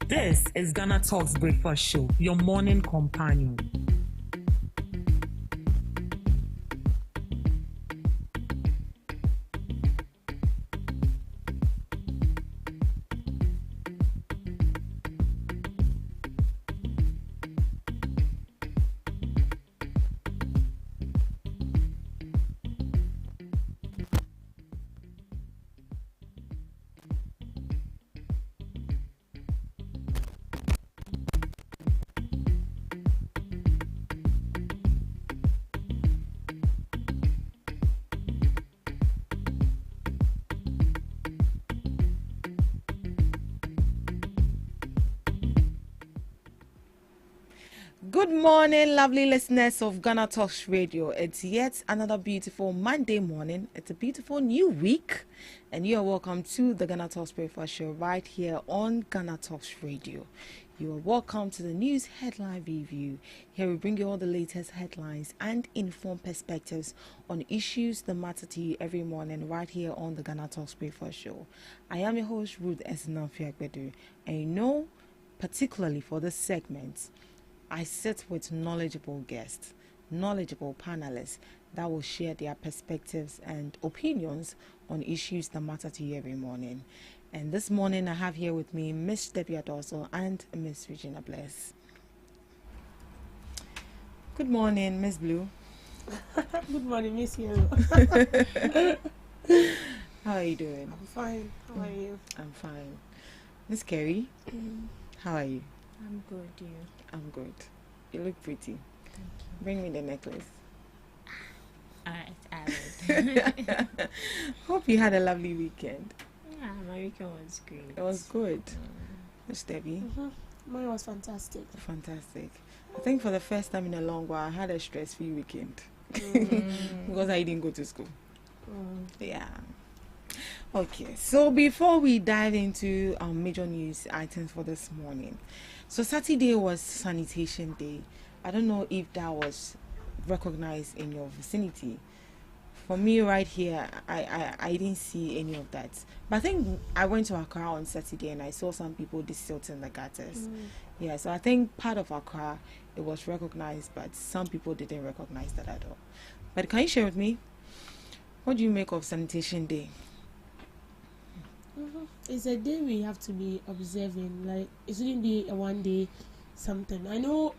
This is GhanaTalks Breakfast Show, your morning companion. Good morning, lovely listeners of Ghana Talks Radio. It's yet another beautiful Monday morning. It's a beautiful new week, and you are welcome to the Ghana Talks Breakfast Show right here on Ghana Talks Radio. You are welcome to the news headline review. Here we bring you all the latest headlines and informed perspectives on issues that matter to you every morning right here on the Ghana Talks Breakfast Show. I am your host, Ruth Esinamfiagbedu, and you know, particularly for this segment, I sit with knowledgeable guests, knowledgeable panelists that will share their perspectives and opinions on issues that matter to you every morning. And this morning I have here with me Miss Debbie Adoso and Miss Regina Bless. Good morning, Miss Blue. Good morning, Miss Yellow. How are you doing? I'm fine. How are you? I'm fine. Miss Kerry, how are you? I'm good, you. I'm good. You look pretty. Thank you. Bring me the necklace. Alright, I would. Hope you had a lovely weekend. Yeah, my weekend was great. It was good. Miss Debbie, Mine was fantastic. fantastic. I think for the first time in a long while, I had a stress-free weekend because I didn't go to school. Yeah. Okay, so before we dive into our major news items for this morning, so Saturday was Sanitation Day. I don't know if that was recognized in your vicinity. For me, right here, I didn't see any of that. But I think I went to Accra on Saturday and I saw some people distilting the gutters. Yeah, so I think part of Accra, it was recognized, but some people didn't recognize that at all. But can you share with me, what do you make of Sanitation Day? It's a day we have to be observing. Like, it shouldn't be a one day something. I know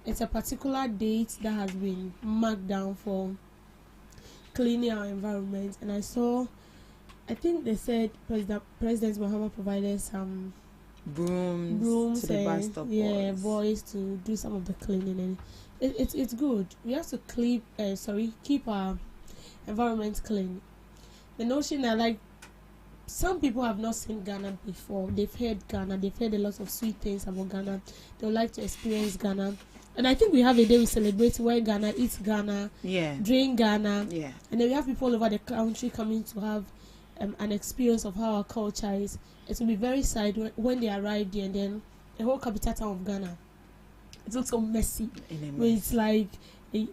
it's a particular date that has been marked down for cleaning our environment. And I think they said President Muhammad provided some Brooms to the and bus stop boys to do some of the cleaning, and it's good. We have to keep our environment clean. The notion that, like, some people have not seen Ghana before. They've heard Ghana. They've heard a lot of sweet things about Ghana. They would like to experience Ghana. And I think we have a day we celebrate where Ghana eats Ghana, drink Ghana. Yeah. And then we have people all over the country coming to have an experience of how our culture is. It will be very sad when they arrive there, and then the whole capital town of Ghana, it's also messy. It's like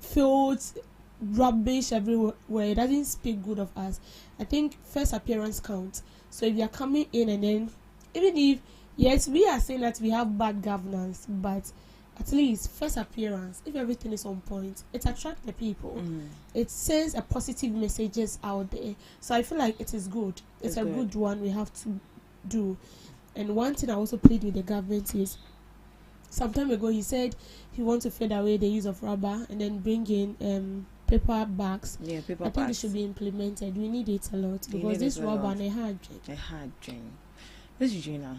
fields, rubbish everywhere. It doesn't speak good of us. I think first appearance counts. So if you are coming in, and then even if, yes, we are saying that we have bad governance, but at least first appearance, if everything is on point, it attracts the people. It sends a positive messages out there. So I feel like it is good. It's a good one we have to do. And one thing I also plead with the government is, some time ago he said he wants to fade away the use of rubber and then bring in paper bags. I think it should be implemented. We need it a lot because this rubber and a hard drink. Miss Regina,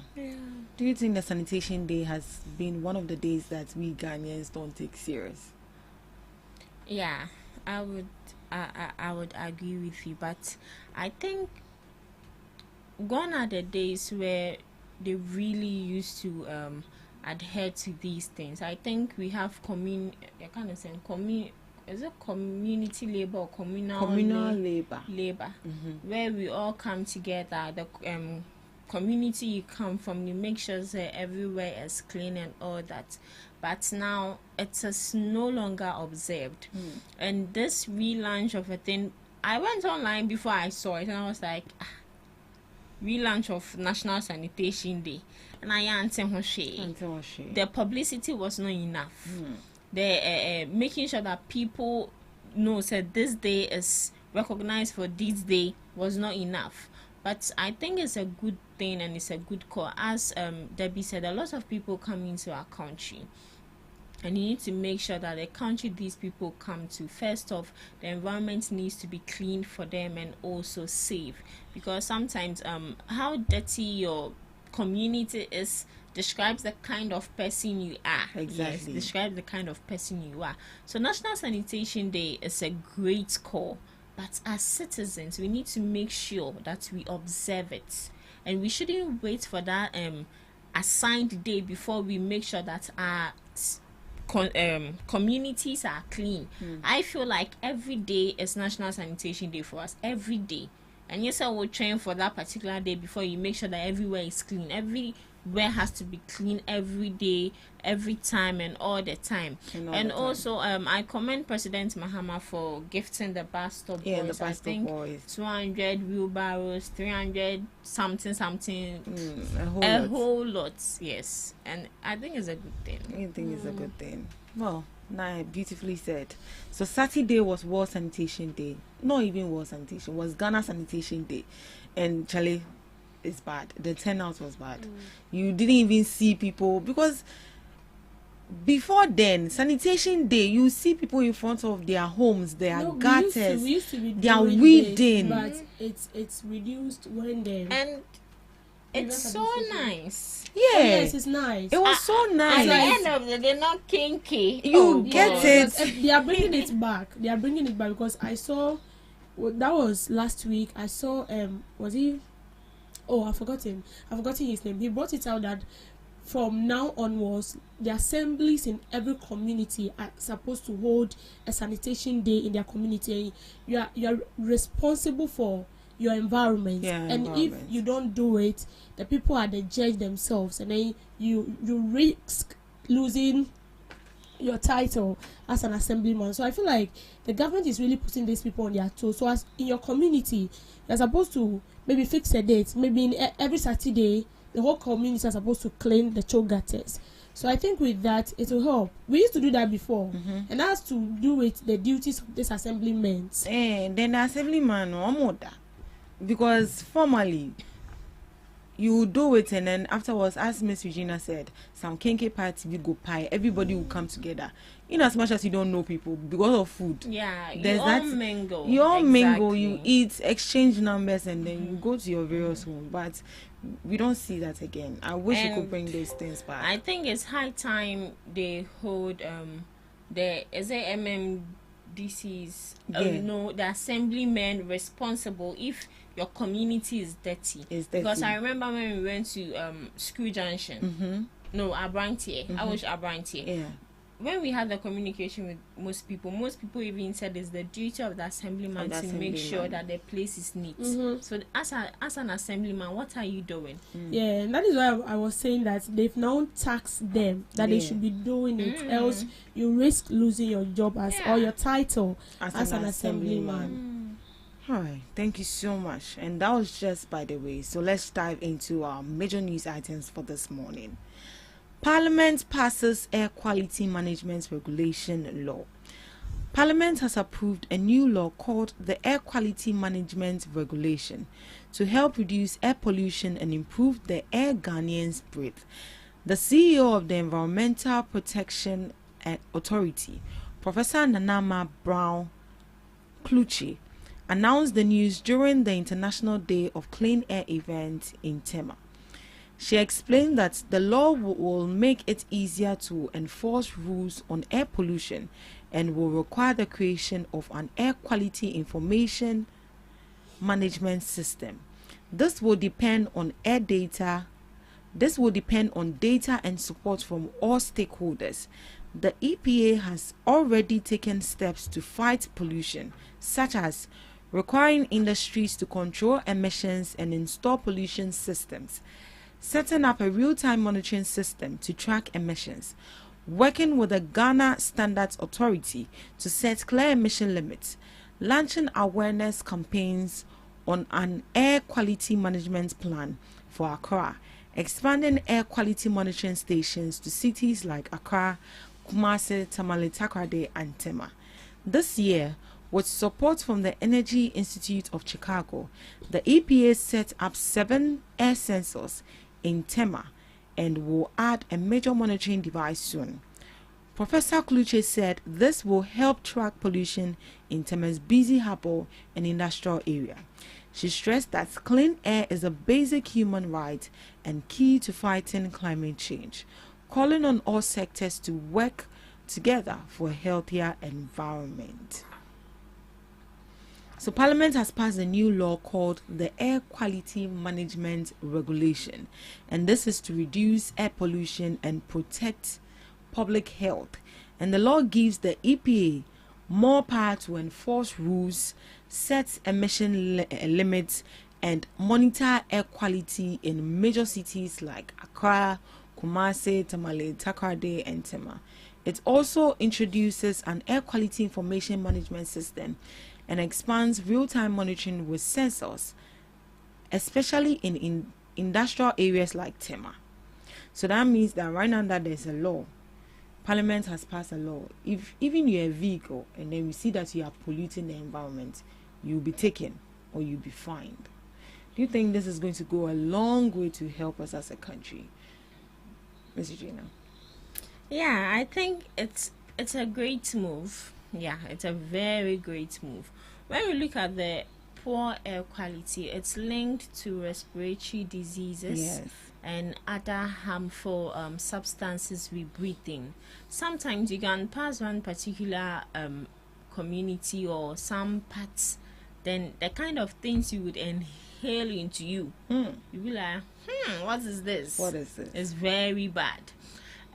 do you think that Sanitation Day has been one of the days that we Ghanaians don't take serious? Yeah, I would agree with you, but I think gone are the days where they really used to adhere to these things. I think we have is it community labor or communal labor, where we all come together. The community you come from, you make sure that everywhere is clean and all that. But now it is no longer observed. And this relaunch of a thing, I went online before I saw it and I was like, relaunch of National Sanitation Day, and I answer the publicity was not enough. The making sure that people know said this day is recognized for this day was not enough. But I think it's a good thing and it's a good call. As Debbie said, a lot of people come into our country, and you need to make sure that the country these people come to, first off, the environment needs to be clean for them and also safe. Because sometimes how dirty your community is describes the kind of person you are. Exactly. Yes, describes the kind of person you are. So National Sanitation Day is a great call. But as citizens, we need to make sure that we observe it. And we shouldn't wait for that assigned day before we make sure that our communities are clean. I feel like every day is National Sanitation Day for us. Every day. And yes, I will train for that particular day before you make sure that everywhere is clean. Everywhere has to be clean every day, every time, and all the time. And also, I commend President Mahama for gifting the bus stop boys. The bus stop boys. 200 wheelbarrows, 300 something. A whole lot. Yes. And I think it's a good thing. I think it's a good thing. Well, beautifully said. So Saturday was World Sanitation Day. Not even World Sanitation, was Ghana Sanitation Day. And Charlie, it's bad. The turnout was bad. You didn't even see people, because before then, Sanitation Day, you see people in front of their homes, their gutters, they are weeding. But it's reduced when they... And it's so nice. Yeah, yes, it's nice. It was so nice. At the end of the day, not kinky. You get it. They are bringing it back. They are bringing it back because I saw... that was last week. I saw was he... Oh, I've forgotten his name. He brought it out that from now onwards, the assemblies in every community are supposed to hold a sanitation day in their community. You are responsible for your environment, and if you don't do it, the people are the judge themselves, and then you risk losing your title as an assemblyman. So I feel like the government is really putting these people on their toes. So as in your community, you're supposed to maybe fix a date. Maybe in every Saturday, the whole community is supposed to clean the choke gutters. So I think with that, it will help. We used to do that before, and that has to do with the duties of this assemblyman. And then the assemblyman, because formally, you do it, and then afterwards, as Miss Regina said, some kinky party we go pie, everybody will come together. In as much as you don't know people because of food. Yeah, there's you all mingle. You all mingle, you eat, exchange numbers, and then you go to your various homes. But we don't see that again. I wish you could bring those things back. I think it's high time they hold the MMDCs, the assemblymen responsible if your community is dirty. Because I remember when we went to School Junction. No, Abrantier. I was Abrantier. Yeah. When we had the communication with most people even said it's the duty of the assemblyman to make sure that the place is neat. So as an assemblyman, what are you doing? Yeah, and that is why I was saying that they've now taxed them that they should be doing it, else you risk losing your job or your title as an assemblyman. All right, thank you so much. And that was just by the way. So let's dive into our major news items for this morning. Parliament passes Air Quality Management Regulation Law. Parliament has approved a new law called the Air Quality Management Regulation to help reduce air pollution and improve the air Ghanaians breathe. The CEO of the Environmental Protection Authority, Professor Nanama Brown Kluchi, announced the news during the International Day of Clean Air event in Tema. She explained that the law will make it easier to enforce rules on air pollution and will require the creation of an air quality information management system. This will depend on data and support from all stakeholders. The EPA has already taken steps to fight pollution, such as requiring industries to control emissions and install pollution systems, setting up a real-time monitoring system to track emissions, working with the Ghana Standards Authority to set clear emission limits, launching awareness campaigns on an air quality management plan for Accra, expanding air quality monitoring stations to cities like Accra, Kumasi, Tamale, Takoradi, and Tema. This year, with support from the Energy Institute of Chicago, the EPA set up 7 air sensors in Tema and will add a major monitoring device soon. Professor Kluche said this will help track pollution in Tema's busy harbour and industrial area. She stressed that clean air is a basic human right and key to fighting climate change, calling on all sectors to work together for a healthier environment. So Parliament has passed a new law called the Air Quality Management Regulation, and this is to reduce air pollution and protect public health. And the law gives the EPA more power to enforce rules, set emission limits, and monitor air quality in major cities like Accra, Kumasi, Tamale, Takoradi, and Tema. It also introduces an air quality information management system and expands real-time monitoring with sensors, especially in industrial areas like Tema. So that means that right now that there's a law, Parliament has passed a law. If even you're a vehicle and then we see that you are polluting the environment, you'll be taken or you'll be fined. Do you think this is going to go a long way to help us as a country, Mrs. Gina? Yeah, I think it's a great move. Yeah, it's a very great move. When we look at the poor air quality, it's linked to respiratory diseases. Yes. And other harmful substances we breathe in. Sometimes you can pass one particular community or some parts, then the kind of things you would inhale into you, you'll be like, what is this? What is this? It's very bad.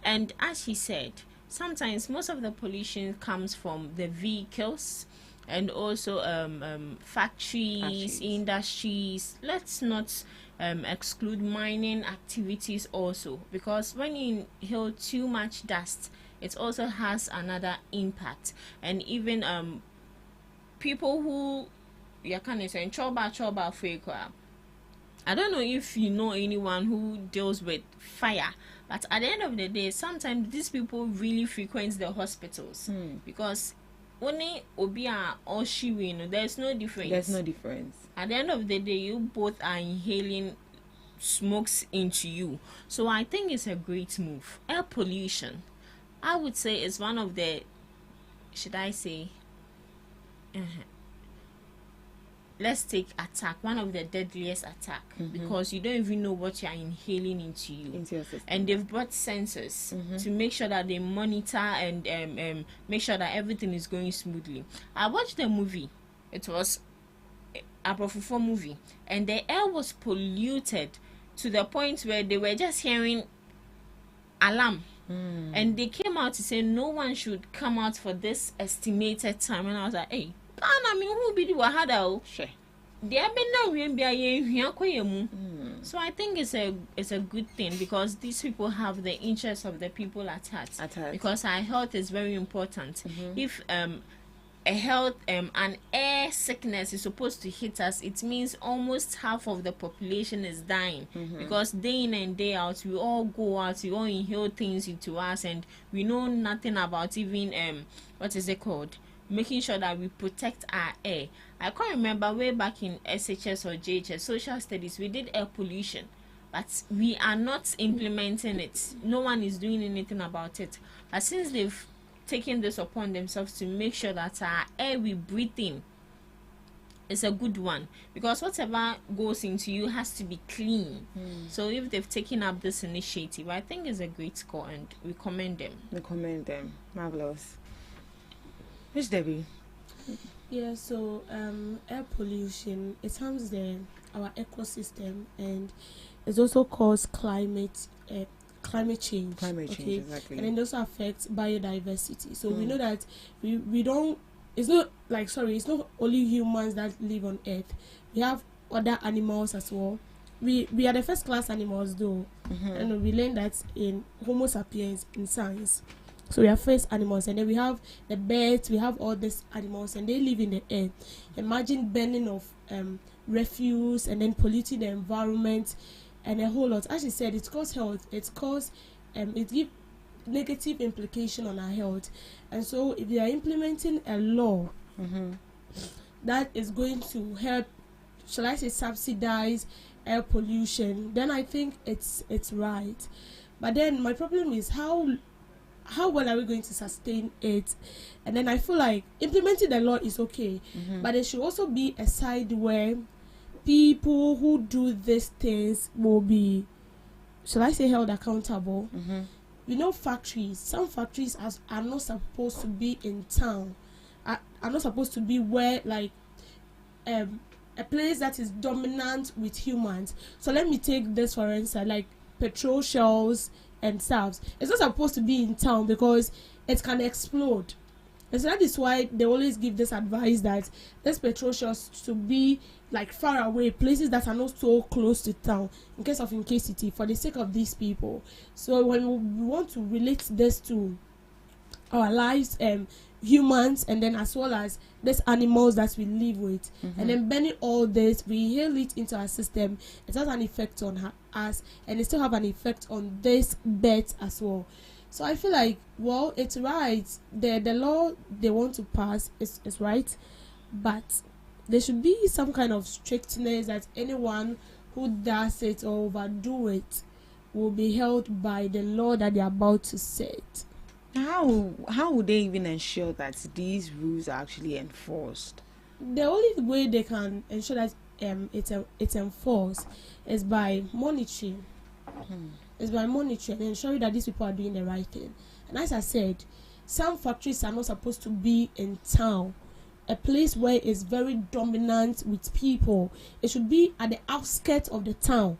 And as she said, sometimes most of the pollution comes from the vehicles and also factories, industries. Let's not exclude mining activities also, because when you inhale too much dust, it also has another impact. And even people who you can say choba fake. I don't know if you know anyone who deals with fire, but at the end of the day, sometimes these people really frequent the hospitals because only obia or shiwin, there's no difference. There's no difference. At the end of the day, you both are inhaling smokes into you. So I think it's a great move. Air pollution, I would say, is one of the, should I say, let's take attack, one of the deadliest attack, because you don't even know what you are inhaling into you. Into your system. And they've brought sensors to make sure that they monitor and make sure that everything is going smoothly. I watched the movie. It was a Profufo movie, and the air was polluted to the point where they were just hearing alarm. And they came out to say no one should come out for this estimated time. And I was like, hey, I mean, who be the wahada? Sure. So I think it's a good thing, because these people have the interests of the people at heart. Because our health is very important. If a health an air sickness is supposed to hit us, it means almost half of the population is dying, because day in and day out we all go out, we all inhale things into us, and we know nothing about even what is it called, making sure that we protect our air. I can't remember way back in SHS or JHS social studies we did air pollution, but we are not implementing it. No one is doing anything about it. But since they've taking this upon themselves to make sure that our air we breathe in is a good one, because whatever goes into you has to be clean. So if they've taken up this initiative, I think it's a great score, and we commend them. Marvelous. Miss Debbie. Yeah, so air pollution, it harms our ecosystem, and it also causes climate change. Okay? Exactly. And it also affects biodiversity. So we know that we don't, it's not only humans that live on Earth. We have other animals as well. We are the first class animals though. And we learned that in Homo sapiens in science. So we are first animals, and then we have the birds, we have all these animals, and they live in the air. Imagine burning of refuse and then polluting the environment and a whole lot. As she said, it causes health, it gives negative implication on our health. And so if they are implementing a law that is going to help, shall I say, subsidize air pollution, then I think it's right. But then my problem is how well are we going to sustain it? And then I feel like implementing the law is okay, but there should also be a side where people who do these things will be, shall I say, held accountable. You know, some factories are not supposed to be in town, are not supposed to be where, like, a place that is dominant with humans. So let me take this for instance, like petrol shells and stuff. It's not supposed to be in town because it can explode. And so that is why they always give this advice that this petrol shells to be like far away, places that are not so close to town, in case of incasity, for the sake of these people. So when we want to relate this to our lives, humans, and then as well as these animals that we live with, and then bending all this, we inhale it into our system. It has an effect on us, and it still have an effect on this birds as well. So I feel like, well, it's right. The law they want to pass is right, but there should be some kind of strictness that anyone who does it or overdo it will be held by the law that they're about to set. How would they even ensure that these rules are actually enforced? The only way they can ensure that it's enforced is by monitoring. Is by monitoring and ensuring that these people are doing the right thing. And as I said, some factories are not supposed to be in town, a place where it's very dominant with people. It should be at the outskirts of the town.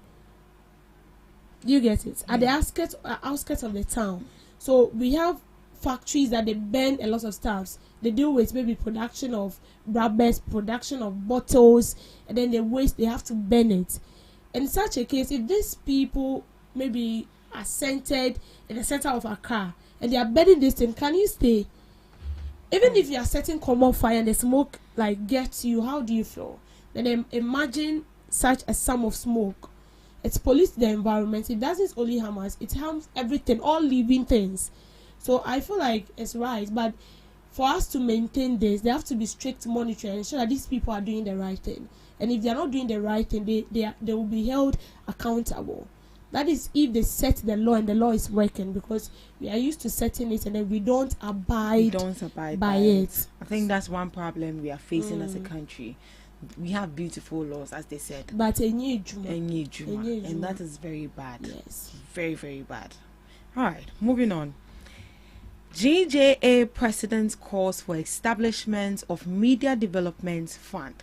You get it? At the outskirts of the town. So we have factories that they burn a lot of stuffs. They deal with maybe production of rubbers, production of bottles, and then they have to burn it. In such a case, if these people maybe are centered in the center of a car and they are burning this thing, can you stay? Even if you are setting common fire and the smoke like gets you, how do you feel? Then imagine such a sum of smoke. It pollutes the environment. It doesn't only harm us, it harms everything, all living things. So I feel like it's right, but for us to maintain this, there have to be strict monitoring and ensure that these people are doing the right thing. And if they are not doing the right thing, they will be held accountable. That is if they set the law and the law is working, because we are used to setting it and then we don't abide by it. I think that's one problem we are facing as a country. We have beautiful laws, as they said, but and that is very bad. Yes, very, very bad. All right, moving on. GJA President calls for establishment of Media Development Fund.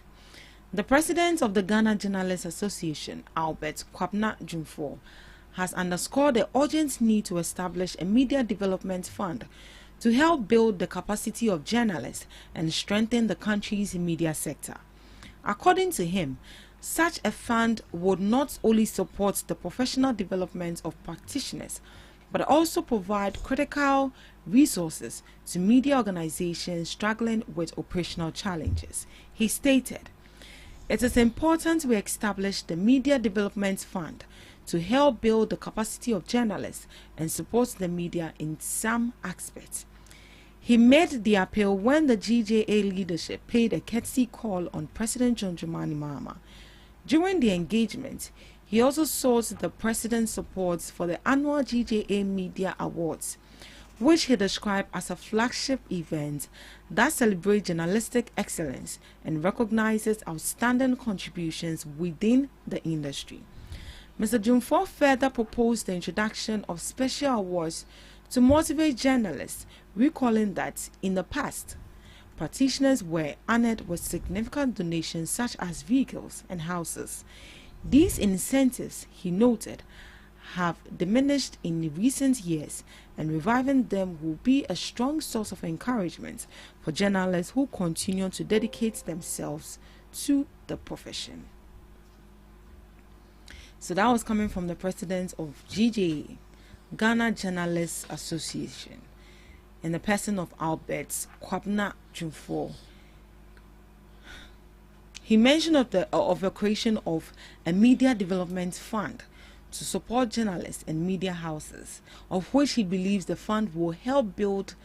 The president of the Ghana Journalists Association, Albert Kwabna Jumfo, has underscored the urgent need to establish a media development fund to help build the capacity of journalists and strengthen the country's media sector. According to him, such a fund would not only support the professional development of practitioners, but also provide critical resources to media organizations struggling with operational challenges. He stated, "It is important we establish the Media Development Fund to help build the capacity of journalists and support the media in some aspects." He made the appeal when the GJA leadership paid a courtesy call on President John Dramani Mahama. During the engagement, he also sought the president's support for the annual GJA Media Awards, which he described as a flagship event that celebrates journalistic excellence and recognizes outstanding contributions within the industry. Mr. Jumfo further proposed the introduction of special awards to motivate journalists, recalling that in the past, practitioners were honored with significant donations such as vehicles and houses. These incentives, he noted, have diminished in recent years, and reviving them will be a strong source of encouragement for journalists who continue to dedicate themselves to the profession. So that was coming from the president of GJA, Ghana Journalists Association, in the person of Albert Kwabna Jumfo. He mentioned of the creation of a media development fund to support journalists and media houses, of which he believes the fund will help build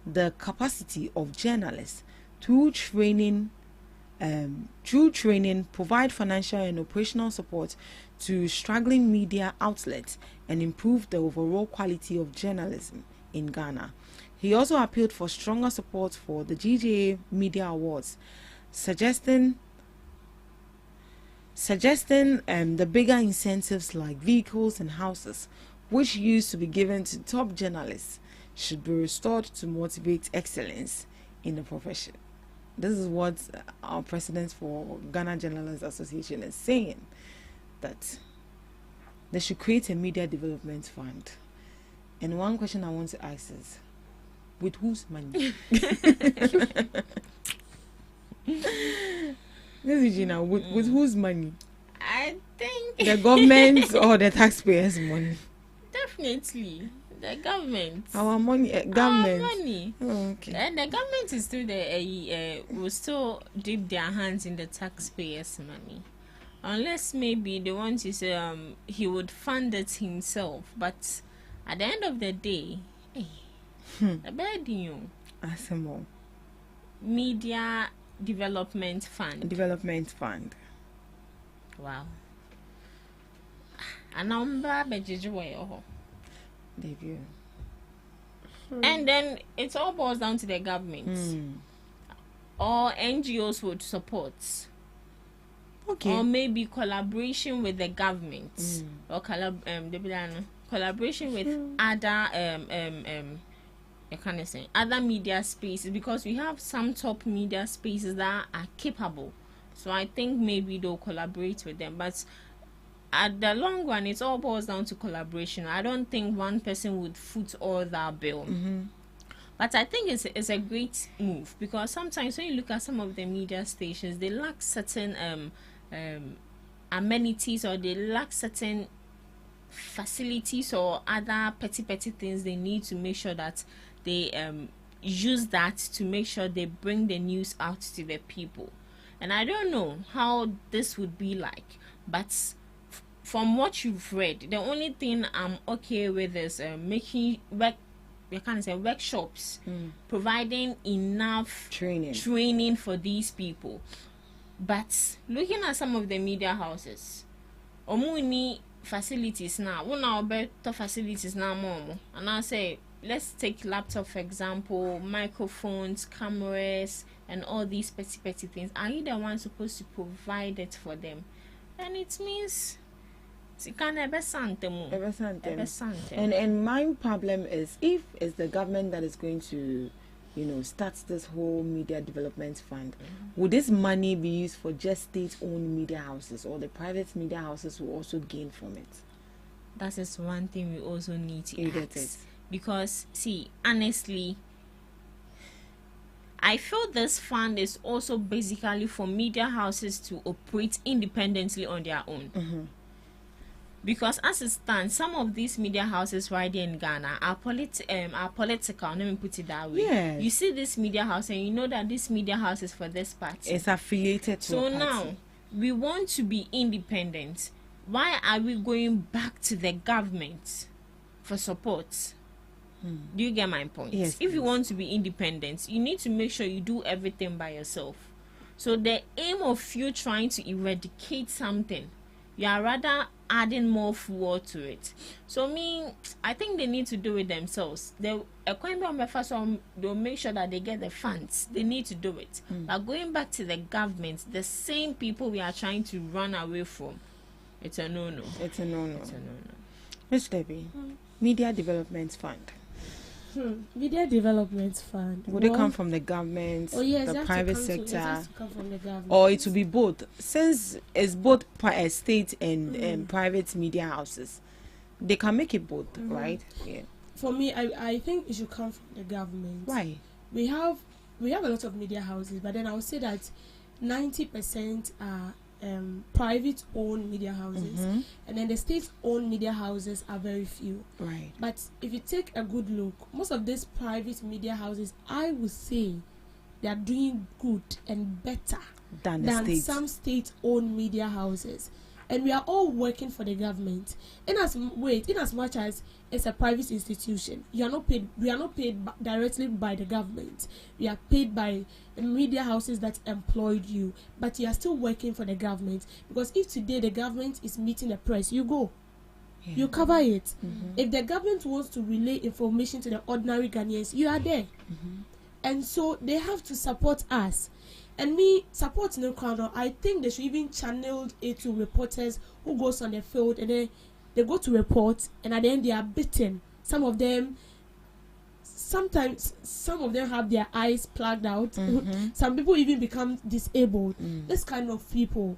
the capacity of journalists through training, provide financial and operational support to struggling media outlets, and improve the overall quality of journalism in Ghana. He also appealed for stronger support for the GJA Media Awards, suggesting the bigger incentives like vehicles and houses, which used to be given to top journalists, should be restored to motivate excellence in the profession. This is what our president for Ghana Journalists Association is saying, that they should create a media development fund. And one question I want to ask is, with whose money? Gina, with whose money? I think the government or the taxpayers' money? Definitely the government. Our money, government. Our money. Oh, okay. And the government is still will still dip their hands in the taxpayers' money, unless maybe they want to say he would fund it himself. But at the end of the day, the bad you. Asemo. Media Development Fund. Development Fund. Wow. A number debut. And then it all boils down to the government. Or NGOs would support. Okay. Or maybe collaboration with the government. Or collaboration with other other media spaces, because we have some top media spaces that are capable. So I think maybe they'll collaborate with them. But at the long run, it all boils down to collaboration. I don't think one person would foot all that bill. But I think it's a great move, because sometimes when you look at some of the media stations, they lack certain amenities, or they lack certain facilities or other petty things they need to make sure that they use that to make sure they bring the news out to the people. And I don't know how this would be like, but from what you've read, the only thing I'm okay with is making workshops, providing enough training for these people. But looking at some of the media houses, omuni facilities now, one our better facilities now more. And I say, let's take laptop for example, microphones, cameras, and all these petty things. Are you the one supposed to provide it for them? And it means and my problem is, if it's the government that is going to, start this whole media development fund, would this money be used for just state-owned media houses, or the private media houses will also gain from it? That is one thing we also need to ask. Because, see, honestly, I feel this fund is also basically for media houses to operate independently on their own. Because as it stands, some of these media houses right here in Ghana are political. Let me put it that way. Yes. You see this media house, and you know that this media house is for this party. It's affiliated to a party. So now, we want to be independent. Why are we going back to the government for support? Do you get my point? Yes. If you want to be independent, you need to make sure you do everything by yourself. So the aim of you trying to eradicate something, you are rather adding more fuel to it. So I think they need to do it themselves. They'll make sure that they get the funds. They need to do it. But going back to the government, the same people we are trying to run away from, it's a no-no. It's a no-no. Ms. Debbie, Media Development Fund. Media Development Fund. Would it come from the government, the private sector, or it will be both? Since it's both state and private media houses, they can make it both, right? Yeah. For me, I think it should come from the government. Why? We have a lot of media houses, but then I would say that 90% are private-owned media houses, and then the state-owned media houses are very few. Right. But if you take a good look, most of these private media houses, I would say, they are doing good and better than some state-owned media houses. And we are all working for the government. In as much as it's a private institution, we are not paid directly by the government. We are paid by the media houses that employed you, but you are still working for the government. Because if today the government is meeting the press, you go. Yeah. You cover it. Mm-hmm. If the government wants to relay information to the ordinary Ghanaians, you are there. Mm-hmm. And so they have to support us. And me supporting the crowd, I think they should even channel it to reporters who goes on the field and then they go to report and at the end they are beaten. Sometimes some of them have their eyes plugged out. Mm-hmm. Some people even become disabled. This kind of people,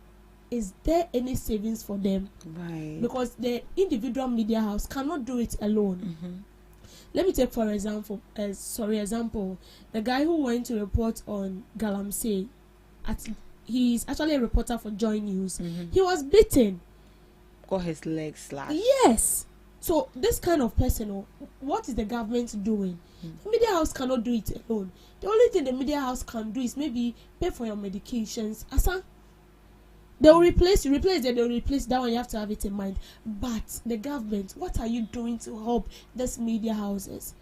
is there any savings for them? Right. Because the individual media house cannot do it alone. Mm-hmm. Let me take for example, the guy who went to report on Galamsey, he's actually a reporter for Joy News. Mm-hmm. He was beaten. Got his legs slashed. Yes. So this kind of person, what is the government doing? The media house cannot do it alone. The only thing the media house can do is maybe pay for your medications. They will replace that one. You have to have it in mind. But the government, what are you doing to help these media houses?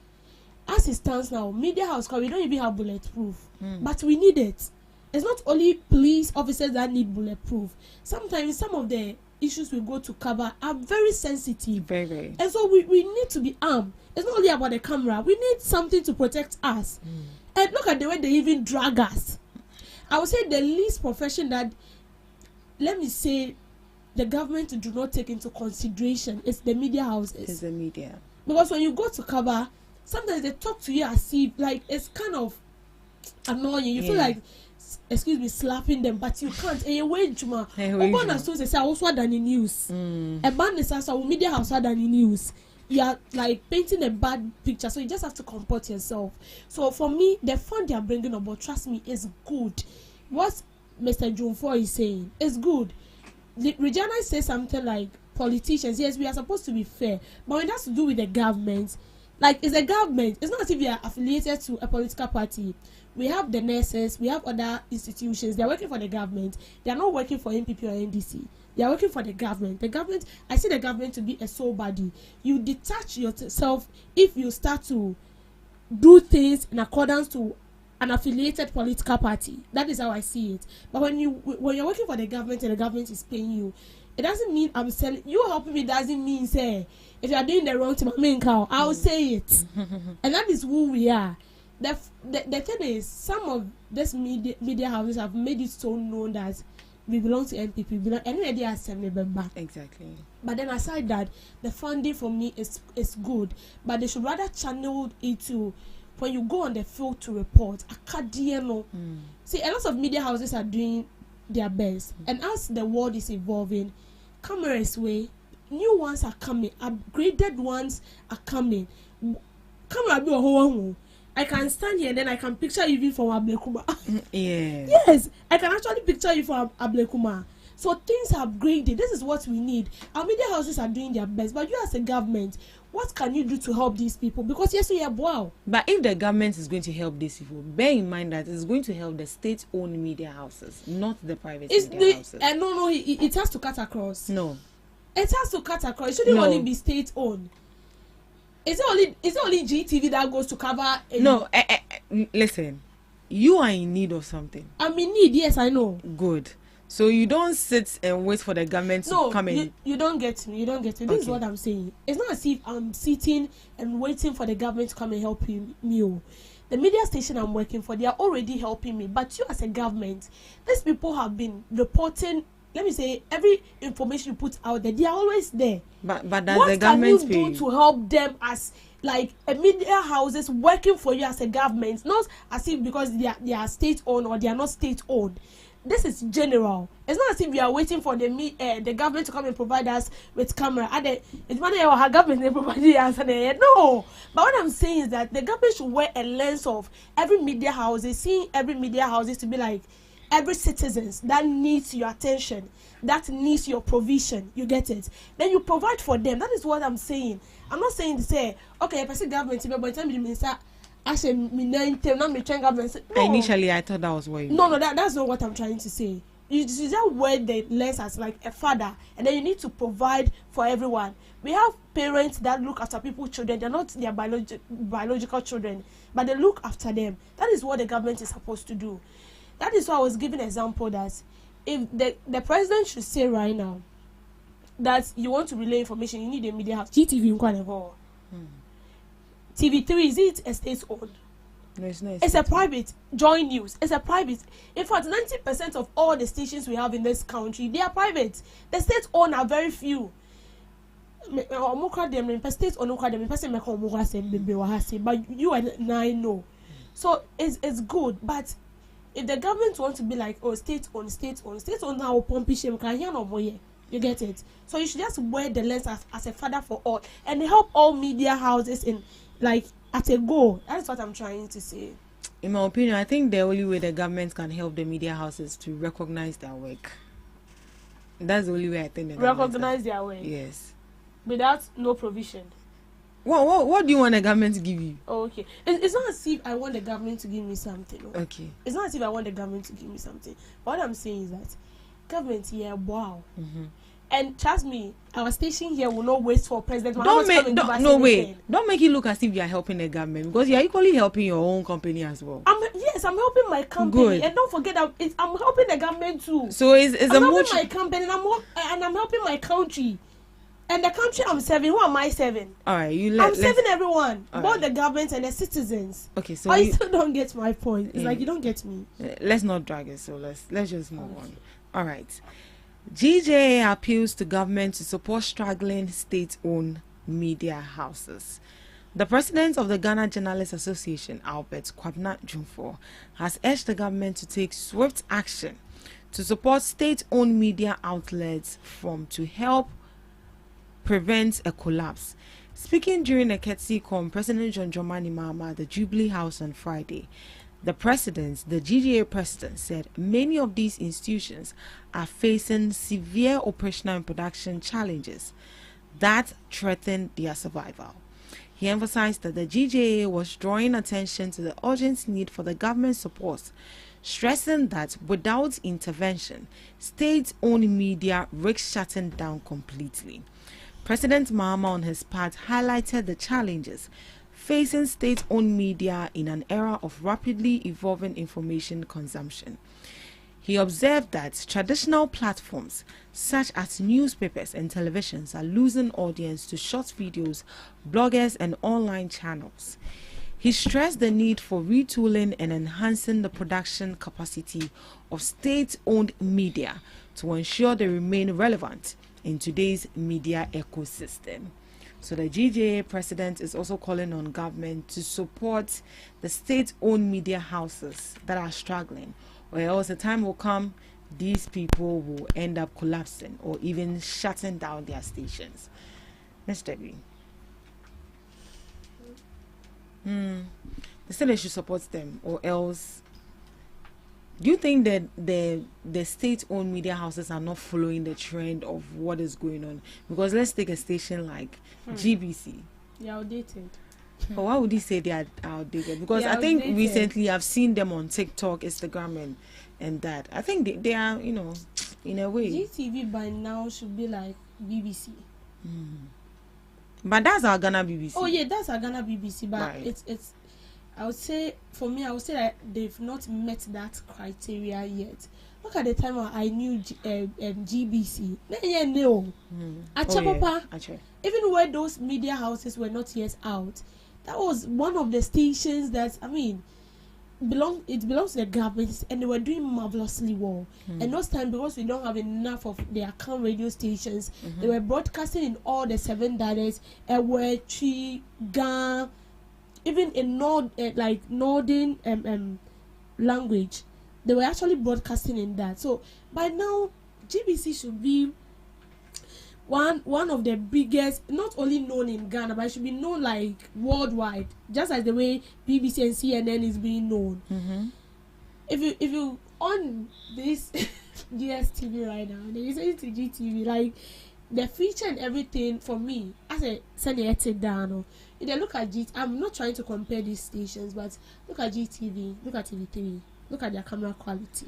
As it stands now, media house, we don't even have bulletproof, but we need it. It's not only police officers that need bulletproof. Sometimes some of the issues we go to cover are very sensitive. Very, very. And so we need to be armed. It's not only about the camera. We need something to protect us. And look at the way they even drag us. I would say the least profession that, let me say, the government do not take into consideration is the media houses. It's the media. Because when you go to cover, sometimes they talk to you as if, like, it's kind of annoying. You feel like, excuse me, slapping them, but you can't. And you wait, Juma. Say, I also done in news. A band is also media house done in news. You are like painting a bad picture, so you just have to comport yourself. So for me, the fund they are bringing about, trust me, is good. What Mr. Jumfo is saying is good. Regina says something like politicians, yes, we are supposed to be fair, but when it has to do with the government, like, it's a government. It's not as if we are affiliated to a political party. We have the nurses, we have other institutions. They are working for the government. They are not working for NPP or NDC. They are working for the government. The government, I see the government to be a sole body. You detach yourself if you start to do things in accordance to an affiliated political party. That is how I see it. But when you're working for the government and the government is paying you, it doesn't mean I'm selling you. Helping me doesn't mean, say, if you are doing the wrong to my main cow, I'll say it. And that is who we are. The thing is, some of these media houses have made it so known that we belong to NPP. Any idea back. Exactly. But then aside that, the funding for me is good. But they should rather channel it to, when you go on the field to report, academia. See, a lot of media houses are doing their best. And as the world is evolving, cameras new ones are coming, upgraded ones are coming. Camera be a whole. I can stand here and then I can picture you even from Ablekuma. Yeah. Yes, I can actually picture you from Ablekuma. So things are upgraded. This is what we need. Our media houses are doing their best, but you as a government, what can you do to help these people? Because yes, we are wow. But if the government is going to help these people, bear in mind that it's going to help the state-owned media houses, not the private media houses. No, it has to cut across. No. It has to cut across. It shouldn't only be state-owned. Is it only GTV that goes to cover? No, listen. You are in need of something. I'm in need, yes, I know. Good. So you don't sit and wait for the government to come in. You don't get me. Okay. This is what I'm saying. It's not as if I'm sitting and waiting for the government to come and help me. The media station I'm working for, they are already helping me. But you as a government, these people have been reporting, let me say, every information you put out there, they are always there. But does the government what can you do to help them as like a media houses working for you as a government? Not as if because they are state owned or they are not state owned. This is general. It's not as if we are waiting for the government to come and provide us with camera. It's money our government they provide us. No. But what I'm saying is that the government should wear a lens of every media houses, seeing every media houses to be like every citizens that needs your attention, that needs your provision. You get it? Then you provide for them. That is what I'm saying. I'm not saying to say, okay, if I say government, but tell me the minister, I said me 9 now me trying government. No. Initially, I thought that was what you No, that's not what I'm trying to say. You just wear the lens as like a father, and then you need to provide for everyone. We have parents that look after people's children. They're not their biological children, but they look after them. That is what the government is supposed to do. That is why I was giving an example that if the president should say right now that you want to relay information, you need a media house. GTV TV3, is it a state-owned? No, it's not. It's a private. Joy News. It's a private. In fact, 90% of all the stations we have in this country, they are private. The state-owned are very few. But you and I know. So it's good. But if the government wants to be like, oh, state-owned now, pumping can hear no more. You get it? So you should just wear the lens as a father for all and help all media houses in like at a go. That's what I'm trying to say. In my opinion, I think the only way the government can help the media houses to recognize their work. That's the only way I think. Recognize their work. Yes. Without no provision. What do you want the government to give you? Oh, okay. It's not as if I want the government to give me something. No? Okay. It's not as if I want the government to give me something. What I'm saying is that government here, wow. Mm-hmm. And trust me, our station here will not wait for President Don't make it look as if you are helping the government, because you are equally helping your own company as well. I'm helping my company. Good. And don't forget that I'm helping the government too. So I'm helping my company and I'm helping my country. And the country I'm serving, who am I serving? All right, I'm serving everyone, both right. the government and the citizens. Okay, so I still don't get my point. It's like you don't get me. Let's not drag it. So let's just move on. All right. GJA appeals to government to support struggling state-owned media houses. The president of the Ghana Journalists Association, Albert Kwabena Jumfo, has urged the government to take swift action to support state-owned media outlets to help prevent a collapse. Speaking during a KETSI-COM, President John Dramani Mahama at the Jubilee House on Friday, the GJA president, said many of these institutions are facing severe operational and production challenges that threaten their survival. He emphasized that the GJA was drawing attention to the urgent need for the government support, stressing that without intervention, state-owned media risks shutting down completely. President Mahama, on his part, highlighted the challenges facing state-owned media in an era of rapidly evolving information consumption. He observed that traditional platforms such as newspapers and televisions are losing audience to short videos, bloggers, and online channels. He stressed the need for retooling and enhancing the production capacity of state-owned media to ensure they remain relevant in today's media ecosystem. So the GJA president is also calling on government to support the state-owned media houses that are struggling, or else a time will come these people will end up collapsing or even shutting down their stations. Mr. B. They said they should support them, or else. Do you think that the state-owned media houses are not following the trend of what is going on? Because let's take a station like GBC. They're outdated. But why would you say they are outdated? Because I think recently I've seen them on TikTok, Instagram, and that. I think they are, in a way. GTV by now should be like BBC. But that's our Ghana BBC. Oh yeah, that's our Ghana BBC. But right. it's. I would say that they've not met that criteria yet. Look at the time I knew GBC. Even where those media houses were not yet out, that was one of the stations that belongs to the government, and they were doing marvelously well. And those time, because we don't have enough of the account radio stations, they were broadcasting in all the 7 dialects, Ewe, Ga, even in northern language. They were actually broadcasting in that. So by now, GBC should be one of the biggest, not only known in Ghana, but it should be known like worldwide, just as the way BBC and CNN is being known. If you on this GSTV right now, they use it to GTV, like the feature and everything for me, as I send it down, if they look at I'm not trying to compare these stations, but look at GTV, look at TV3, look at their camera quality.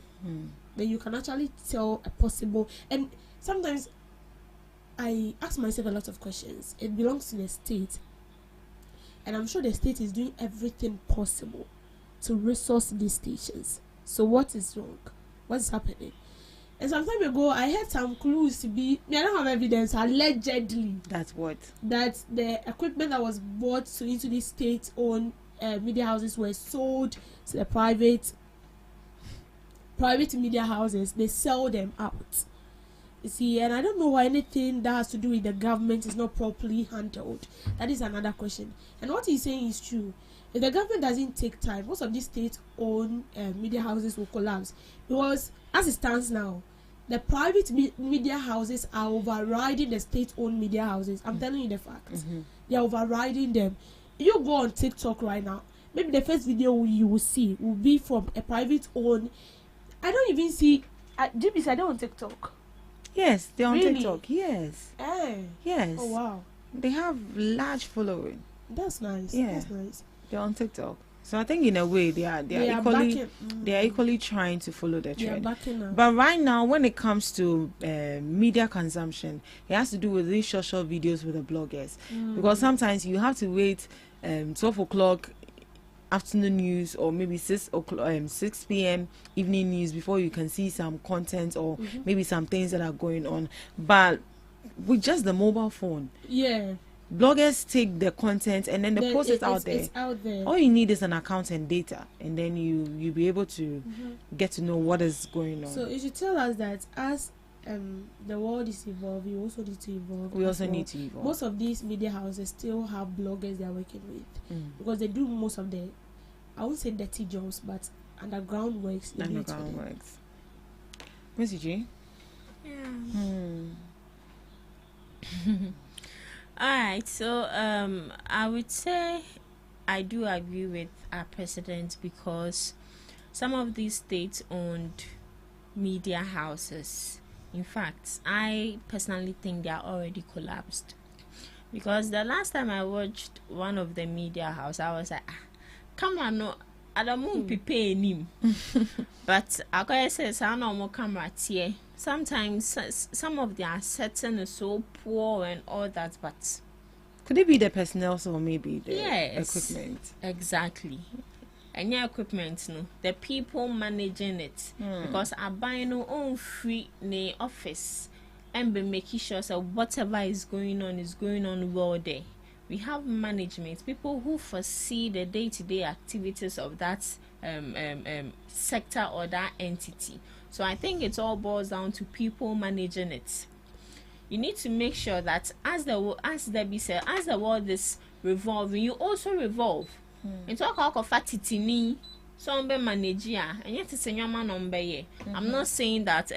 Then you can actually tell a possible. And sometimes I ask myself a lot of questions. It belongs to the state, and I'm sure the state is doing everything possible to resource these stations. So what is wrong? What is happening? And some time ago, I had some clues to be. I don't have evidence. Allegedly, that's what. That the equipment that was bought into these state-owned media houses were sold to the private media houses. They sell them out. You see, and I don't know why anything that has to do with the government is not properly handled. That is another question. And what he's saying is true. If the government doesn't take time, most of these state-owned media houses will collapse. Because as it stands now, the private media houses are overriding the state-owned media houses. I'm telling you the facts. They are overriding them. You go on TikTok right now, maybe the first video you will see will be from a private-owned. I don't even see. GBC, I don't on TikTok. Yes, they're on Really? TikTok. Yes. Yes. Oh wow. They have large following. That's nice. Yeah. That's nice. They're on TikTok. So I think in a way they are equally trying to follow the trend. But right now, when it comes to media consumption, it has to do with these social videos with the bloggers. Because sometimes you have to wait 12 o'clock afternoon news or maybe 6 p.m. evening news before you can see some content or maybe some things that are going on. But with just the mobile phone, bloggers take the content and then they post it out there. It's out there. All you need is an account and data, and then you'll be able to get to know what is going on. So it should tell us that as the world is evolving, we also need to evolve. We also need to evolve. Most of these media houses still have bloggers they are working with because they do most of the, I won't say dirty jobs, but underground works. Underground works. Missy G? Yeah. Alright, so I would say I do agree with our president because some of these state-owned media houses, in fact, I personally think they are already collapsed. Because the last time I watched one of the media house, I was like, camera no, I don't want to pay him. But I say, I know more camera here. Sometimes some of their setting is so poor and all that, but could it be the personnel or maybe the equipment? Exactly. And your equipment, no, the people managing it because I buy no own free in office and be making sure that whatever is going on well there. We have management, people who foresee the day-to-day activities of that sector or that entity. So I think it all boils down to people managing it. You need to make sure that as Debbie said, as the world is revolving, you also revolve. And talk about fatitini, so be manager, and yet it's a young man on bay. I'm not saying that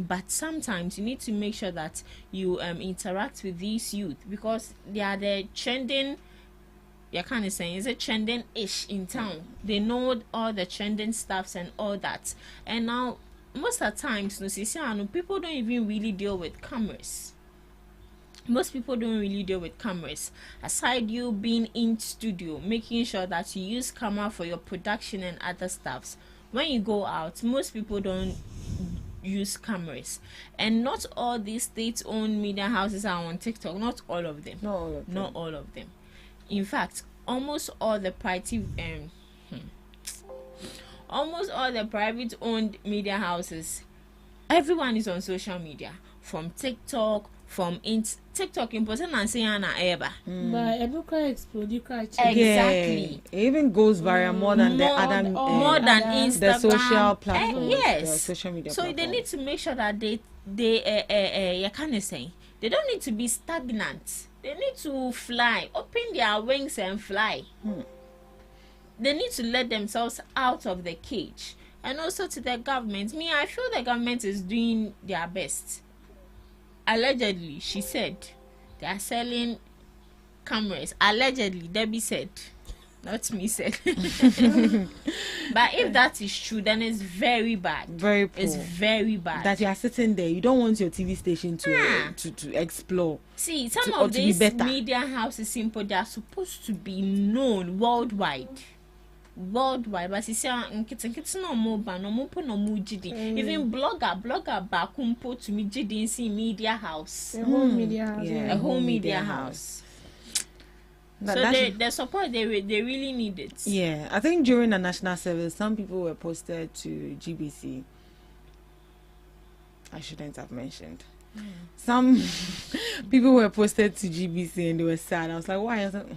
but sometimes you need to make sure that you interact with these youth because they are the trending. You kind of saying is it trending-ish in town. They know all the trending stuffs and all that. And now most of the times, people don't even really deal with cameras. Most people don't really deal with cameras. Aside you being in studio, making sure that you use camera for your production and other stuffs. When you go out, most people don't use cameras. And not all these state-owned media houses are on TikTok. Not all of them. Not all of them. In fact, almost all the private-owned media houses, everyone is on social media, from TikTok, TikTok in person and saying Anna Eba. But explode, exactly. It even goes viral more than the other more than Instagram, the social platforms, yes, the social media so platforms. They need to make sure that they you kind of say they don't need to be stagnant. They need to fly, open their wings and fly. They need to let themselves out of the cage. And also to the government, I feel the government is doing their best. Allegedly, she said they are selling cameras. Allegedly, Debbie said. Not me said. But if that is true, then it's very bad. Very poor. It's very bad. That you are sitting there, you don't want your TV station to explore. See, some of these media houses, simple, they are supposed to be known worldwide. Worldwide, but it's no more ban, no more GD. Even blogger back put to me GD in media house. A whole media house. Yeah. A whole media house. So the support they really need it. Yeah, I think during the national service, some people were posted to GBC. I shouldn't have mentioned. Some people were posted to GBC and they were sad. I was like, why? I was like,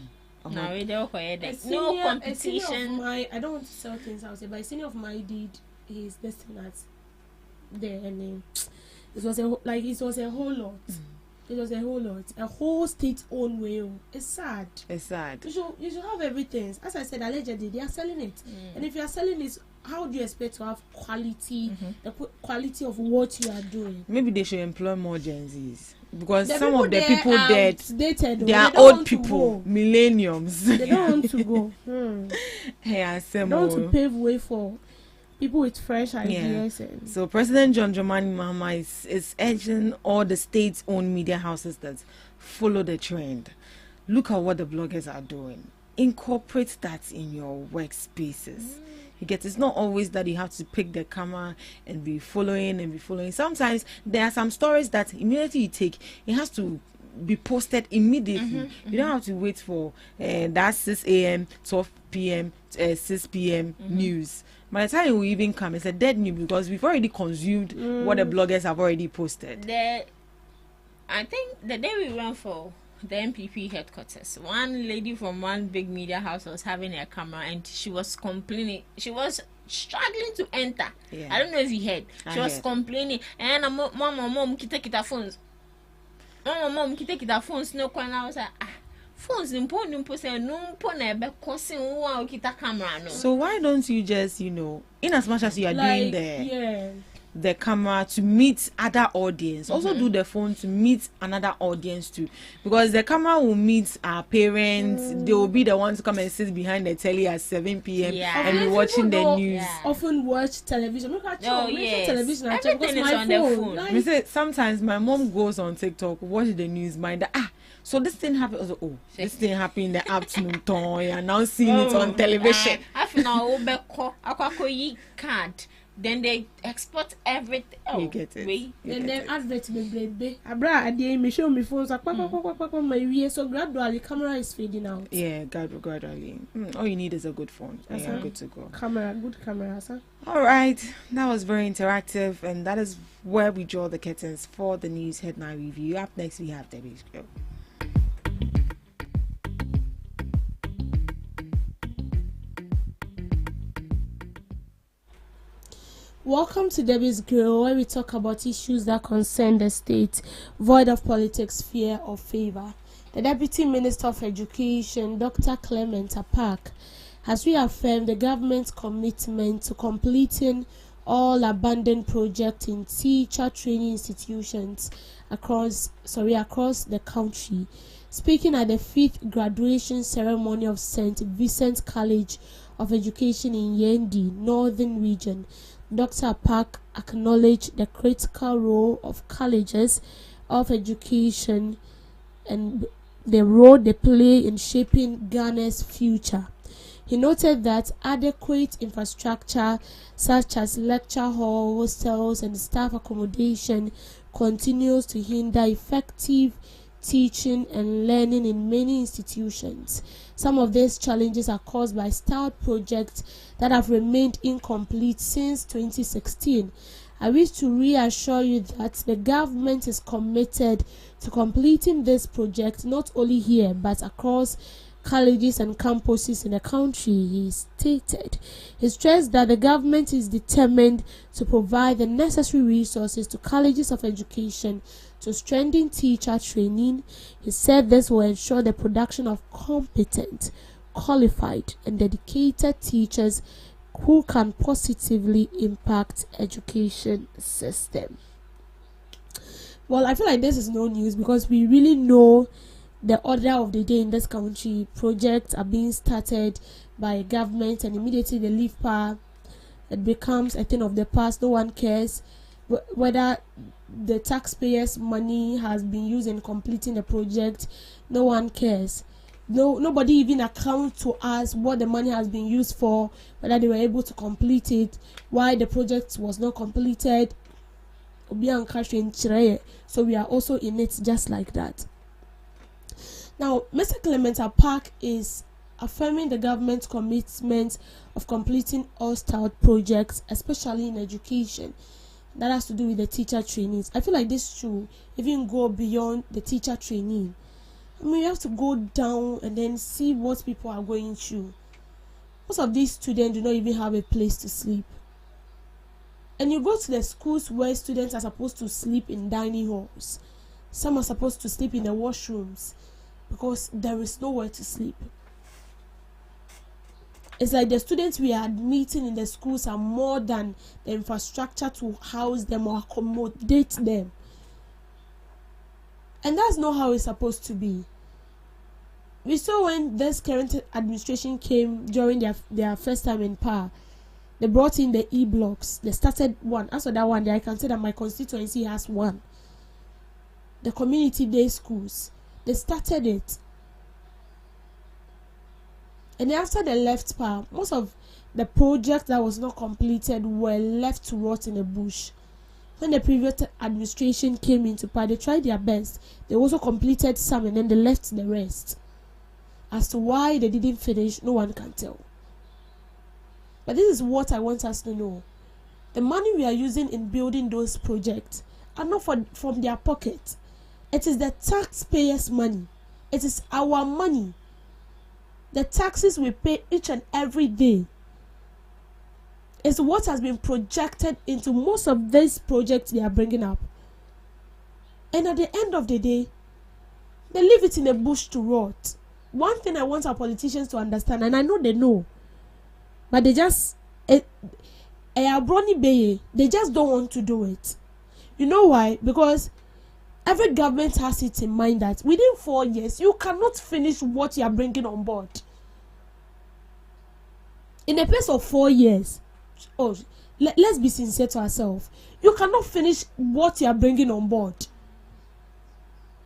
no, they were no competition. I don't want to sell things out here, but a senior of mine did his destiny at there, and it was a whole lot. It was a whole lot. A whole state-owned way. It's sad. It's sad. You should have everything. As I said, allegedly, they are selling it. And if you are selling it, how do you expect to have quality, the quality of what you are doing? Maybe they should employ more Gen Zs. Because some of the people there, they are old people, millenniums. They don't want to go. They don't want to pave way for people with fresh ideas. Yeah. So President John Dramani Mahama is urging all the state-owned media houses that follow the trend. Look at what the bloggers are doing. Incorporate that in your workspaces. You get, it's not always that you have to pick the camera and be following. Sometimes there are some stories that immediately you take, it has to be posted immediately. You don't have to wait for that 6 a.m., 12 p.m., 6 p.m. news. By the time we even come, it's a dead news because we've already consumed what the bloggers have already posted. I think the day we went for the MPP headquarters, one lady from one big media house was having a camera and she was complaining. She was struggling to enter. Yeah. I don't know if you heard. She was complaining. And mom, kita phones. Mom, kita phones. No, I was like, phones important say no ebe causing one kita camera no. So why don't you just, in as much as you are doing the camera to meet other audience, also do the phone to meet another audience too, because the camera will meet our parents. They will be the ones to come and sit behind the telly at 7 p.m. and be watching the news. Often watch television. Look at television. Everything is on the phone. Me say sometimes my mom goes on TikTok, watch the news, so this thing happened. This thing happened in the afternoon. You're now seeing it on television. Then they export everything. You get it. And then advert be. Abra, me show me phones. So gradually, camera is fading out. Yeah, gradually. All you need is a good phone. And you're good to go. Good camera, sir. All right, that was very interactive, and that is where we draw the curtains for the news headline review. Up next, we have Debbie's Grill. Welcome to Debbie's Grill, where we talk about issues that concern the state, void of politics, fear or favor. The Deputy Minister of Education, Dr. Clement Apak, has reaffirmed the government's commitment to completing all abandoned projects in teacher training institutions across the country. Speaking at the 5th graduation ceremony of St. Vincent College of Education in Yendi, Northern Region, Dr. Park acknowledged the critical role of colleges of education and the role they play in shaping Ghana's future. He noted that adequate infrastructure such as lecture hall, hostels, and staff accommodation continues to hinder effective teaching and learning in many institutions. Some of these challenges are caused by stalled projects that have remained incomplete since 2016. I wish to reassure you that the government is committed to completing this project not only here but across colleges and campuses in the country, he stated. He stressed that the government is determined to provide the necessary resources to colleges of education to strengthen teacher training. He said this will ensure the production of competent, qualified, and dedicated teachers who can positively impact education system. Well, I feel like this is no news because we really know the order of the day in this country. Projects are being started by government, and immediately they leave power, it becomes a thing of the past. No one cares whether the taxpayers' money has been used in completing the project. No one cares. Nobody even accounts to us what the money has been used for, whether they were able to complete it, why the project was not completed. So we are also in it just like that. Now, Mr. Clement Park is affirming the government's commitment of completing all style projects, especially in education. That has to do with the teacher trainees. I feel like this should even go beyond the teacher trainee. I mean, you have to go down and then see what people are going through. Most of these students do not even have a place to sleep. And you go to the schools where students are supposed to sleep in dining halls. Some are supposed to sleep in the washrooms because there is nowhere to sleep. It's like the students we are admitting in the schools are more than the infrastructure to house them or accommodate them. And that's not how it's supposed to be. We saw when this current administration came during their first time in power, they brought in the e-blocks. They started one. As for that one, I can say that my constituency has one. The community day schools. They started it. And after they left power, most of the projects that was not completed were left to rot in the bush. When the previous administration came into power, they tried their best. They also completed some and then they left the rest. As to why they didn't finish, no one can tell. But this is what I want us to know. The money we are using in building those projects are not from their pocket. It is the taxpayers' money. It is our money. The taxes we pay each and every day is what has been projected into most of these projects they are bringing up. And at the end of the day, they leave it in the bush to rot. One thing I want our politicians to understand, and I know they know, but they just they just don't want to do it. You know why? Because every government has it in mind that within 4 years you cannot finish what you are bringing on board. In a space of 4 years, let's be sincere to ourselves, you cannot finish what you are bringing on board.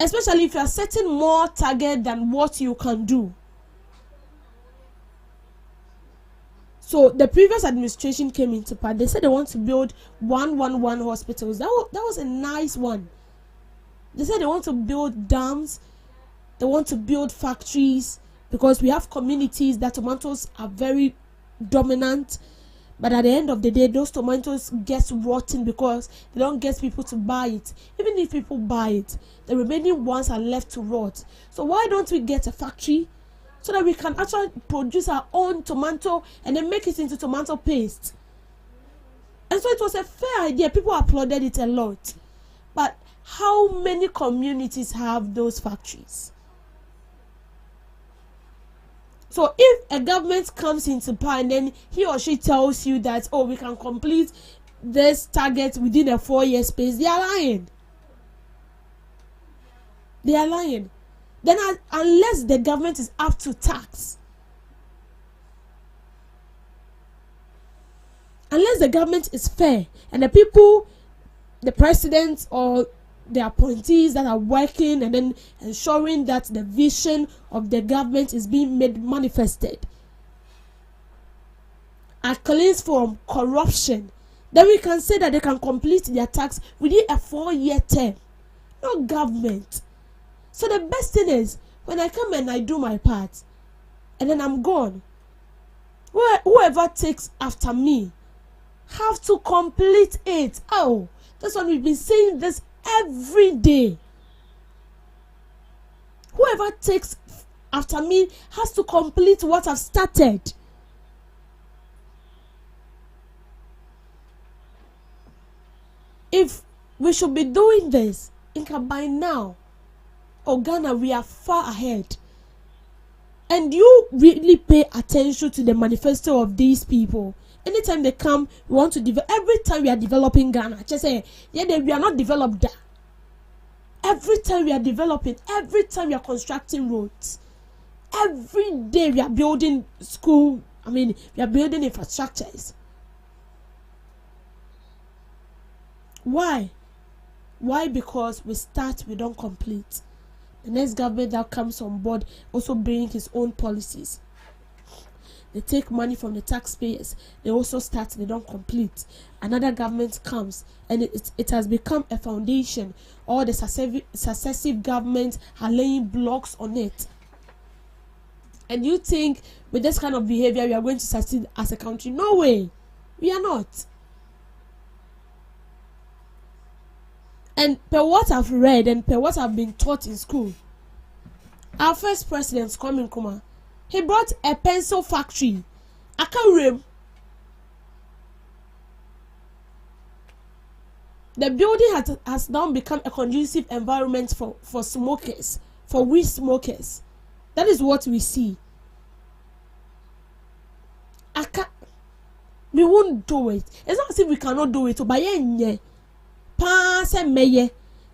Especially if you are setting more target than what you can do. So the previous administration came into power. They said they want to build 111 hospitals. That was a nice one. They said they want to build dams. They want to build factories because we have communities that tomatoes are very dominant. But at the end of the day, those tomatoes get rotten because they don't get people to buy it. Even if people buy it, the remaining ones are left to rot. So why don't we get a factory so that we can actually produce our own tomato and then make it into tomato paste? And so it was a fair idea. People applauded it a lot. But how many communities have those factories? So if a government comes into power and then he or she tells you that, we can complete this target within a 4-year space, they are lying. They are lying. Then unless the government is up to tax, unless the government is fair and the people, the president or the appointees that are working and then ensuring that the vision of the government is being made manifested are cleansed from corruption, then we can say that they can complete their tax within a 4-year term. No government. So the best thing is when I come and I do my part and then I'm gone, whoever takes after me have to complete it. That's why we've been saying this every day. Whoever takes after me has to complete what I've started. If we should be doing this, by now, Ghana, we are far ahead. And you really pay attention to the manifesto of these people. Anytime they come, we want to develop. Every time we are developing Ghana, just say, we are not developed that. Every time we are developing, every time we are constructing roads, every day we are building we are building infrastructures. Why? Why? Because we start, we don't complete. The next government that comes on board also bring his own policies. They take money from the taxpayers. They also start, they don't complete. Another government comes and it has become a foundation. All the successive governments are laying blocks on it. And you think with this kind of behavior we are going to succeed as a country? No way. We are not. And per what I've read and per what I've been taught in school, our first president, Kwame Nkrumah, he brought a pencil factory. Akawrem. The building has now become a conducive environment for smokers, for weed smokers. That is what we see. We won't do it. It's not as if we cannot do it.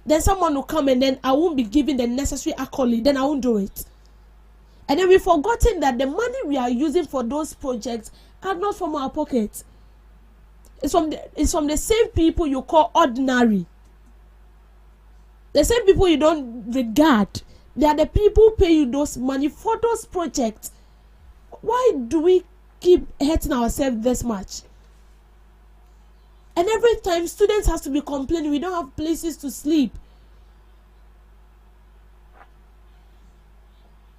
Then someone will come and then I won't be given the necessary accolade. Then I won't do it. And then we've forgotten that the money we are using for those projects are not from our pockets. It's from the same people you call ordinary. The same people you don't regard. They are the people who pay you those money for those projects. Why do we keep hurting ourselves this much? And every time students have to be complaining, we don't have places to sleep.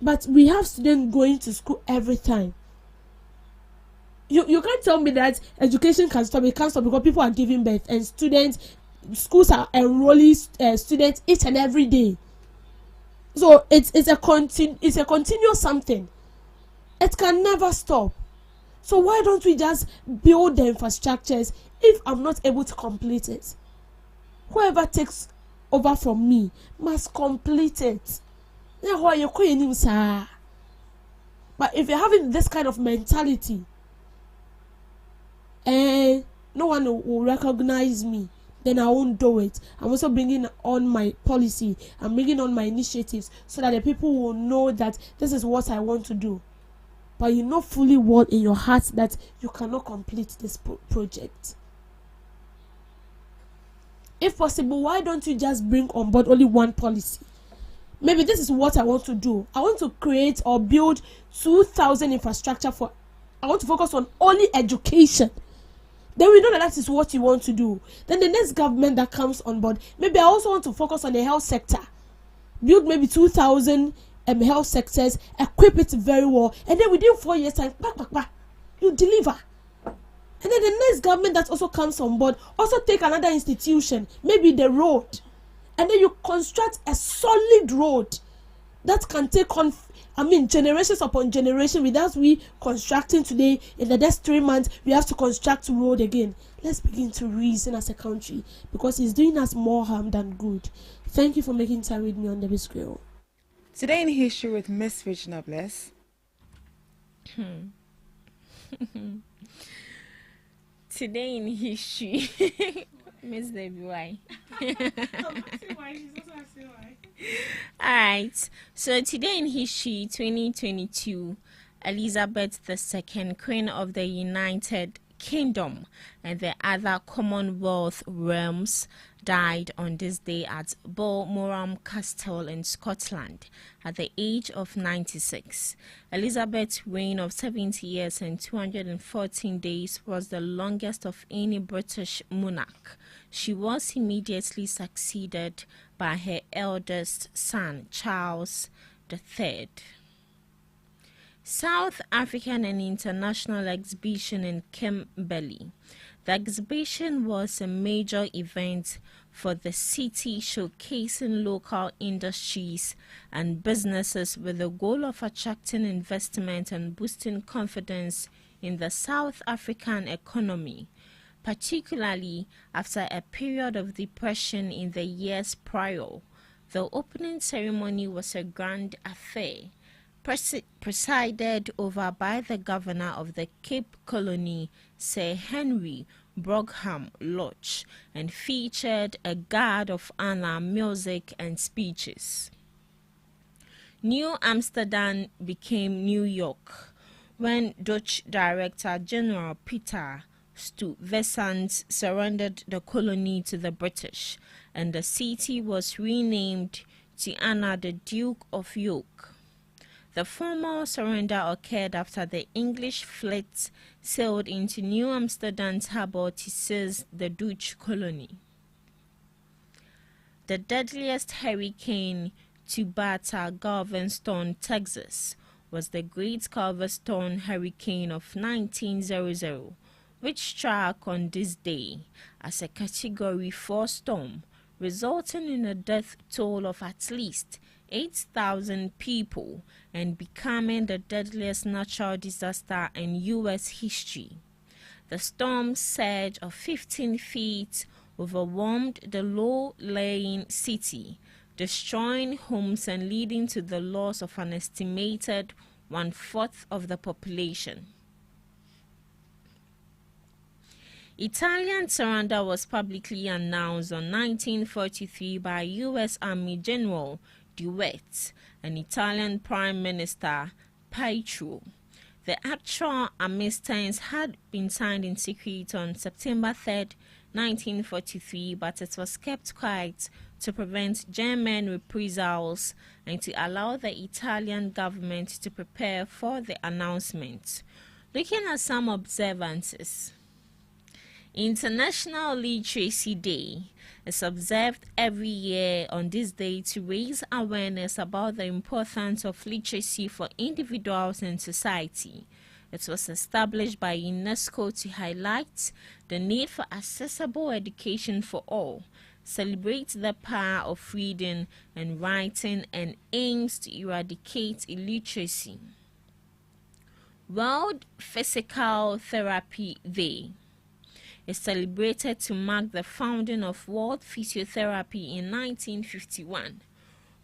But we have students going to school every time. You can't tell me that education can stop. It can't stop because people are giving birth and schools are enrolling students each and every day. So it's a continuous something. It can never stop. So why don't we just build the infrastructures if I'm not able to complete it? Whoever takes over from me must complete it. But if you're having this kind of mentality, no one will recognize me, then I won't do it. I'm also bringing on my policy. I'm bringing on my initiatives so that the people will know that this is what I want to do. But you know fully well in your heart that you cannot complete this project. If possible, why don't you just bring on board only one policy? Maybe this is what I want to do. I want to create or build 2,000 infrastructure I want to focus on only education. Then we know that is what you want to do. Then the next government that comes on board, maybe I also want to focus on the health sector. Build maybe 2,000 health sectors, equip it very well, and then within 4 years time, you deliver. And then the next government that also comes on board also take another institution, maybe the road, and then you construct a solid road that can take on generations upon generation. Without we constructing today, in the next 3 months we have to construct road again. Let's begin to reason as a country, because it's doing us more harm than good. Thank you for making time with me on the screen. Today in history with Miss Regina Bless. Today in history, Miss Debbie, why? Alright, so today in history 2022, Elizabeth II, Queen of the United Kingdom and the other Commonwealth realms, died on this day at Balmoral Castle in Scotland at the age of 96. Elizabeth's reign of 70 years and 214 days was the longest of any British monarch. She was immediately succeeded by her eldest son, Charles III. South African and International Exhibition in Kimberley. The exhibition was a major event for the city, showcasing local industries and businesses with the goal of attracting investment and boosting confidence in the South African economy, particularly after a period of depression in the years prior. The opening ceremony was a grand affair, presided over by the governor of the Cape Colony, Sir Henry Brougham Lodge and featured a guard of honor, music, and speeches. New Amsterdam became New York when Dutch Director General Peter Stuyvesant surrendered the colony to the British, and the city was renamed to honor the Duke of York. The formal surrender occurred after the English fleet sailed into New Amsterdam's harbor to seize the Dutch colony. The deadliest hurricane to batter Galveston, Texas, was the Great Galveston Hurricane of 1900, which struck on this day as a Category 4 storm, resulting in a death toll of at least 8,000 people and becoming the deadliest natural disaster in U.S. history. The storm's surge of 15 feet overwhelmed the low-lying city, destroying homes and leading to the loss of an estimated 1/4 of the population. Italian surrender was publicly announced on 1943 by U.S. Army General DeWitt and Italian Prime Minister Pietro. The actual armistice had been signed in secret on September 3, 1943, but it was kept quiet to prevent German reprisals and to allow the Italian government to prepare for the announcement. Looking at some observances. International Literacy Day is observed every year on this day to raise awareness about the importance of literacy for individuals and society. It was established by UNESCO to highlight the need for accessible education for all, celebrate the power of reading and writing, and aims to eradicate illiteracy. World Physical Therapy Day is celebrated to mark the founding of World Physiotherapy in 1951,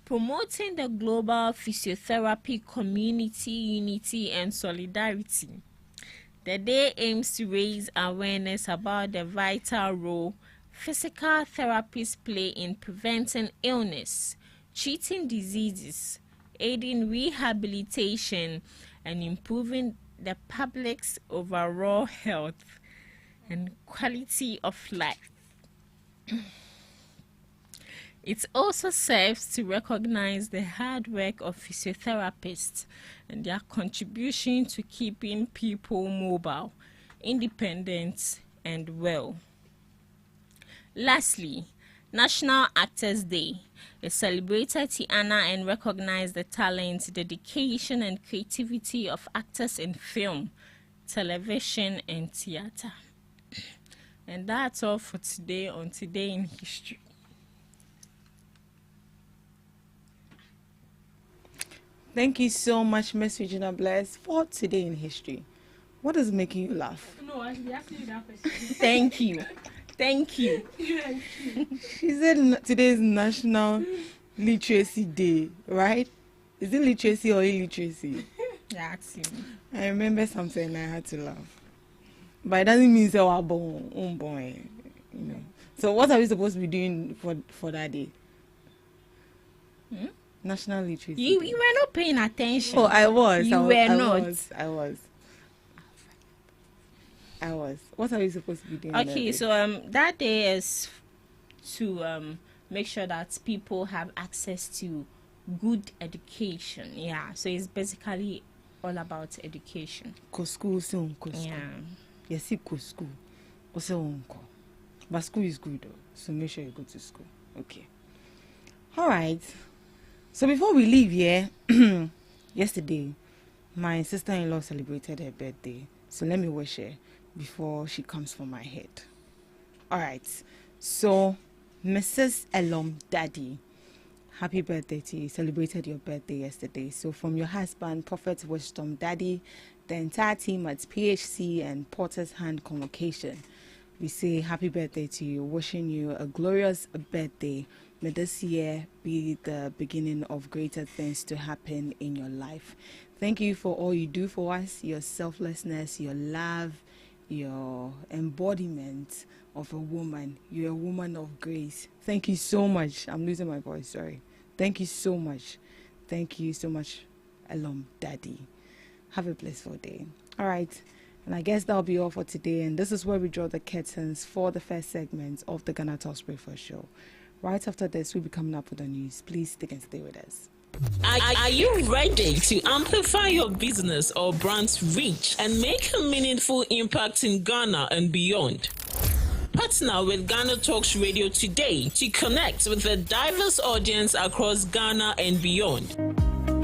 promoting the global physiotherapy community unity and solidarity. The day aims to raise awareness about the vital role physical therapists play in preventing illness, treating diseases, aiding rehabilitation, and improving the public's overall health and quality of life. It also serves to recognize the hard work of physiotherapists and their contribution to keeping people mobile, independent, and well. Lastly, National Actors Day is celebrated to honor and recognize the talent, dedication, and creativity of actors in film, television, and theater. And that's all for today on Today in History. Thank you so much, Miss Regina Bless, for Today in History. What is making you laugh? No, I should be asking you that question. Thank you. Thank you. She said today is National Literacy Day, right? Is it literacy or illiteracy? Yeah, I remember something and I had to laugh. But it doesn't mean say we're born, you know. So what are we supposed to be doing for that day? National Literacy Day. You were not paying attention. Oh, I was. You were not. I was. What are we supposed to be doing? Okay, so that day is to make sure that people have access to good education. Yeah, so it's basically all about education. Go school soon. Yeah. Yes, go school. Also, uncle. But school is good though, so make sure you go to school. Okay. All right. So before we leave here, yesterday, my sister-in-law celebrated her birthday. So let me wish her before she comes for my head. All right. So, Mrs. Elom Daddy, happy birthday to you. Celebrated your birthday yesterday. So from your husband, Prophet Wisdom Daddy, the entire team at PHC and Porter's Hand Convocation, we say happy birthday to you. Wishing you a glorious birthday. May this year be the beginning of greater things to happen in your life. Thank you for all you do for us, your selflessness, your love, your embodiment of a woman. You're a woman of grace. Thank you so much. I'm losing my voice, sorry. Thank you so much. Thank you so much, Alum Daddy. Have a blissful day. All right. And I guess that'll be all for today. And this is where we draw the curtains for the first segment of the GhanaTalks Breakfast Show. Right after this, we'll be coming up with the news. Please stick and stay with us. Are you ready to amplify your business or brand's reach and make a meaningful impact in Ghana and beyond? Partner with GhanaTalks Radio today to connect with a diverse audience across Ghana and beyond.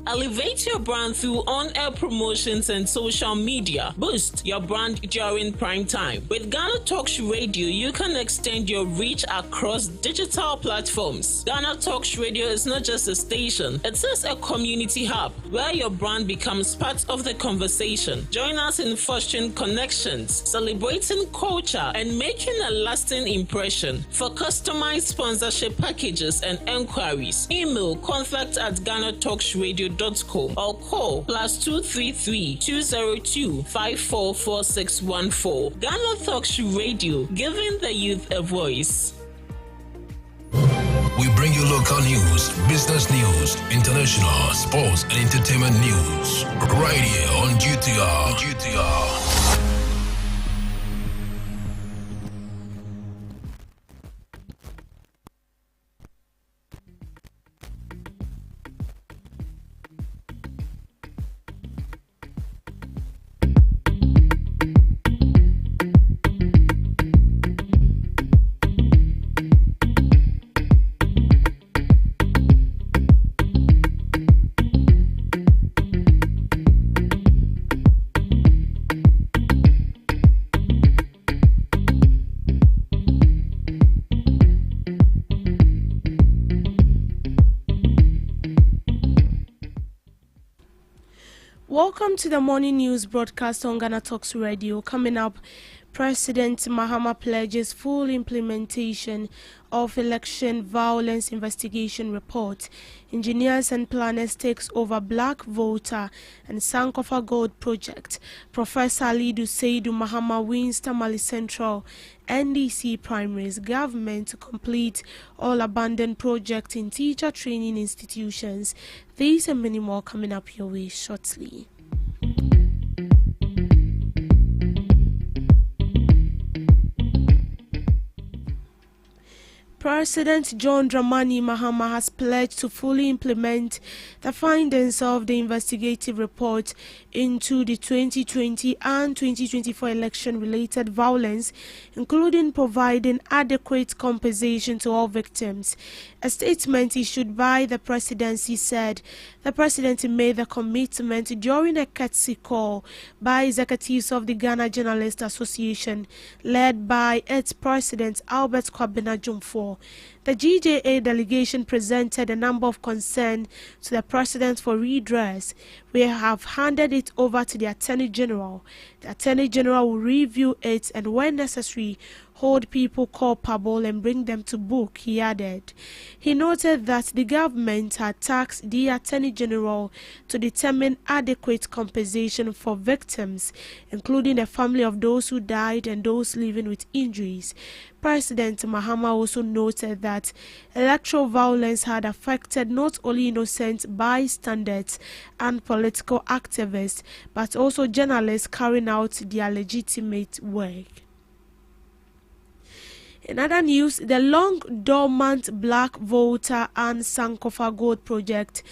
Elevate your brand through on-air promotions and social media. Boost your brand during prime time. With GhanaTalks Radio, you can extend your reach across digital platforms. GhanaTalks Radio is not just a station, it is a community hub where your brand becomes part of the conversation. Join us in fostering connections, celebrating culture, and making a lasting impression. For customized sponsorship packages and enquiries, email contact@GhanaTalksRadio.com or call +233 202 544614. GhanaTalks Radio, giving the youth a voice. We bring you local news, business news, international, sports, and entertainment news right here on GTR. Welcome to the morning news broadcast on GhanaTalks Radio. Coming up, President Mahama pledges full implementation of election violence investigation report. Engineers and planners takes over Black Voter and Sankofa Gold project. Professor Alidu Seidu Mahama wins Tamale Central NDC primaries. Government to complete all abandoned projects in teacher training institutions. These and many more coming up your way shortly. President John Dramani Mahama has pledged to fully implement the findings of the investigative report into the 2020 and 2024 election-related violence, including providing adequate compensation to all victims. A statement issued by the presidency said the president made the commitment during a courtesy call by executives of the Ghana Journalists Association, led by its president Albert Kwabena Jumfor. The GJA delegation presented a number of concerns to the president for redress. We have handed it over to the Attorney General. The Attorney General will review it and, when necessary, hold people culpable and bring them to book, he added. He noted that the government had tasked the Attorney General to determine adequate compensation for victims, including the family of those who died and those living with injuries. President Mahama also noted that electoral violence had affected not only innocent bystanders and political activists, but also journalists carrying out their legitimate work. In other news, the long-dormant Black Voter and Sankofa Gold project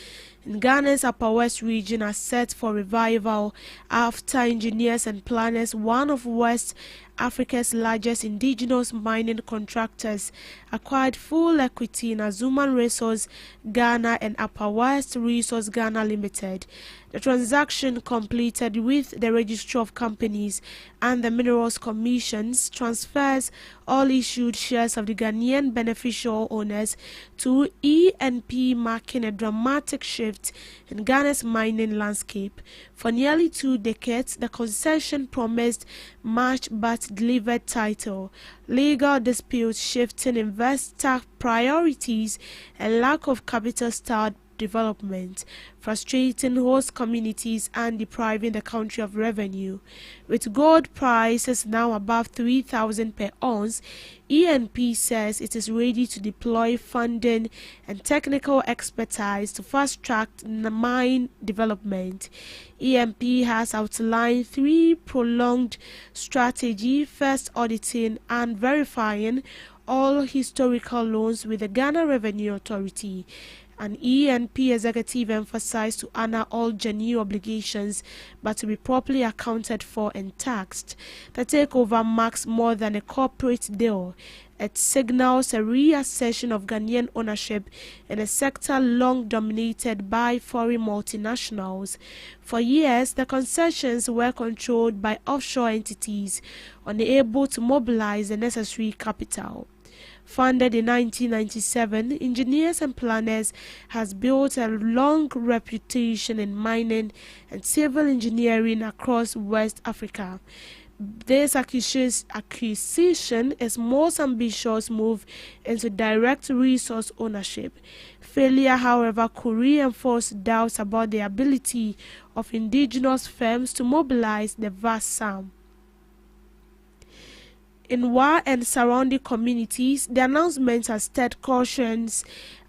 in Ghana's Upper West region are set for revival after engineers and planners, one of West Africa's largest indigenous mining contractors, acquired full equity in Azuman Resource Ghana and Upper West Resource Ghana Limited. The transaction, completed with the Registry of Companies and the Minerals Commissions, transfers all issued shares of the Ghanaian beneficial owners to E&P, marking a dramatic shift in Ghana's mining landscape. For nearly 2 decades, the concession promised much but delivered title. Legal disputes, shifting investor priorities, and lack of capital starred development, frustrating host communities and depriving the country of revenue. With gold prices now above 3,000 per ounce, ENP says it is ready to deploy funding and technical expertise to fast-track mine development. ENP has outlined 3 prolonged strategies: first, auditing and verifying all historical loans with the Ghana Revenue Authority. An ENP executive emphasized to honor all genuine obligations but to be properly accounted for and taxed. The takeover marks more than a corporate deal. It signals a reassessment of Ghanaian ownership in a sector long dominated by foreign multinationals. For years, the concessions were controlled by offshore entities, unable to mobilize the necessary capital. Founded in 1997, Engineers and Planners has built a long reputation in mining and civil engineering across West Africa. This acquisition is most ambitious move into direct resource ownership. Failure, however, could reinforce doubts about the ability of indigenous firms to mobilize the vast sum. In Wa and surrounding communities, the announcement has stirred cautions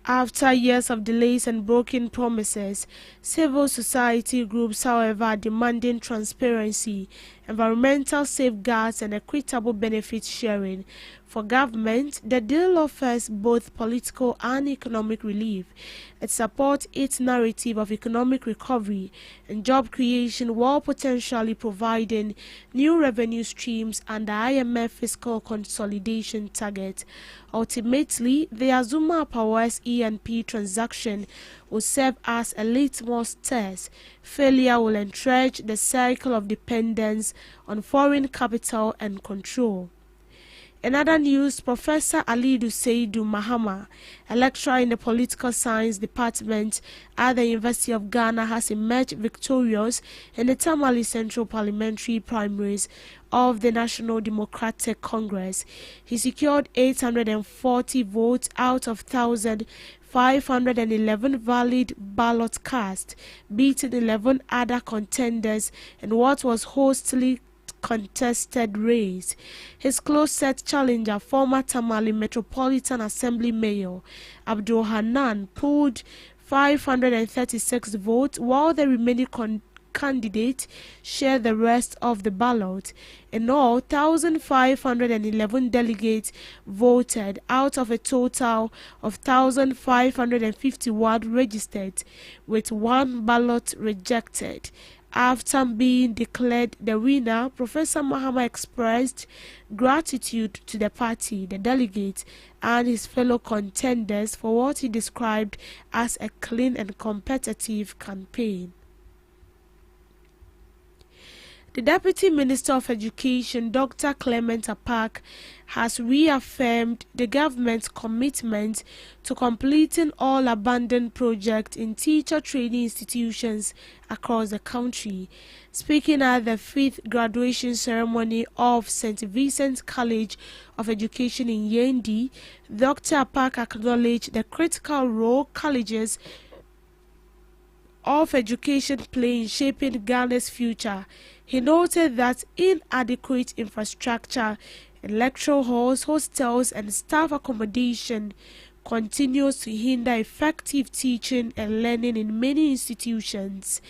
after years of delays and broken promises. Civil society groups, however, are demanding transparency, environmental safeguards and equitable benefit sharing. For government, the deal offers both political and economic relief. It supports its narrative of economic recovery and job creation while potentially providing new revenue streams and the IMF fiscal consolidation target. Ultimately, the Azuma Powers ENP transaction will serve as a litmus test. Failure will entrench the cycle of dependence on foreign capital and control. In other news, Professor Alidu Seidu Mahama, a lecturer in the Political Science Department at the University of Ghana, has emerged victorious in the Tamale Central Parliamentary primaries of the National Democratic Congress. He secured 840 votes out of 1,511 valid ballot cast, beating 11 other contenders in what was hotly contested race. His close-set challenger, former Tamale Metropolitan Assembly Mayor Abdul Hanan, pulled 536 votes, while the remaining candidate shared the rest of the ballot. In all, 1,511 delegates voted out of a total of 1,551 registered, with 1 ballot rejected. After being declared the winner, Professor Mahama expressed gratitude to the party, the delegates, and his fellow contenders for what he described as a clean and competitive campaign. The Deputy Minister of Education, Dr. Clement Apak, has reaffirmed the government's commitment to completing all abandoned projects in teacher training institutions across the country. Speaking at the 5th graduation ceremony of St. Vincent College of Education in Yendi, Dr. Apak acknowledged the critical role colleges of education play in shaping Ghana's future. He noted that inadequate infrastructure in lecture halls, hostels, and staff accommodation continues to hinder effective teaching and learning in many institutions.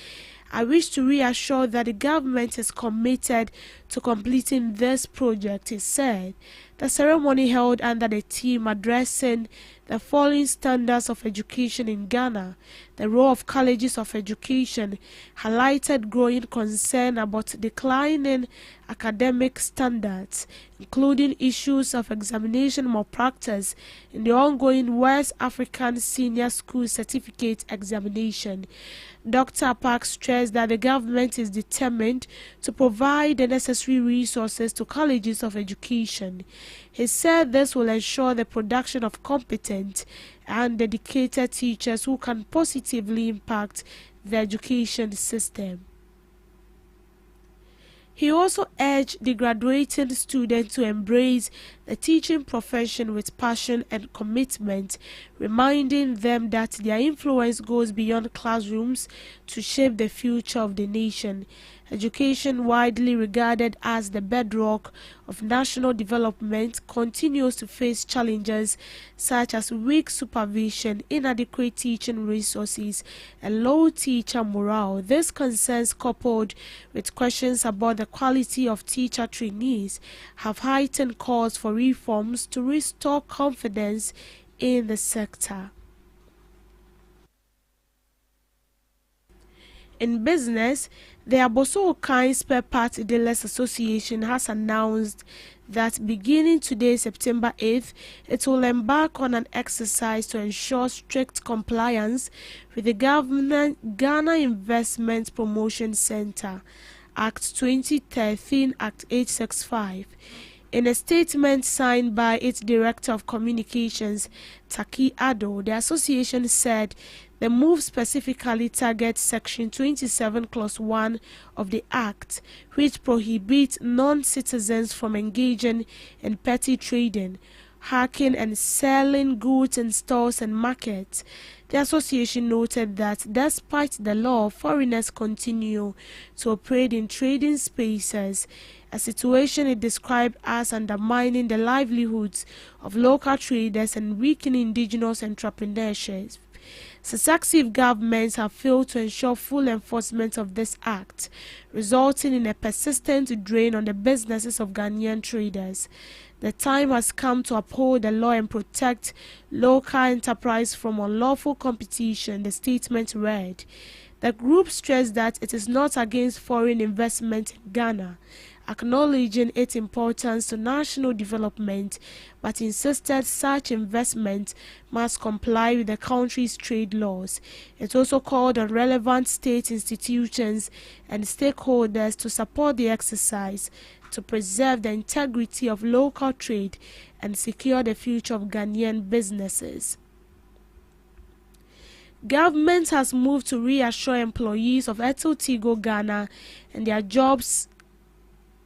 I wish to reassure that the government is committed to completing this project, he said. The ceremony held under the theme addressing the falling standards of education in Ghana, the role of colleges of education, highlighted growing concern about declining academic standards, including issues of examination malpractice in the ongoing West African Senior School Certificate examination. Dr. Park stressed that the government is determined to provide the necessary resources to colleges of education. He said this will ensure the production of competent and dedicated teachers who can positively impact the education system. He also urged the graduating students to embrace the teaching profession with passion and commitment, reminding them that their influence goes beyond classrooms to shape the future of the nation. Education, widely regarded as the bedrock of national development, continues to face challenges such as weak supervision, inadequate teaching resources, and low teacher morale. These concerns, coupled with questions about the quality of teacher trainees, have heightened calls for reforms to restore confidence in the sector. In business, the Aboso Okai Spare Part Dealers Association has announced that beginning today, September 8th, it will embark on an exercise to ensure strict compliance with the Ghana Investment Promotion Center, Act 2013, Act 865. In a statement signed by its Director of Communications, Taki Ado, the association said the move specifically targets Section 27, Clause 1 of the Act, which prohibits non-citizens from engaging in petty trading, hacking and selling goods in stores and markets. The association noted that despite the law, foreigners continue to operate in trading spaces, a situation it described as undermining the livelihoods of local traders and weakening indigenous entrepreneurship. Successive governments have failed to ensure full enforcement of this act, resulting in a persistent drain on the businesses of Ghanaian traders. The time has come to uphold the law and protect local enterprise from unlawful competition, the statement read. The group stressed that it is not against foreign investment in Ghana, acknowledging its importance to national development, but insisted such investment must comply with the country's trade laws. It also called on relevant state institutions and stakeholders to support the exercise to preserve the integrity of local trade and secure the future of Ghanaian businesses. Government has moved to reassure employees of Eto Tigo Ghana and their jobs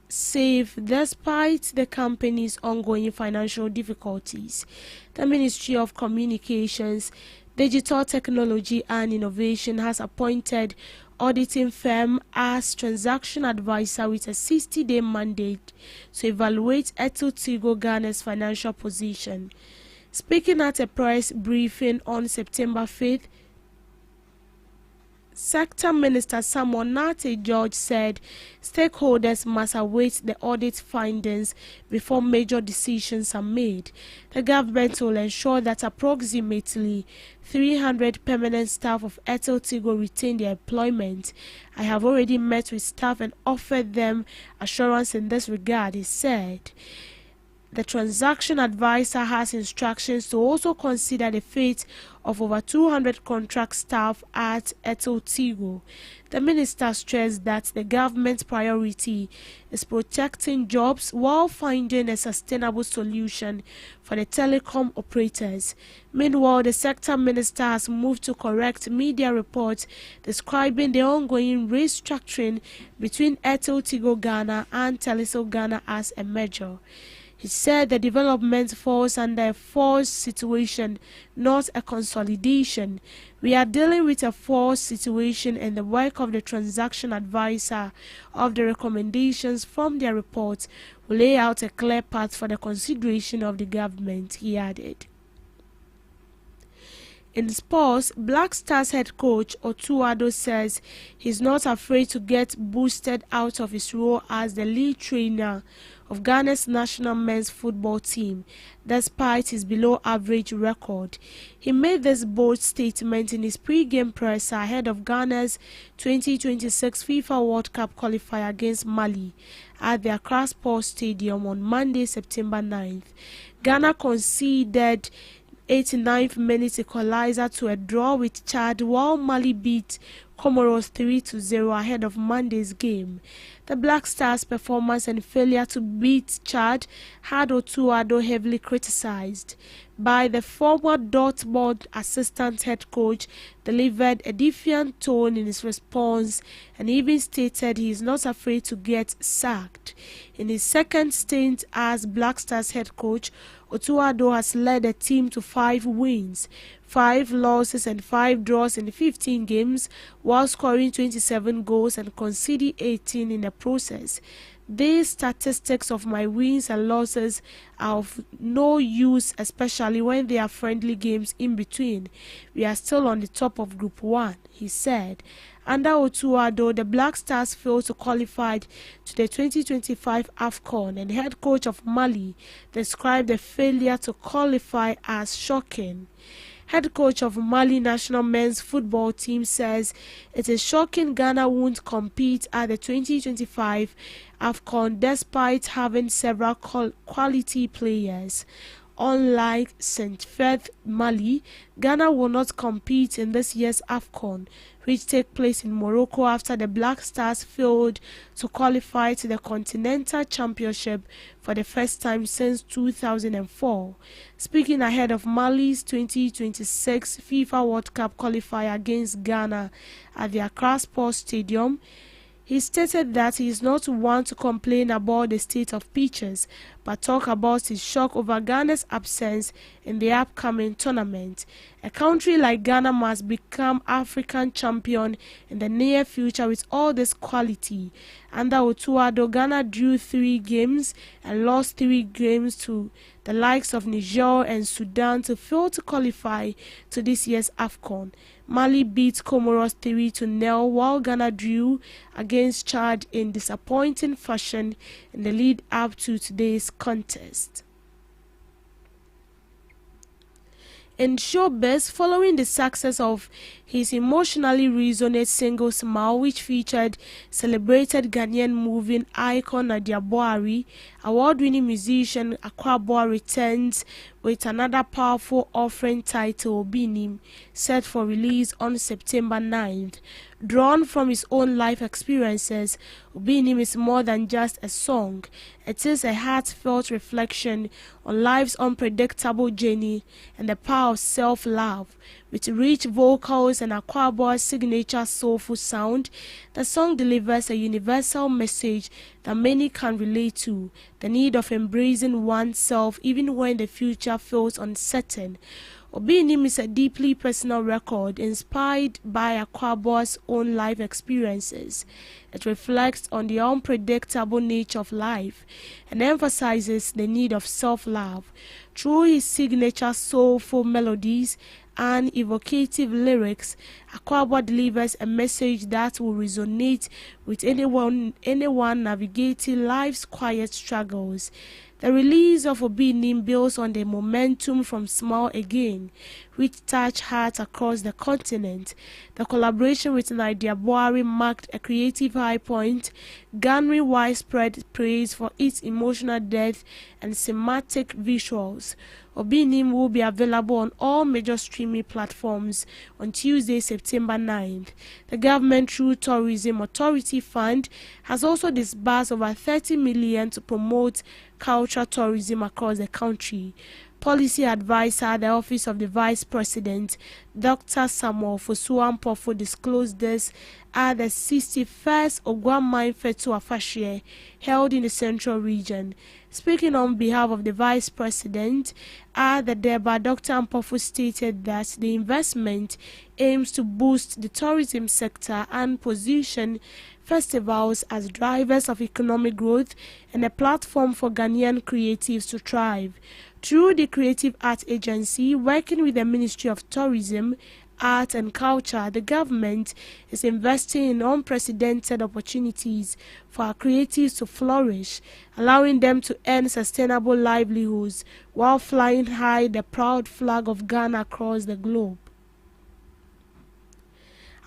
safe despite the company's ongoing financial difficulties. The Ministry of Communications, Digital Technology and Innovation has appointed auditing firm as transaction advisor with a 60-day mandate to evaluate Eto Tigo Ghana's financial position. Speaking at a press briefing on September 5th, Sector Minister Samuel Nate George said stakeholders must await the audit findings before major decisions are made. The government will ensure that approximately 300 permanent staff of Eto Tigo retain their employment. I have already met with staff and offered them assurance in this regard, he said. The transaction advisor has instructions to also consider the fate of over 200 contract staff at Eto Tigo. The minister stressed that the government's priority is protecting jobs while finding a sustainable solution for the telecom operators. Meanwhile, the sector minister has moved to correct media reports describing the ongoing restructuring between Eto Tigo Ghana and Telecom Ghana as a merger. He said the development falls under a forced situation, not a consolidation. We are dealing with a forced situation, and the work of the transaction advisor of the recommendations from their report will lay out a clear path for the consideration of the government, he added. In sports, Black Stars head coach Otuado says he's not afraid to get boosted out of his role as the lead trainer of Ghana's national men's football team, despite his below-average record. He made this bold statement in his pre-game presser ahead of Ghana's 2026 FIFA World Cup qualifier against Mali at the Accra Sports Stadium on Monday, September 9th. Ghana conceded 89th minute equalizer to a draw with Chad, while Mali beat Comoros 3-0 ahead of Monday's game. The Black Stars' performance and failure to beat Chad had Otuado heavily criticized. By the former Dortmund assistant head coach, delivered a defiant tone in his response and even stated he is not afraid to get sacked. In his second stint as Black Stars head coach, Otuado has led the team to 5 wins, 5 losses and 5 draws in 15 games, while scoring 27 goals and conceding 18 in the process. These statistics of my wins and losses are of no use, especially when there are friendly games in between. We are still on the top of Group 1, he said. Under Otuado, the Black Stars failed to qualify to the 2025 AFCON, and the head coach of Mali described the failure to qualify as shocking. Head coach of Mali national men's football team says it is shocking Ghana won't compete at the 2025 AFCON despite having several quality players. Unlike St. Feth Mali, Ghana will not compete in this year's AFCON, which takes place in Morocco after the Black Stars failed to qualify to the Continental Championship for the first time since 2004. Speaking ahead of Mali's 2026 FIFA World Cup qualifier against Ghana at the Accra Sports Stadium, he stated that he is not one to complain about the state of pitches, but talk about his shock over Ghana's absence in the upcoming tournament. A country like Ghana must become African champion in the near future with all this quality. Under Otuado, Ghana drew 3 games and lost 3 games to the likes of Niger and Sudan to fail to qualify to this year's AFCON. Mali beat Comoros 3-0 while Ghana drew against Chad in disappointing fashion in the lead up to today's contest. In showbiz, following the success of his emotionally resonant single Smile, which featured celebrated Ghanaian moving icon Nadia Boari, award-winning musician Akwaboah returns with another powerful offering titled Obinim, set for release on September 9th. Drawn from his own life experiences, Obinim is more than just a song. It is a heartfelt reflection on life's unpredictable journey and the power of self-love. With rich vocals and Akwaboah's signature soulful sound, the song delivers a universal message that many can relate to: the need of embracing oneself even when the future feels uncertain. Obinim is a deeply personal record inspired by Akwaboah's own life experiences. It reflects on the unpredictable nature of life and emphasizes the need of self-love. Through his signature soulful melodies and evocative lyrics, Akwaboah delivers a message that will resonate with anyone navigating life's quiet struggles. The release of Obinim builds on the momentum from Smile Again, which touched hearts across the continent. The collaboration with Nadia Boari marked a creative high point, garnering widespread praise for its emotional depth and cinematic visuals. Obinim will be available on all major streaming platforms on Tuesday, September 9th. The government, through Tourism Authority Fund, has also disbursed over 30 million to promote cultural tourism across the country. Policy advisor at the Office of the Vice President, Dr. Samuel Fosuampofo, disclosed this at the 61st Ogwamine Fetu Afashie held in the Central Region. Speaking on behalf of the Vice President at the Deba, Dr. Ampofo stated that the investment aims to boost the tourism sector and position festivals as drivers of economic growth and a platform for Ghanaian creatives to thrive. Through the Creative Art Agency, working with the Ministry of Tourism, Art and Culture, the government is investing in unprecedented opportunities for our creatives to flourish, allowing them to earn sustainable livelihoods while flying high the proud flag of Ghana across the globe.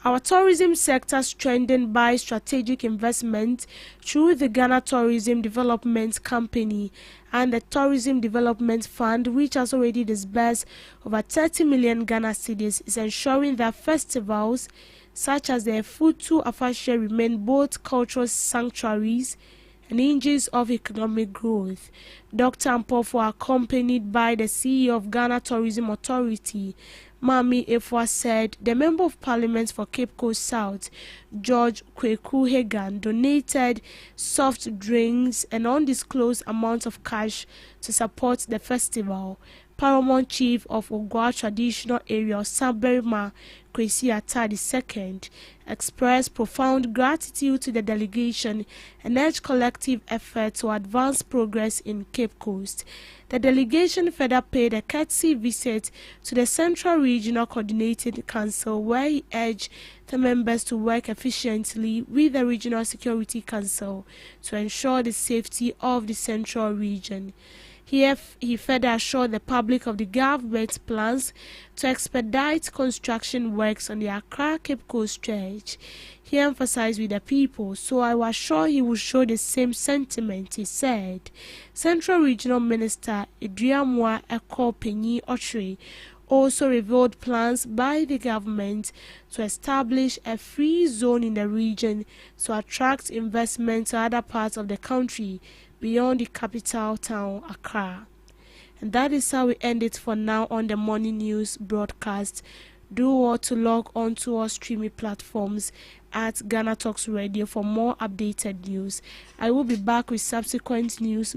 Our tourism sector strengthened by strategic investment through the Ghana Tourism Development Company and the Tourism Development Fund, which has already disbursed over 30 million Ghana cedis, is ensuring that festivals, such as the Futu Afashe, remain both cultural sanctuaries and engines of economic growth. Dr. Ampofo, accompanied by the CEO of Ghana Tourism Authority, Mami Efwa, said the Member of Parliament for Cape Coast South, George Kweku Hagan, donated soft drinks and undisclosed amounts of cash to support the festival. Paramount Chief of Ogwa Traditional Area, Samberima Kwesi Ata II, expressed profound gratitude to the delegation and urged collective effort to advance progress in Cape Coast. The delegation further paid a courtesy visit to the Central Regional Coordinating Council, where he urged the members to work efficiently with the Regional Security Council to ensure the safety of the Central Region. He further assured the public of the government's plans to expedite construction works on the Accra Cape Coast stretch. He emphasized with the people, so I was sure he would show the same sentiment, he said. Central Regional Minister Idriamwa Eko Penyi Ochre also revealed plans by the government to establish a free zone in the region to attract investment to other parts of the country beyond the capital town, Accra. And that is how we end it for now on the morning news broadcast. Do want to log on to our streaming platforms at Ghana Talks Radio for more updated news. I will be back with subsequent news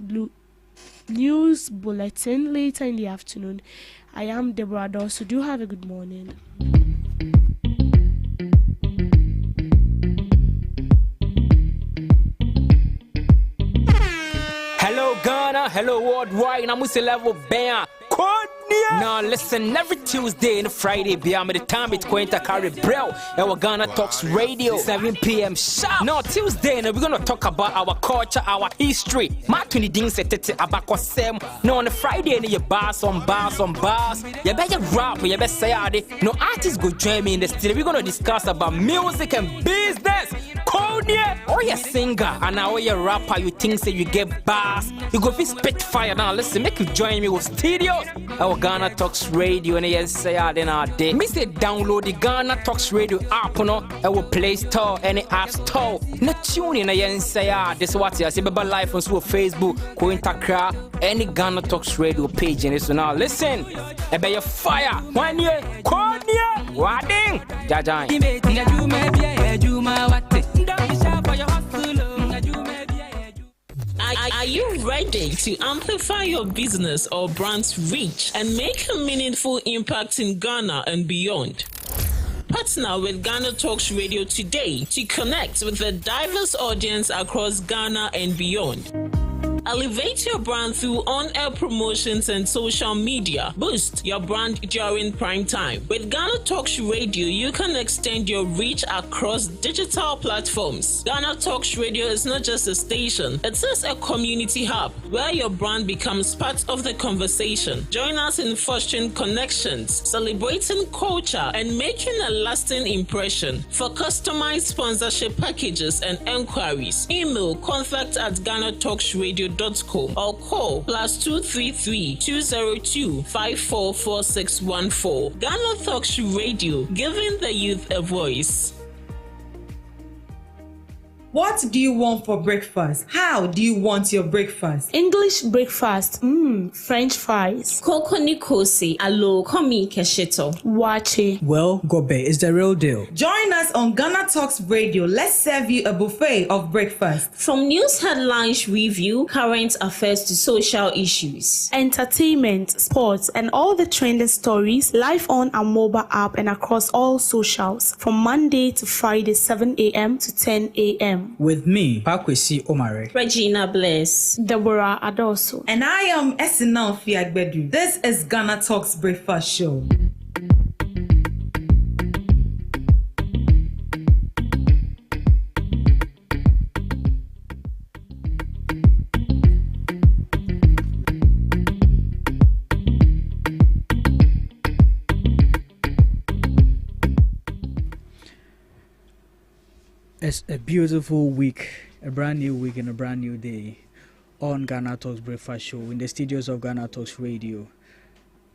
bulletin later in the afternoon. I am Deborah Ador, so do have a good morning. Hello Ghana, hello worldwide, I'm with level band. Now listen, every Tuesday and Friday, beyond the time it's going to carry bro. Our Ghana Talks Radio, 7 p.m. sharp. Now Tuesday, we're gonna talk about our culture, our history. My 20 things about Sam. Now on the Friday, you bars on bars. You better rap, you better say no artists go join me in the studio. We're gonna discuss about music and business. Or you singer and now you rapper, you think say you get bars, you go be spit fire. Now listen, make you join me with studios. Our Ghana Talks Radio and yes say then our day. Me say download the Ghana Talks Radio app no our Play Store and the App Store. Na tune in and say this what you say baba live on Facebook, go Instagram, any Ghana Talks Radio page and so now listen. I be your fire. 1 year, Konya, Wading, Jajan. Are you ready to amplify your business or brand's reach and make a meaningful impact in Ghana and beyond? Partner with Ghana Talks Radio today to connect with a diverse audience across Ghana and beyond. Elevate your brand through on-air promotions and social media. Boost your brand during prime time. With Ghana Talks Radio, you can extend your reach across digital platforms. Ghana Talks Radio is not just a station, it is a community hub where your brand becomes part of the conversation. Join us in fostering connections, celebrating culture, and making a lasting impression. For customized sponsorship packages and enquiries, email contact@GhanaTalksRadio.com or call +233 202 544614. Ghana Talks Radio, giving the youth a voice. What do you want for breakfast? How do you want your breakfast? English breakfast, French fries. Koko Nikosi, alo komi kesheto. Wache. Well, Gobe is the real deal. Join us on Ghana Talks Radio. Let's serve you a buffet of breakfast. From news headlines review, current affairs to social issues. Entertainment, sports, and all the trending stories live on our mobile app and across all socials from Monday to Friday, 7 a.m. to 10 a.m. With me, Pakwesi Omare, Regina Bless, Deborah Adoso, and I am Esinal Fiagbedu. This is Ghana Talks Breakfast Show. It's a beautiful week, a brand new week and a brand new day on Ghana Talks Breakfast Show in the studios of Ghana Talks Radio.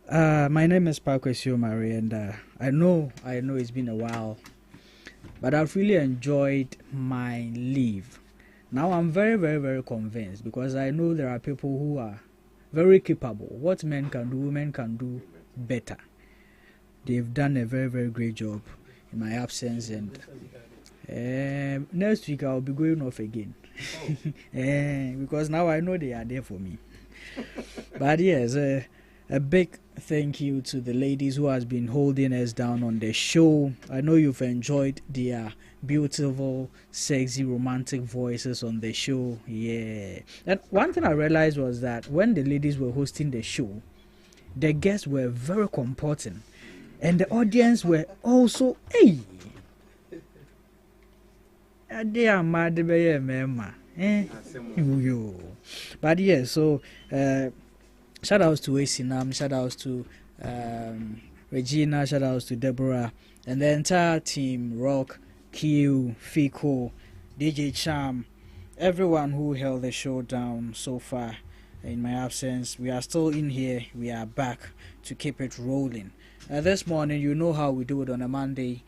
My name is Pakwesi Omare, and I know it's been a while but I've really enjoyed my leave. Now I'm very, very, very convinced, because I know there are people who are very capable. What men can do, women can do better. They've done a very, very great job in my absence, and next week I'll be going off again. Because now I know they are there for me. But yes, a big thank you to the ladies who has been holding us down on the show. I know you've enjoyed their beautiful, sexy, romantic voices on the show. Yeah. And one thing I realized was that when the ladies were hosting the show, the guests were very comporting, and the audience were also, hey, they are mad, but yeah, so shout outs to Asinam, shout outs to Regina, shout outs to Deborah, and the entire team, Rock, Q, Fico, DJ Cham, everyone who held the show down so far in my absence. We are still in here, we are back to keep it rolling. This morning, you know how we do it on a Monday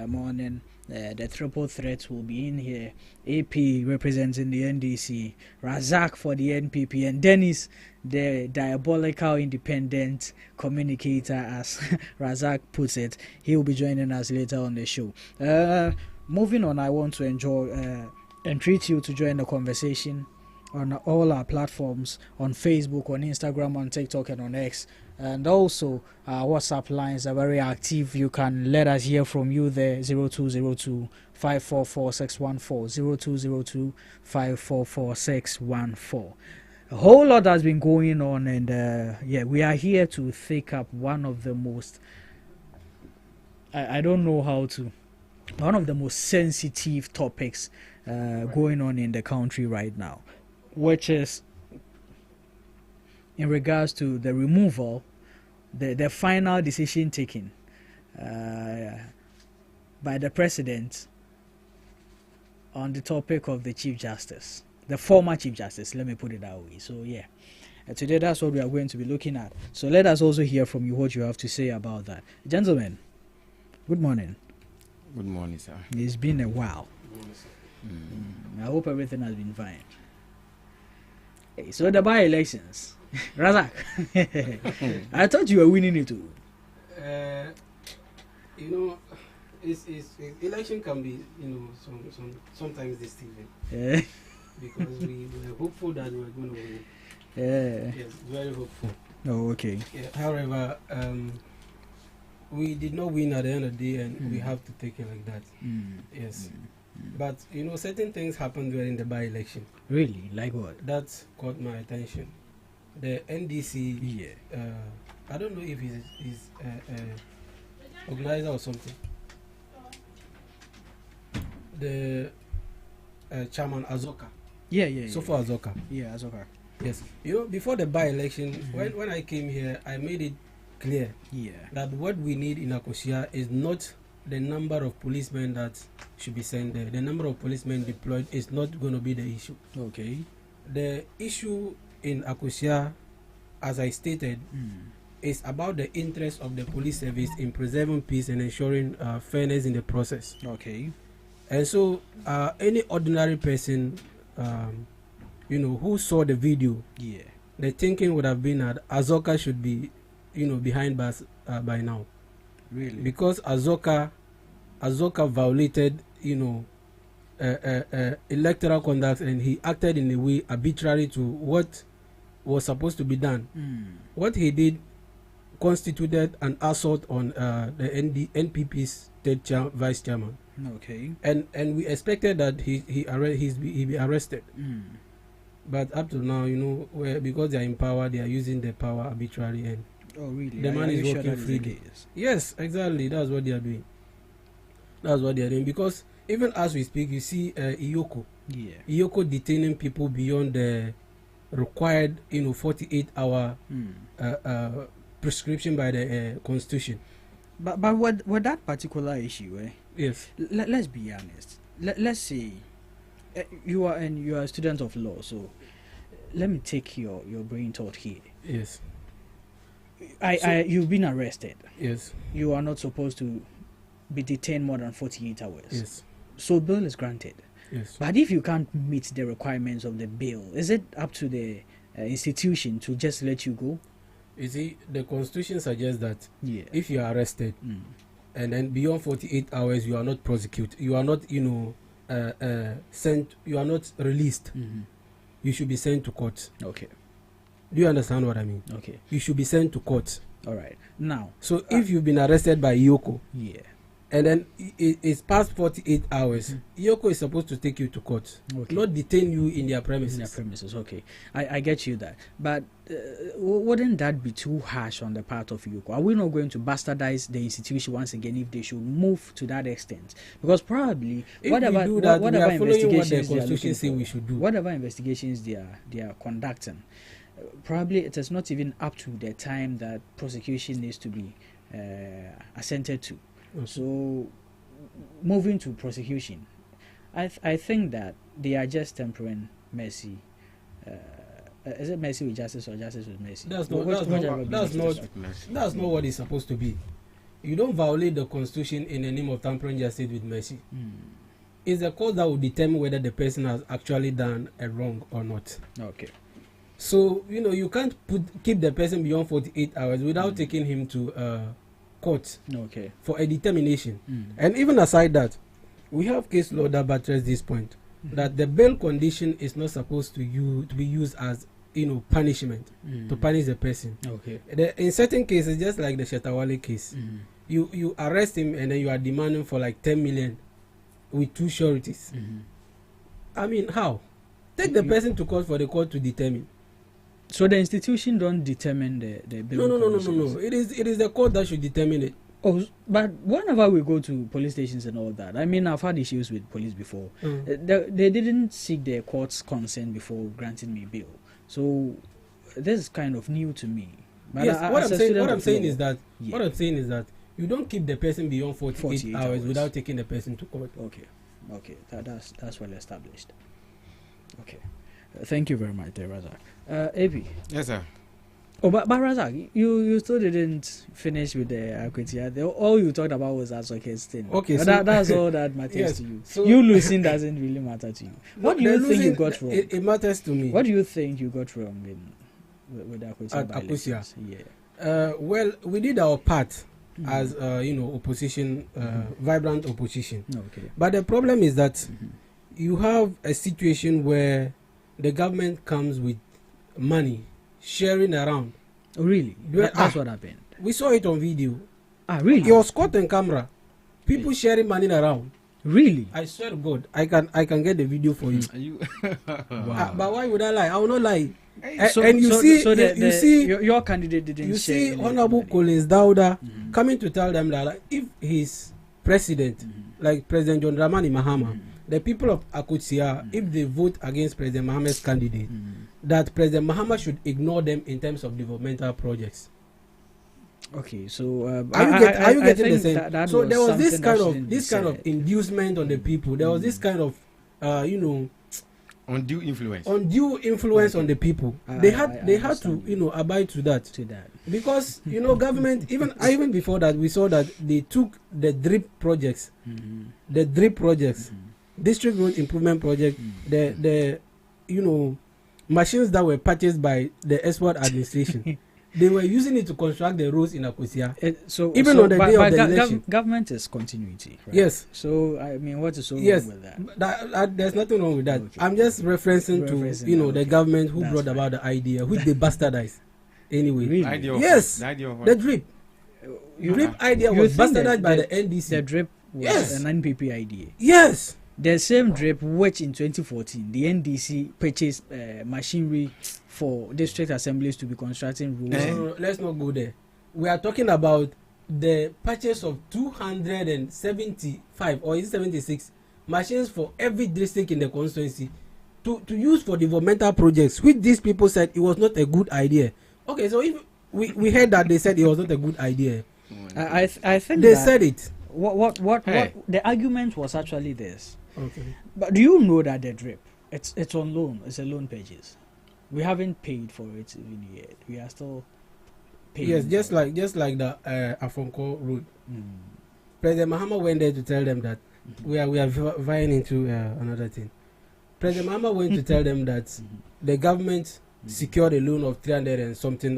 morning. The triple threats will be in here. AP representing the NDC, Razak for the NPP, and Dennis, the diabolical independent communicator, as Razak puts it. He will be joining us later on the show. Moving on, I want to entreat you to join the conversation on all our platforms, on Facebook, on Instagram, on TikTok, and on X. And also our WhatsApp lines are very active. You can let us hear from you there. 0202 544 614, 0202 544 614. A whole lot has been going on, and we are here to take up one of the most, I don't know how to, one of the most sensitive topics going on in the country right now, which is in regards to the removal, the final decision taken by the president on the topic of the Chief Justice, the former Chief Justice, let me put it that way. So yeah, today that's what we are going to be looking at. So let us also hear from you what you have to say about that. Gentlemen, good morning. Good morning, sir. It's been a while. I hope everything has been fine. Hey, so the by-elections, Razak, I thought you were winning it too. It's election can be, sometimes deceiving. Yeah. Because we were hopeful that we were going to win. Yeah. Yes, very hopeful. Oh, okay. Yeah. However, we did not win at the end of the day, and we have to take it like that. Yes. But certain things happened during the by-election. Really? Like what? That caught my attention. The NDC, I don't know if he's organizer or something. The chairman Azoka. Yeah. So far Azoka. Yeah, Azoka. Yes. Before the by-election, when I came here, I made it clear that what we need in Akosia is not the number of policemen that should be sent there. The number of policemen deployed is not going to be the issue. Okay. The issue in Akosia, as I stated, is about the interest of the police service in preserving peace and ensuring fairness in the process. Okay. And so, any ordinary person, who saw the video, the thinking would have been that Azoka should be, behind bars by now. Really? Because Azoka violated, electoral conduct, and he acted in a way arbitrary to what was supposed to be done. What he did constituted an assault on the NPP's state vice chairman. Okay. And we expected that he be arrested. But up to now, because they are in power, they are using their power arbitrarily, and oh, really? the man is working freely. Yes, exactly. That's what they are doing. Because even as we speak, you see Iyoko. Yeah. Iyoko detaining people beyond the required, 48-hour prescription by the constitution. But what that particular issue, Yes. Let's be honest. Let's say you are a student of law, so let me take your brain thought here. Yes. You've been arrested. Yes. You are not supposed to be detained more than 48 hours. Yes. So bail is granted. Yes. But if you can't meet the requirements of the bail, is it up to the institution to just let you go? You see, the constitution suggests that Yeah. if you are arrested and then beyond 48 hours you are not prosecuted, you are not, sent, you are not released, you should be sent to court. Okay. Do you understand what I mean? Okay. You should be sent to court. All right. Now, So if you've been arrested by Yoko, yeah. and then it's past 48 hours, Yoko is supposed to take you to court, Okay. not detain you in their premises. In their premises, okay. I get you that. But wouldn't that be too harsh on the part of Yoko? Are we not going to bastardize the institution once again if they should move to that extent? Because probably If whatever we do that, we whatever are following what the investigations they are constitution looking say for, we should do. whatever investigations they are conducting, probably it is not even up to the time that prosecution needs to be assented to. Okay. So moving to prosecution, I think that they are just tempering mercy. Is it mercy with justice or justice with mercy? That's not what it's supposed to be. You don't violate the constitution in the name of tampering justice with mercy. It's the court that will determine whether the person has actually done a wrong or not. Okay. So you can't keep the person beyond 48 hours without taking him to court Okay. for a determination. And even aside that, we have case law that buttress this point, that the bail condition is not supposed to be used as punishment to punish the person. Okay. In certain cases, just like the Shetawale case, you arrest him and then you are demanding for like 10 million with two sureties. I mean, how? Take the person to court for the court to determine. So the institution don't determine the bail. No. It is the court that should determine it. Oh, but whenever we go to police stations and all that, I mean, I've had issues with police before. They didn't seek the court's consent before granting me bail. So this is kind of new to me. But Yes, what I'm saying is that you don't keep the person beyond 48 hours without taking the person to court. Okay, that's well established. Okay, thank you very much, Razak. AB. Yes, sir. Oh, but Razak, you still didn't finish with the Akwetia. All you talked about was Asoke's thing. Okay, so that's all that matters yes, to you. so you losing doesn't really matter to you. What do you think you got wrong? It matters to me. What do you think you got wrong with the Akwetia? At Akwetia? Yeah. Well, we did our part as opposition, vibrant opposition. Okay. But the problem is that you have a situation where the government comes with money sharing around. Oh, really? That's what happened. We saw it on video. Really? It was caught on camera. People sharing money around. Really? I swear to God, I can get the video for you. Wow. But why would I lie? I will not lie. You see, your candidate didn't. You see, Honorable Collins Dauda coming to tell them that like, if he's president, like President John Dramani Mahama, the people of Akwetia, if they vote against President Mahamad's candidate, that President Mahama should ignore them in terms of developmental projects. Okay, so are you getting the same? That so there was this kind of inducement on the people. There was this kind of undue influence on the people. They had to abide to that. Because government even before that we saw that they took the drip projects, district road improvement project, the machines that were purchased by the export administration. They were using it to construct the roads in Akwetia. On the day of the election. Government is continuity, right? Yes. So, I mean, what is so wrong with that? There's nothing wrong with that. Okay. I'm just referencing to the government who brought about the idea, which they bastardized. Anyway. Really? The drip. Drip idea was bastardized by the NDC. The drip was an NPP idea. Yes. The same drip which in 2014 the NDC purchased machinery for district assemblies to be constructing roads. No, let's not go there. We are talking about the purchase of 275 or is it 76 machines for every district in the constituency to use for developmental projects, which these people said it was not a good idea. Okay, so if we heard that they said it was not a good idea, I think they said it. What the argument was actually this. Okay. But do you know that the drip it's on loan? It's a loan purchase. We haven't paid for it even yet. We are still paying. Yes, just like the Afonko road. President Mahama went there to tell them that we are vying into another thing. President Mahama went to tell them that the government secured a loan of 300 and something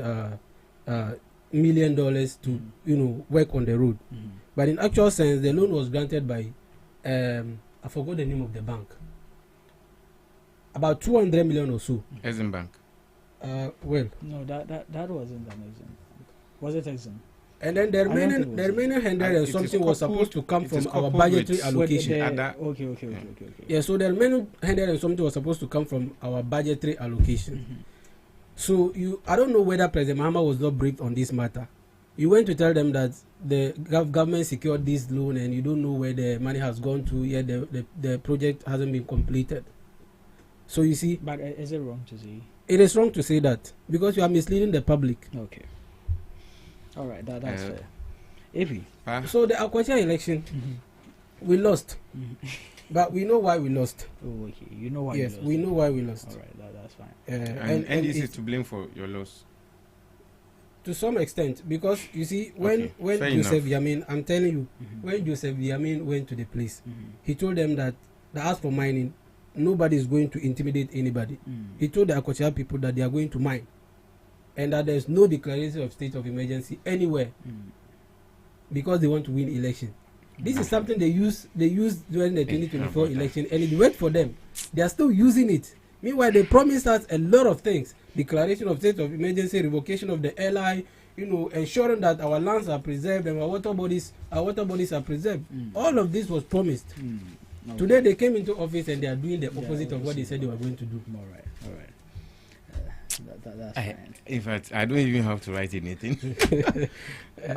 $million to work on the road. But in actual sense, the loan was granted by I forgot the name of the bank. About 200 million or so. Exim Bank. Well. No, that wasn't an Exim. Was it Exim? And then the remaining 100 and something was supposed to come from our budgetary allocation. Okay. Yeah, so the remaining 100 and something was supposed to come from our budgetary allocation. So I don't know whether President Mahama was not briefed on this matter. You went to tell them that the government secured this loan and you don't know where the money has gone to, yet the project hasn't been completed. So you see. But is it wrong to say? It is wrong to say that because you are misleading the public. Okay. All right, that's fair. AP. So the Akwacha election, we lost. But we know why we lost. Oh, okay. You know why you lost? Yes, we know why we lost. All right, that's fine. And NDC is to blame for your loss? To some extent, because you see, when Joseph Yamin, I'm telling you, when Joseph Yamin went to the place, he told them that as for mining, nobody is going to intimidate anybody. He told the Akwacha people that they are going to mine. And that there's no declaration of state of emergency anywhere because they want to win election. This is something they used during the 2024 election, and it worked for them. They are still using it. Meanwhile, they promised us a lot of things: declaration of state of emergency, revocation of the LI, ensuring that our lands are preserved and our water bodies are preserved. All of this was promised. Okay. Today they came into office and they are doing the opposite of what they said they were going to do. All right. That's fine. In fact, I don't even have to write anything.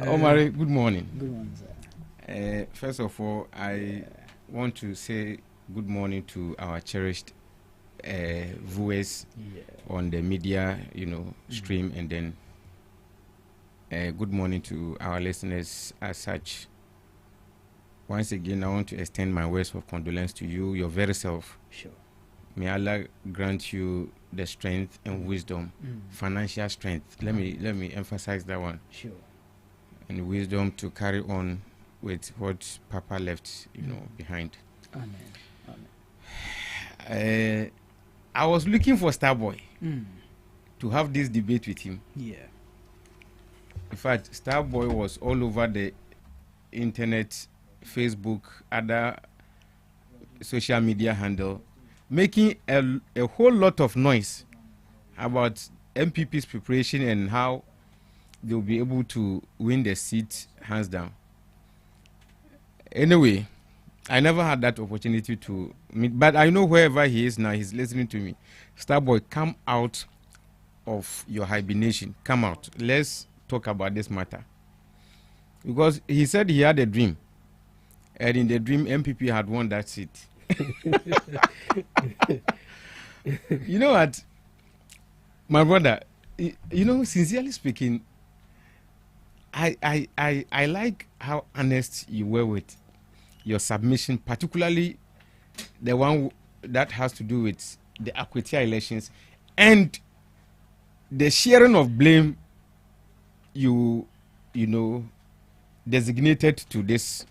Omar, good morning. Good morning, sir. First of all, I want to say good morning to our cherished viewers on the media, stream, and then good morning to our listeners as such. Once again, I want to extend my words of condolence to you, your very self. Sure. May Allah grant you the strength and wisdom, financial strength. Let me emphasize that one. Sure. And wisdom to carry on with what Papa left, behind. Amen. I was looking for Starboy to have this debate with him. Yeah. In fact, Starboy was all over the internet, Facebook, other social media handle, making a whole lot of noise about MPP's preparation and how they'll be able to win the seat hands down. Anyway, I never had that opportunity to meet, but I know wherever he is now, he's listening to me. Starboy, come out of your hibernation. Come out. Let's talk about this matter. Because he said he had a dream. And in the dream, MPP had won that seat. You know what, my brother, sincerely speaking, I like how honest you were with your submission, particularly the one that has to do with the Akwatia elections and the sharing of blame you designated to this,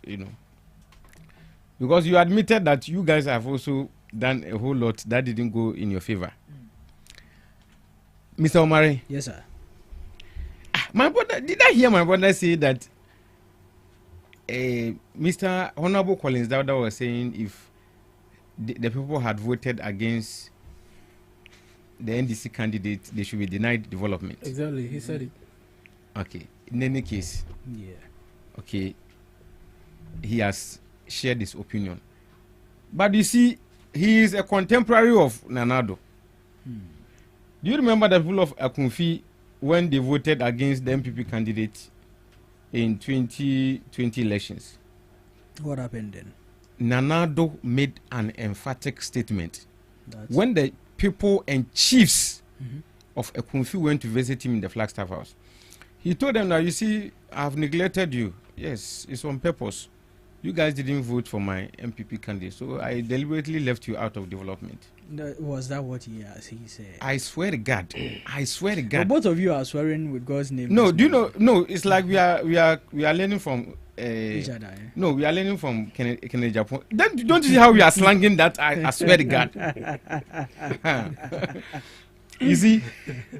because you admitted that you guys have also done a whole lot that didn't go in your favor. Mr. Omari. Yes, sir. My brother, did I hear my brother say that Mr. Honorable Collins Dawda was saying if the people had voted against the NDC candidate, they should be denied development? Exactly, he said it. Okay, in any case, okay, he has shared his opinion. But you see, he is a contemporary of Nanado. Do you remember the people of Akunfi when they voted against the MPP candidate in 2020 elections? What happened then? Nanado made an emphatic statement. When the people and chiefs of Akunfi went to visit him in the Flagstaff House, he told them that, you see, I've neglected you. Yes, it's on purpose. you guys didn't vote for my MPP candidate, so I deliberately left you out of development. Was that what he said? I swear to God. I swear to But God. both of you are swearing with God's name. No, do you know? No, it's like we are learning from each other. No, we are learning from Kennedy Japan. Don't you see how we are slanging that? I swear to God. You see,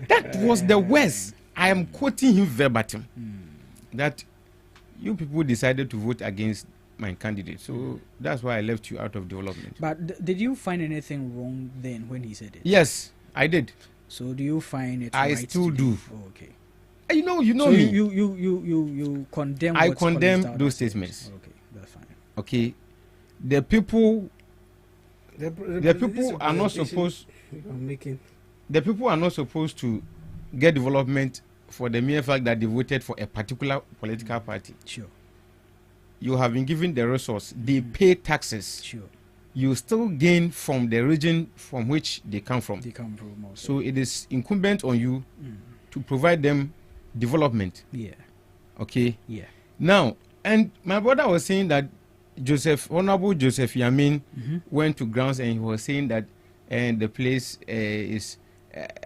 that was the worst. I am quoting him verbatim. That you people decided to vote against my candidate, so that's why I left you out of development. But did you find anything wrong then when he said it? Yes, I did. So do you find it? I right still today? do. Oh, okay. You know so me. You condemn. I what condemn Colin those Stout statements. said. Okay, that's fine. Okay, the people The people are not supposed. Making. The people are not supposed to get development for the mere fact that they voted for a particular political party. Sure. You have been given the resource. They pay taxes. Sure. You still gain from the region from which they come from. They come from also. So it is incumbent on you to provide them development. Yeah. Okay. Yeah. Now, and my brother was saying that Honorable Joseph Yamin went to grounds and he was saying that the place is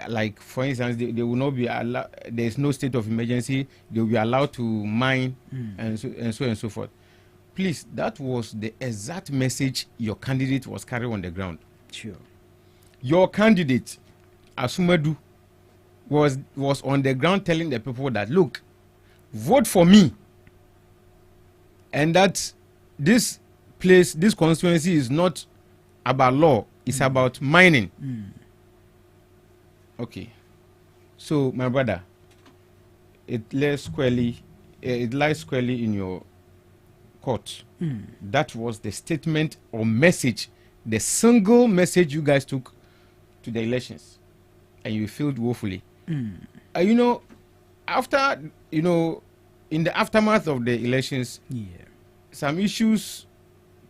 like, for instance, they will not be allowed. There is no state of emergency. They will be allowed to mine and so and so forth. Please, that was the exact message your candidate was carrying on the ground. Sure. Your candidate, Asumadu, was on the ground telling the people that, look, vote for me, and that this place, this constituency is not about law, it's about mining. Okay. So, my brother, it lies squarely in your court. That was the statement or message, the single message you guys took to the elections, and you failed woefully. After in the aftermath of the elections, some issues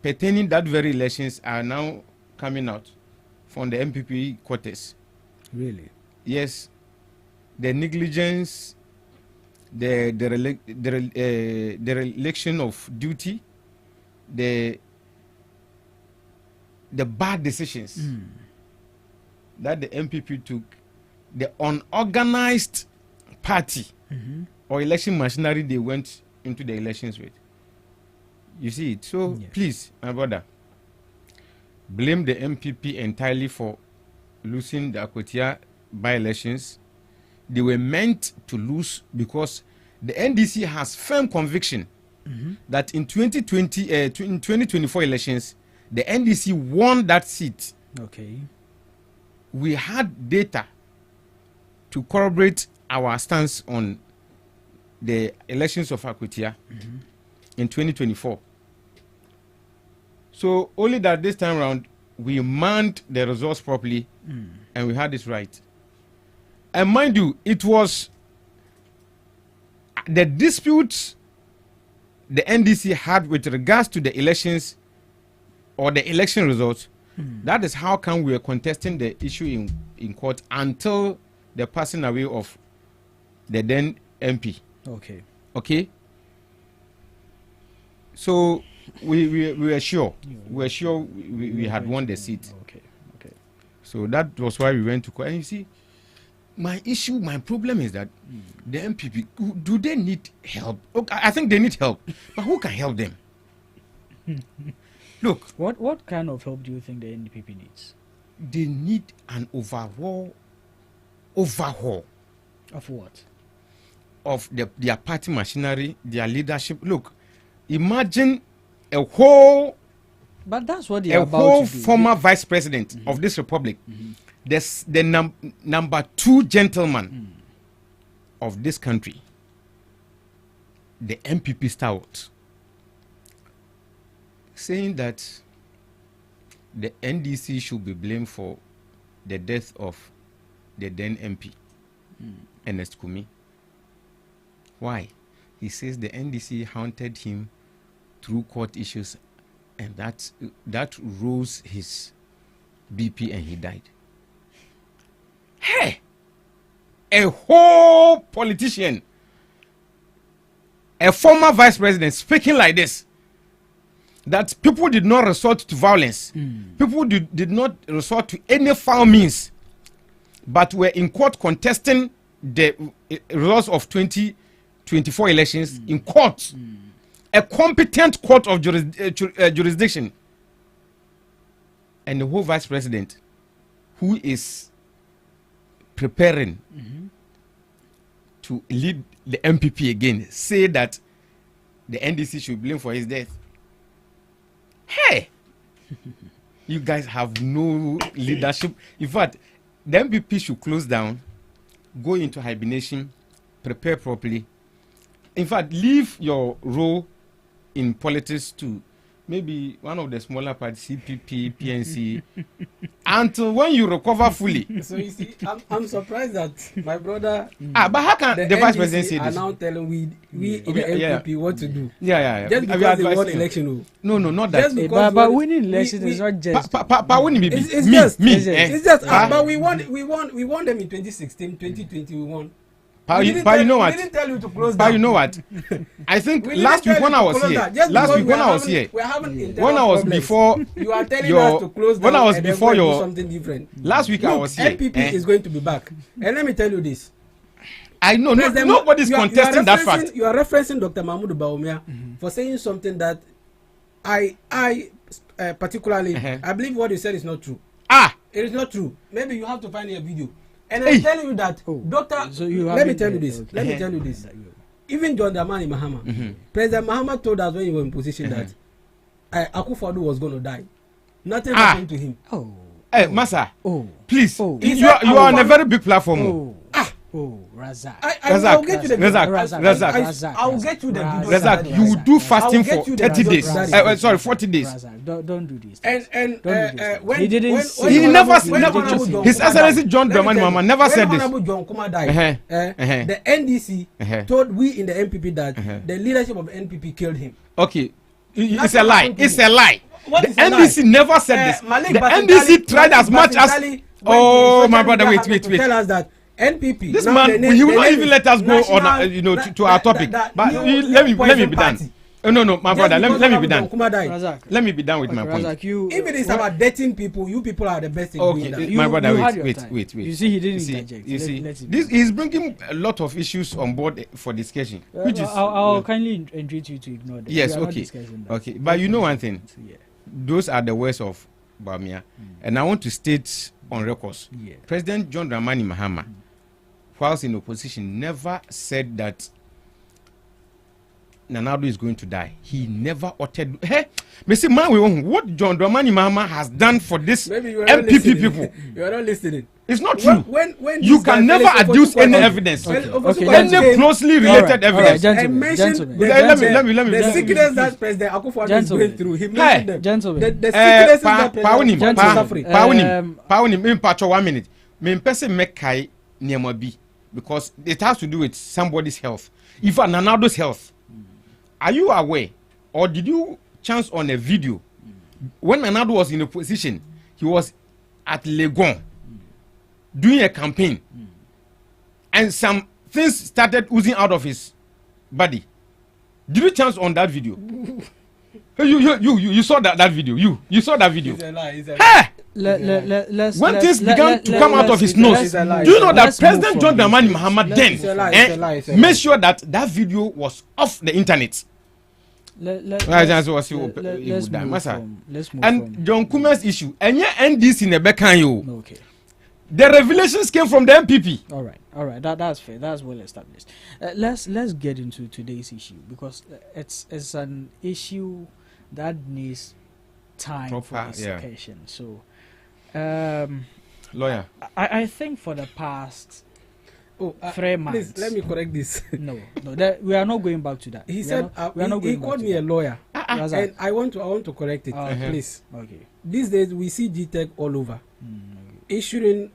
pertaining that very elections are now coming out from the MPP quarters. Really? Yes. The negligence, the election of duty, the bad decisions that the MPP took, the unorganized party or election machinery they went into the elections with. You see it. So please, my brother, blame the MPP entirely for losing the Akwatia by-elections. They were meant to lose because the NDC has firm conviction that in 2024 elections, the NDC won that seat. Okay. We had data to corroborate our stance on the elections of Akwatia in 2024. So only that this time around, we manned the results properly and we had it right. And mind you, it was the disputes the NDC had with regards to the elections or the election results. That is how come we were contesting the issue in court until the passing away of the then MP. Okay. Okay. So we were sure. We were sure we had won the seat. Okay. Okay. So that was why we went to court. And you see, my problem is that the MPP, do they need help? Okay, I think they need help, but who can help them? Look, what kind of help do you think the NDP needs? They need an overhaul of what? Of their party machinery, their leadership. Look, imagine a whole, but that's what they are about whole to do. former vice president of this republic, the number 2 gentleman of this country, the MPP stalwart, saying that the NDC should be blamed for the death of the then MP, Ernest Kumi. Why? He says the NDC haunted him through court issues, and that rose his BP and he died. Hey, a whole politician, a former vice president speaking like this. that people did not resort to violence. People did not resort to any foul means, but were in court contesting the results of 2024 elections in court. A competent court of jurisdiction. And the whole vice president, who is preparing to lead the MPP again, say that the NDC should blame for his death. Hey, you guys have no leadership. In fact, the MPP should close down, go into hibernation, prepare properly. In fact, leave your role in politics to maybe one of the smaller parties, CPP, PNC, until when you recover fully. So you see, I'm surprised that my brother. But how can the vice president say are this? now telling we in the MPP what to do? Yeah. Just because they won election. No, not that. Just because But winning election is not just. Winning it's me. just. Me. It's just. But we won them in 2016, 2020. We won. You know what? We didn't tell you to close But down. you know what? I think last week when I was here, when I was before you are telling us to close down. when I was and then before go and do your something different. last week I was here. NPP is going to be back, and let me tell you this. I know nobody's contesting that fact. You are referencing Dr. Mahmoud Bawumia for saying something that I particularly I believe what you said is not true. It is not true. Maybe you have to find a video. And I'm telling you that, Doctor. So let me tell you this. Let me tell you this. Even John Dramani Mahama, President Mahama told us when he was in position that Akufo-Addo was going to die. Nothing happened to him. Hey, Massa. Please. You are on a very big platform. Razak. I will get you the video. Razak. I will get you the video. Razak, you will do fasting for 30 days. Sorry, 40 days. Razak, don't do this. And when he didn't. He never. His Excellency John Dramani Mahama never said this. When John Kuma died, the NDC told we in the NPP that the leadership of the NPP killed him. Okay, it's a lie. It's a lie. The NDC never said this. The NDC tried as much as. Oh, my brother, wait. Tell us that NPP. This man, he will not even let us go on, to our topic. But let me be done. No, my brother, let me be done. Let me be done with my point. If it is about dating people, you people are the best in doing that. My brother, wait. You see, he didn't interject. You see, this is bringing a lot of issues on board for discussion. Which is, I'll kindly entreat you to ignore them. Yes, okay. But you know one thing, those are the words of Bawumia, and I want to state on records. President John Dramani Mahama, whilst in opposition, never said that Nana Addo is going to die. He never uttered. Hey, Mr. Man, what John Dramani Mahama has done for this MPP people. You are not listening. It's not true. When you can never adduce any evidence. Any closely related evidence. Let me. The sickness that President Akufo-Addo is going through. He mentioned them. Gentlemen. The sickness that President Akufo-Addo is suffering. Paunim, 1 minute. Me person mekai niamabi because it has to do with somebody's health. Even Nana Addo's health. Are you aware, or did you chance on a video when Nana Addo was in a position? He was at Legon doing a campaign, and some things started oozing out of his body. Did you chance on that video? You saw that video. You saw that video. It's a lie. Hey! When things began to come out of his nose, do you know that President John Dramani Mahama then made sure that video was off the internet? Let's move and John Kuma's issue, and NDC in the back. Okay. The revelations came from the MPP. All right. That's fair. That's well established. Let's get into today's issue because it's an issue that needs time for discussion. So, lawyer, I think for the past 3 months. Please let me correct this. No, we are not going back to that. He said he called me a lawyer, and I want to correct it, please. Okay. These days we see GTech all over, issuing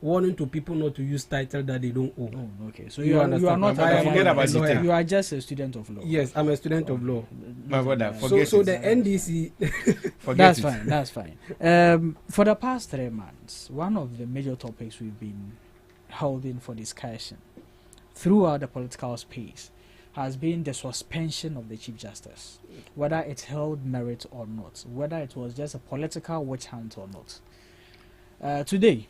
warning to people not to use title that they don't own. Oh, okay. So you are not. Forget about GTech. You are just a student of law. Yes, I'm a student of law. My brother, forget so the NDC. That's fine. For the past 3 months, one of the major topics we've been holding for discussion throughout the political space has been the suspension of the Chief Justice, whether it held merit or not, whether it was just a political witch hunt or not. Today,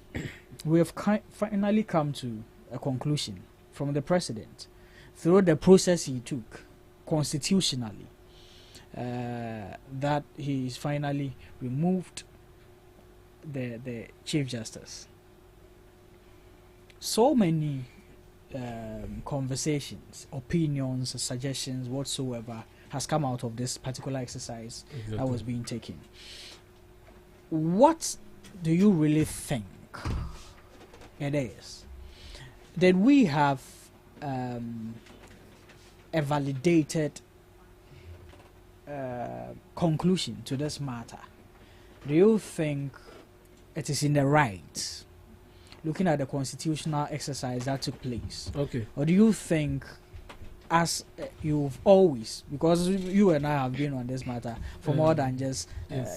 we have finally come to a conclusion from the President through the process he took constitutionally, that he is finally removed the Chief Justice. So many conversations, opinions, suggestions, whatsoever has come out of this particular exercise that was being taken. What do you really think it is? Did we have a validated conclusion to this matter? Do you think it is in the right, looking at the constitutional exercise that took place? Okay. Or do you think, as you've always, because you and I have been on this matter for more than just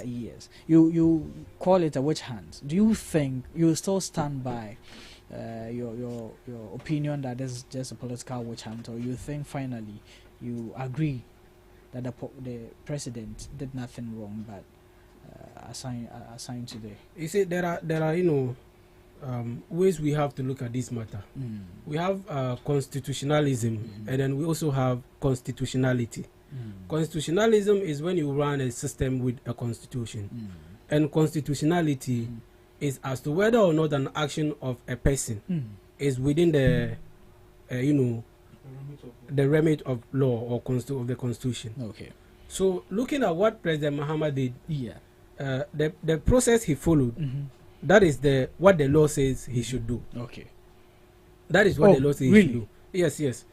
years, you call it a witch hunt. Do you think you still stand by your opinion that this is just a political witch hunt, or you think finally you agree that the president did nothing wrong but assigned today? You see, there are ways we have to look at this matter. We have constitutionalism, and then we also have constitutionality. Constitutionalism is when you run a system with a constitution, and constitutionality is as to whether or not an action of a person is within the the remit of law or of the constitution. Okay. So looking at what President Mahama did, the process he followed, that is what the law says he should do. Okay. That is what the law says he should do. Yes.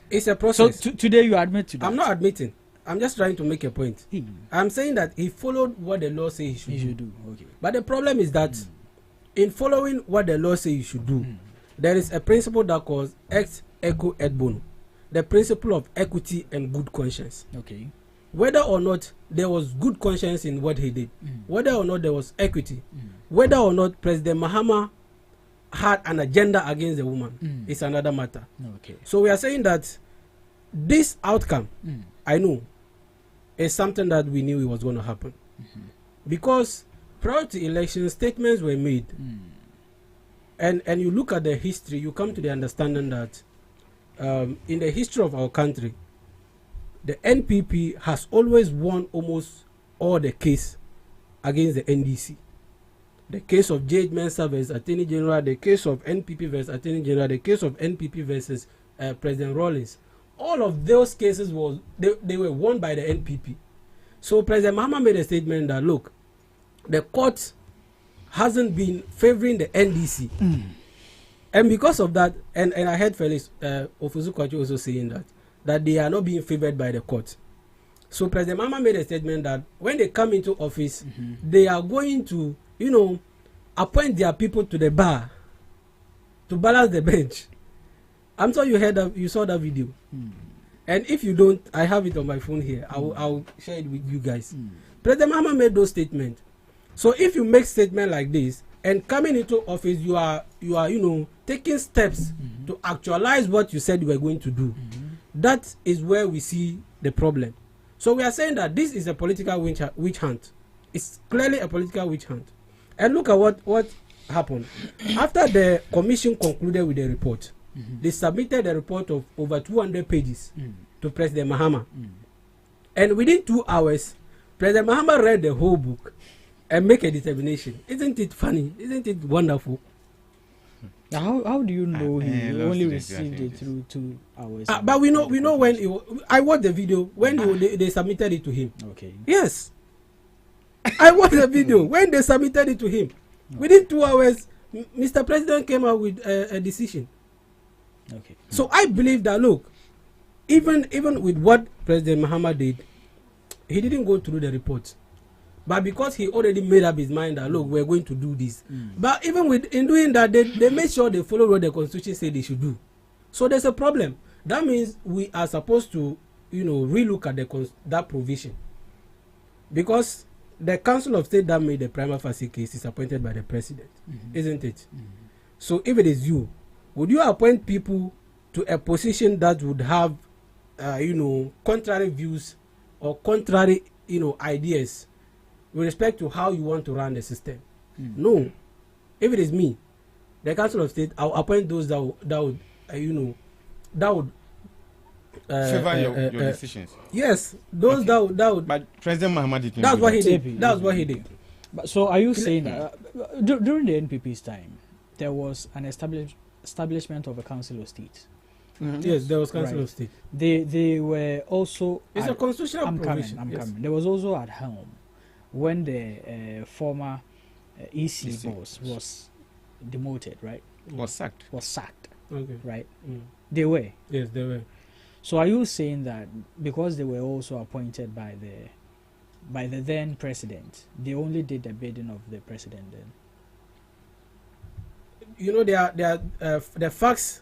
It's a process. So today you admit to that? I'm not admitting. I'm just trying to make a point. I'm saying that he followed what the law says he should do. Okay. But the problem is that in following what the law says you should do, there is a principle that calls ex equo et bono, the principle of equity and good conscience. Okay. Whether or not there was good conscience in what he did, whether or not there was equity, whether or not President Mahama had an agenda against the woman, is another matter. Okay. So we are saying that this outcome, I know, is something that we knew it was going to happen. Because prior to election, statements were made. And you look at the history, you come to the understanding that in the history of our country, the NPP has always won almost all the case against the NDC. The case of J. Mensah versus Attorney General, the case of NPP versus Attorney General, the case of NPP versus President Rawlings. All of those cases they were won by the NPP. So President Mahama made a statement that, look, the court hasn't been favoring the NDC. And because of that, and I heard Felix Ofosu Kwachu also saying that they are not being favored by the court. So President Mahama made a statement that when they come into office, they are going to, appoint their people to the bar to balance the bench. I'm sure you saw that video. And if you don't, I have it on my phone here. I'll share it with you guys. President Mahama made those statements. So if you make statement like this and coming into office, you are taking steps to actualize what you said you were going to do. That is where we see the problem. So we are saying that this is a political witch hunt. It's clearly a political witch hunt. And look at what happened. After the commission concluded with the report, they submitted a report of over 200 pages to President Mahama. And within 2 hours, President Mahama read the whole book and make a determination. Isn't it funny? Isn't it wonderful? How do you know he only received it through 2 hours? But we know when I watched the video when they submitted it to him. Okay. Yes, I watched the video when they submitted it to him. Within 2 hours, Mr. President came out with a decision. Okay. So I believe that, look, even with what President Mahama did, he didn't go through the report. But because he already made up his mind that, look, we're going to do this. But even in doing that, they made sure they followed what the Constitution said they should do. So there's a problem. That means we are supposed to, relook at that provision. Because the Council of State that made the prima facie case is appointed by the President, isn't it? So if it is you, would you appoint people to a position that would have contrary views or contrary, ideas with respect to how you want to run the system. No. If it is me, the Council of State, I'll appoint those that would favor your decisions. Yes, those Okay. that would. But President Muhammad didn't That's do what that. he did. That's what he did. But so are you saying that during the NPP's time, there was an establishment of a Council of State? Yes, there was Council Right. of State. They were also. It's a constitutional I'm provision. coming. Yes. There was also at helm when the former EC boss was demoted, right? Was sacked. Was sacked, Okay. right? Mm. They were. Yes, they were. So are you saying that because they were also appointed by the then president, they only did the bidding of the president then? The facts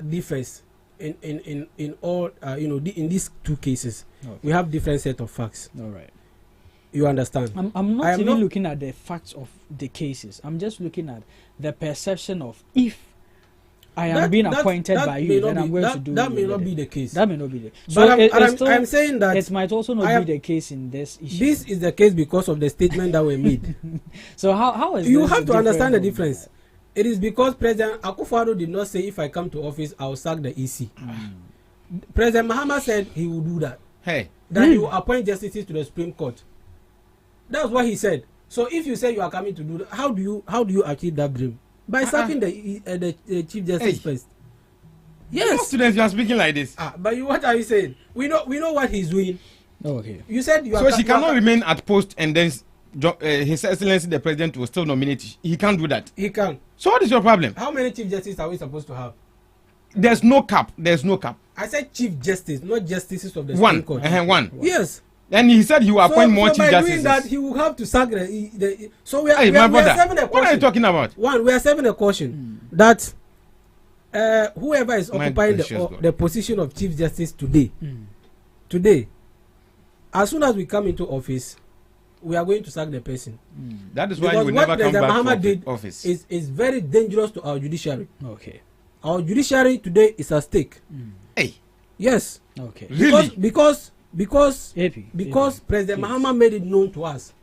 differs in all in these two cases. Okay. We have different set of facts. All right. You understand? I'm not even looking at the facts of the cases. I'm just looking at the perception of if I am being appointed by you, then I'm going to do that. May not be the case. That may not be the case. But I'm saying that it might also not be the case in this issue. This is the case because of the statement that were made. So how is you this have to understand the from difference? that? It is because President Akufo-Addo did not say if I come to office I will sack the EC. President Mahama said he will do that. Hey. That he will appoint justices to the Supreme Court. That's what he said. So if you say you are coming to do that, how do you achieve that dream? By sacking the Chief Justice first. Yes. Students, you are speaking like this. But what are you saying? We know what he's doing. Okay. You said you are. So she cannot remain at post and then His Excellency the President will still nominate. He can't do that. He can. So what is your problem? How many Chief Justices are we supposed to have? There's no cap. There's no cap. I said Chief Justice, not Justices of the Supreme Court. One. Yes. And he said he will appoint more Chief by Justices. doing that, he will have to sack the so we are, Hey, we are, my we are brother, serving a caution. what are you talking about? One, we are serving a caution that whoever is My occupying precious God. the position of Chief Justice today, as soon as we come into office, we are going to sack the person. That is why Because you will what never come President back Mahama to did office. is very dangerous to our judiciary. Okay. Our judiciary today is at stake. Hey. Yes. Okay. Really? Because AP, President Mahama made it known to us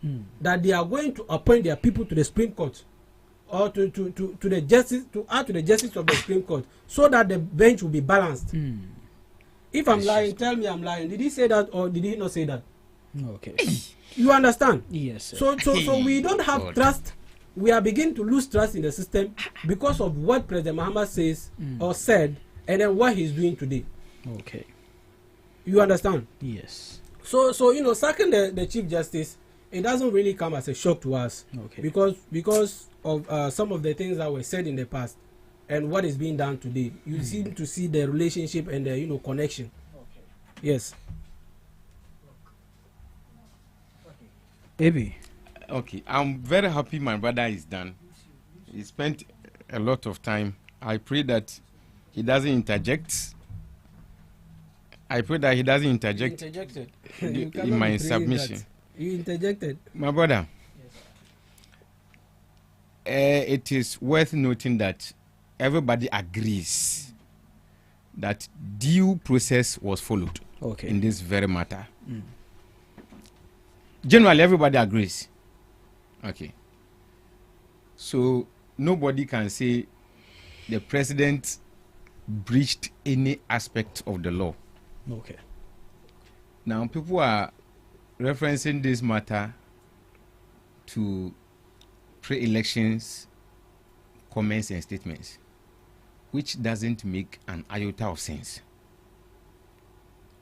that they are going to appoint their people to the Supreme Court or to the justice to add to the justice of the Supreme Court so that the bench will be balanced. If I'm lying, tell me I'm lying. Did he say that or did he not say that? Okay. You understand? Yes, sir. So we don't have trust. We are beginning to lose trust in the system because of what President Mahama says or said and then what he's doing today. Okay. You understand? Yes. So sacking the Chief Justice, it doesn't really come as a shock to us. Okay. Because of some of the things that were said in the past and what is being done today. You seem to see the relationship and the connection. Okay. Yes. AB. Okay, I'm very happy my brother is done. He spent a lot of time. I pray that he doesn't interject. I pray that he doesn't interject You interjected. in my submission. You interjected. My brother, it is worth noting that everybody agrees that due process was followed in this very matter. Generally, everybody agrees. Okay. So nobody can say the president breached any aspect of the law. Okay. Now people are referencing this matter to pre-elections comments and statements, which doesn't make an iota of sense.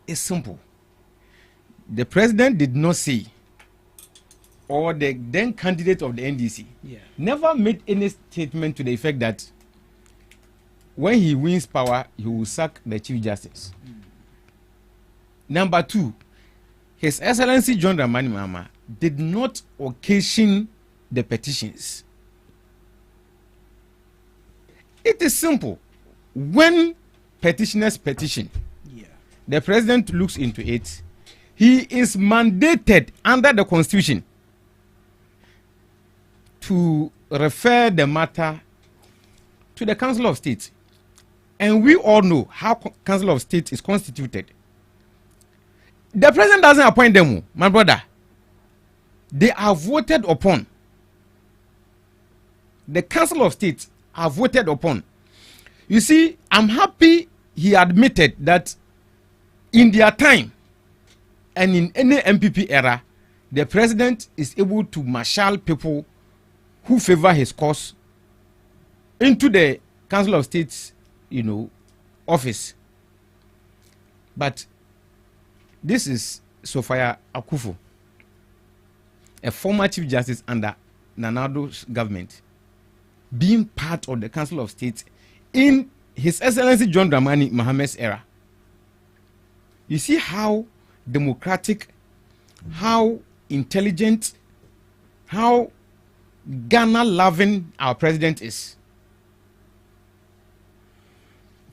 It's simple. The president did not say, or the then candidate of the NDC never made any statement to the effect that when he wins power, he will sack the Chief Justice. Number two, His Excellency John Dramani Mahama did not occasion the petitions. It is simple. When petitioners petition, the president looks into it. He is mandated under the Constitution to refer the matter to the Council of State. And we all know how Council of State is constituted. The president doesn't appoint them, my brother. They are voted upon. The Council of State are voted upon. You see, I'm happy he admitted that in their time and in any MPP era, the president is able to marshal people who favor his cause into the Council of State's, office. But this is Sophia Akufo, a former Chief Justice under Nanado's government, being part of the Council of State in His Excellency John Dramani Mohammed's era. You see how democratic, how intelligent, how Ghana-loving our president is.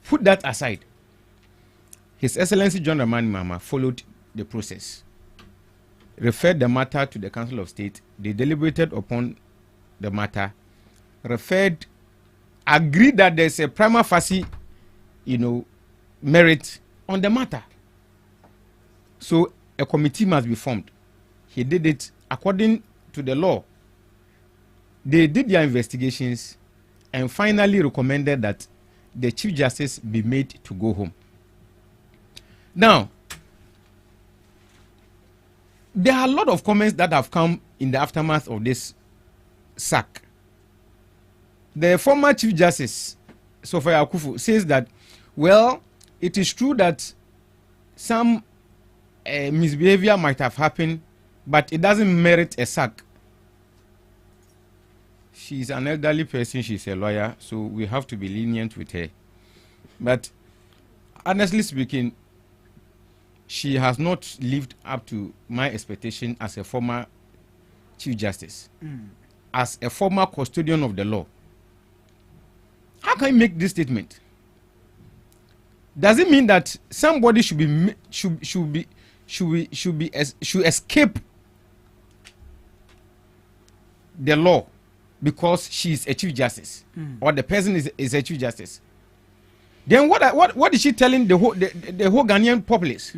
Put that aside. His Excellency John Dramani Mahama followed the process, referred the matter to the Council of State. They deliberated upon the matter, agreed that there's a prima facie, merit on the matter. So a committee must be formed. He did it according to the law. They did their investigations and finally recommended that the Chief Justice be made to go home. Now, there are a lot of comments that have come in the aftermath of this sack. The former Chief Justice, Sophia Akufo, says that, well, it is true that some misbehavior might have happened, but it doesn't merit a sack. She's an elderly person, she's a lawyer, so we have to be lenient with her. But honestly speaking, she has not lived up to my expectation as a former Chief Justice, as a former custodian of the law. How can you make this statement? Does it mean that somebody should escape the law because she is a Chief Justice, or the person is a Chief Justice? Then what is she telling the whole Ghanaian populace?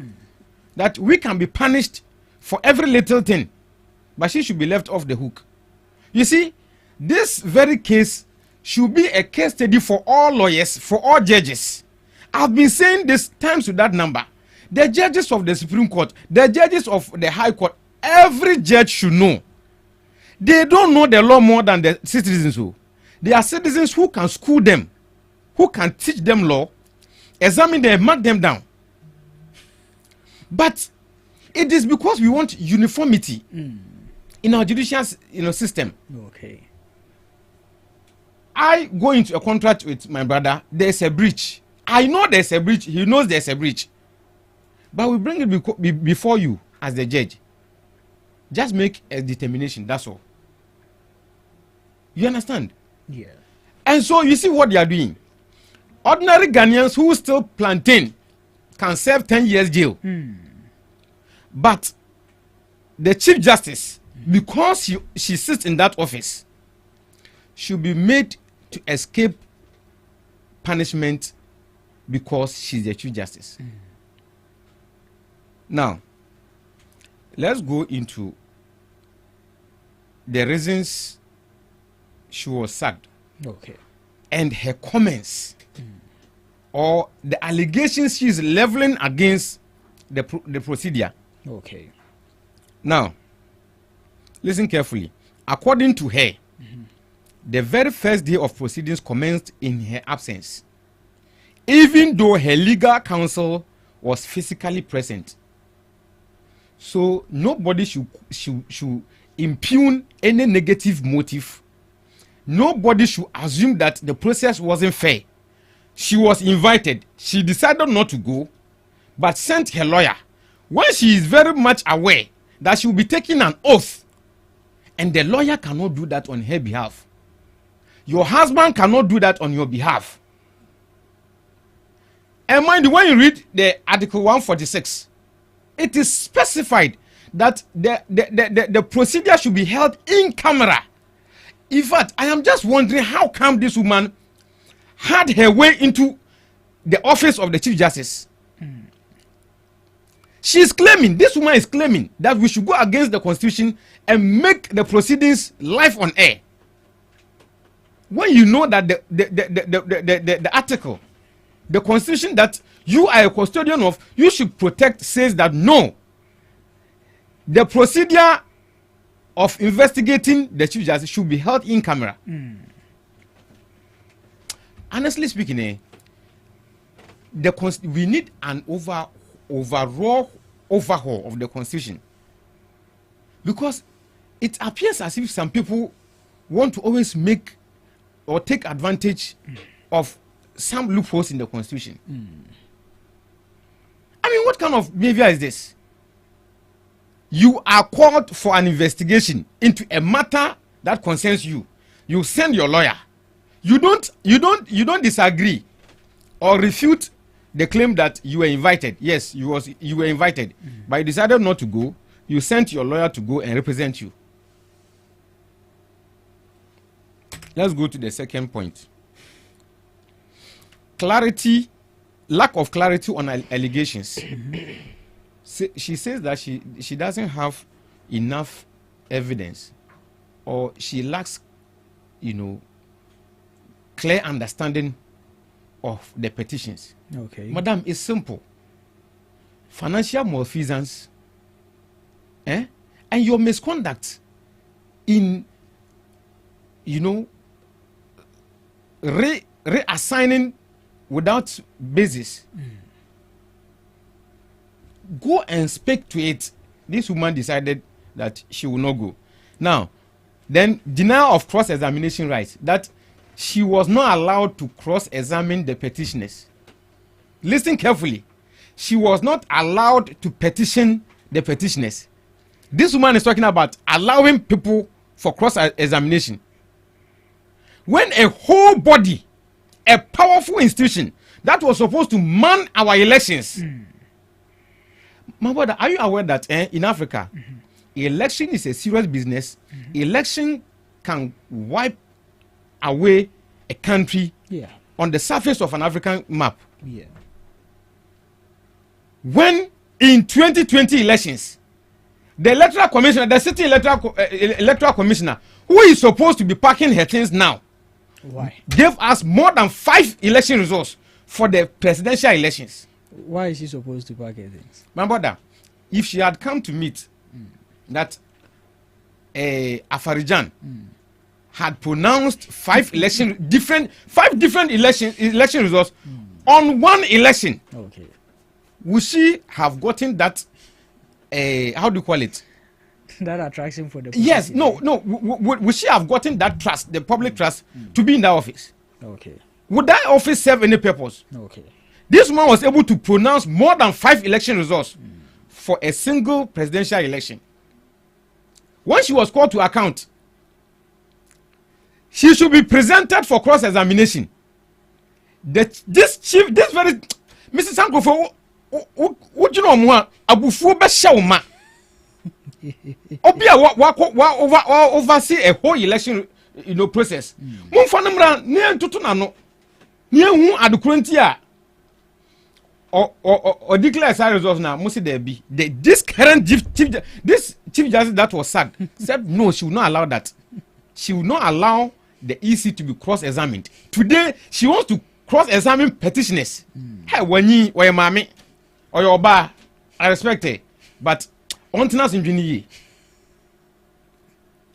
That we can be punished for every little thing, but she should be left off the hook. You see, this very case should be a case study for all lawyers, for all judges. I've been saying this times with that number. The judges of the Supreme Court, the judges of the High Court, every judge should know. They don't know the law more than the citizens who. They are citizens who can school them, who can teach them law, examine them, mark them down. But it is because we want uniformity in our judicial system. Okay. I go into a contract with my brother, there's a breach. I know there's a breach, he knows there's a breach. But we bring it before you as the judge. Just make a determination, that's all. You understand? Yeah. And so you see what they are doing. Ordinary Ghanaians who still plantain can serve 10 years jail. But the Chief Justice, because she sits in that office, should be made to escape punishment because she's the Chief Justice. Now, let's go into the reasons she was sacked. Okay. And her comments or the allegations she is leveling against the procedure. Okay. Now, listen carefully. According to her, the very first day of proceedings commenced in her absence, even though her legal counsel was physically present. So nobody should impugn any negative motive. Nobody should assume that the process wasn't fair. She was invited. She decided not to go, but sent her lawyer when she is very much aware that she will be taking an oath, and the lawyer cannot do that on her behalf. Your husband cannot do that on your behalf. And mind you, when you read the Article 146, it is specified that the procedure should be held in camera. In fact, I am just wondering how come this woman had her way into the office of the Chief Justice. She's claiming, this woman is claiming that we should go against the constitution and make the proceedings live on air. When you know that the article, the constitution that you are a custodian of, you should protect, says that no, the procedure of investigating the chief justice should be held in camera. Honestly speaking, we need an overall overhaul of the constitution, because it appears as if some people want to always make or take advantage of some loopholes in the constitution. I mean, what kind of behavior is this? You are called for an investigation into a matter that concerns you. You send your lawyer. You don't disagree or refute the claim that you were invited. Yes, you were invited, but you decided not to go. You sent your lawyer to go and represent you. Let's go to the second point. Lack of clarity on allegations. She says that she doesn't have enough evidence, or she lacks, clear understanding of the petitions. Okay. Madam, it's simple. Financial malfeasance, and your misconduct in, reassigning without basis. Go and speak to it. This woman decided that she will not go. Now, then denial of cross-examination rights, that she was not allowed to cross-examine the petitioners. Listen carefully. She was not allowed to petition the petitioners. This woman is talking about allowing people for cross-examination. When a whole body, a powerful institution that was supposed to man our elections. My brother, are you aware that in Africa, election is a serious business? Election can wipe away a country on the surface of an African map. When in 2020 elections, the electoral commissioner, the city electoral commissioner, who is supposed to be packing her things now, gave us more than 5 election results for the presidential elections. Why is she supposed to pack her things? My brother, if she had come to meet that Afarijan had pronounced 5 different election results on one election, would she have gotten that? How do you call it? That attraction for the yes, no. Would she have gotten that trust, the public trust, to be in that office? Okay. Would that office serve any purpose? Okay. This woman was able to pronounce more than 5 election results for a single presidential election. When she was called to account, she should be presented for cross-examination. This very Mrs. Sankrofo, what you know, Abufu Beshauma. Obia oversee a whole election, process. Mumfanamra near Tutunano, near whom are the current or declare side results now. Must there be this current chief justice that was said no, she will not allow that. She will not allow the EC to be cross-examined. Today she wants to cross-examine petitioners. Hey, when you or your mommy or your bar, I respect it, but on to us in Juni.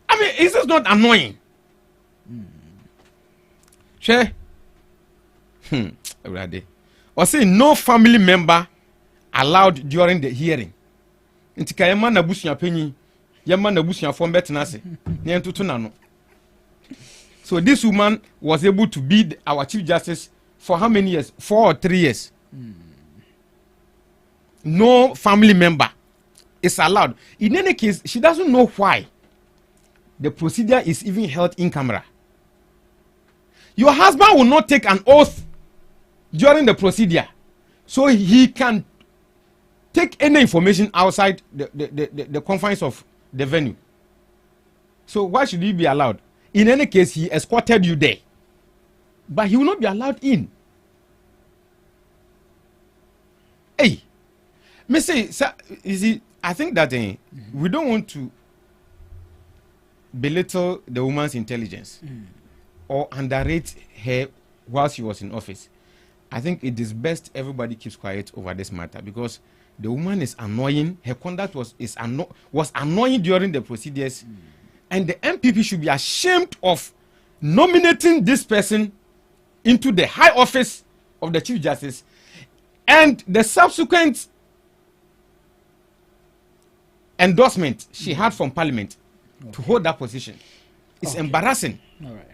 I mean, is this not annoying? Sure. Or say no family member allowed during the hearing. Intika yema na busu ya penyi, yema na busu ya fombe tenase. Nyentutunano. So this woman was able to be our chief justice for how many years? 4 or 3 years. No family member is allowed. In any case, she doesn't know why the procedure is even held in camera. Your husband will not take an oath during the procedure, so he can take any information outside the confines of the venue. So why should he be allowed? In any case, he escorted you there, but he will not be allowed in. Hey, Me say, sir, you see, I think that we don't want to belittle the woman's intelligence or underrate her while she was in office. I think it is best everybody keeps quiet over this matter because the woman is annoying. Her conduct was annoying during the procedures, and the MPP should be ashamed of nominating this person into the high office of the Chief Justice, and the subsequent endorsement she had from Parliament to hold that position. It's embarrassing. All right.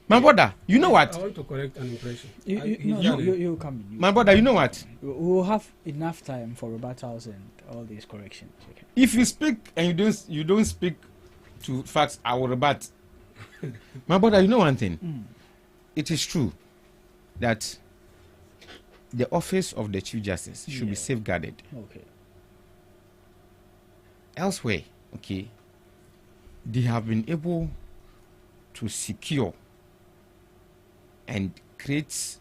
My brother, you know what? I want to correct an impression. You come in. My brother, you know what? We'll have enough time for rebuttals and all these corrections. Okay. If you speak and you don't speak to facts, I will rebut. My brother, you know one thing? It is true that the office of the Chief Justice should be safeguarded. Okay. Elsewhere, okay, they have been able to secure and create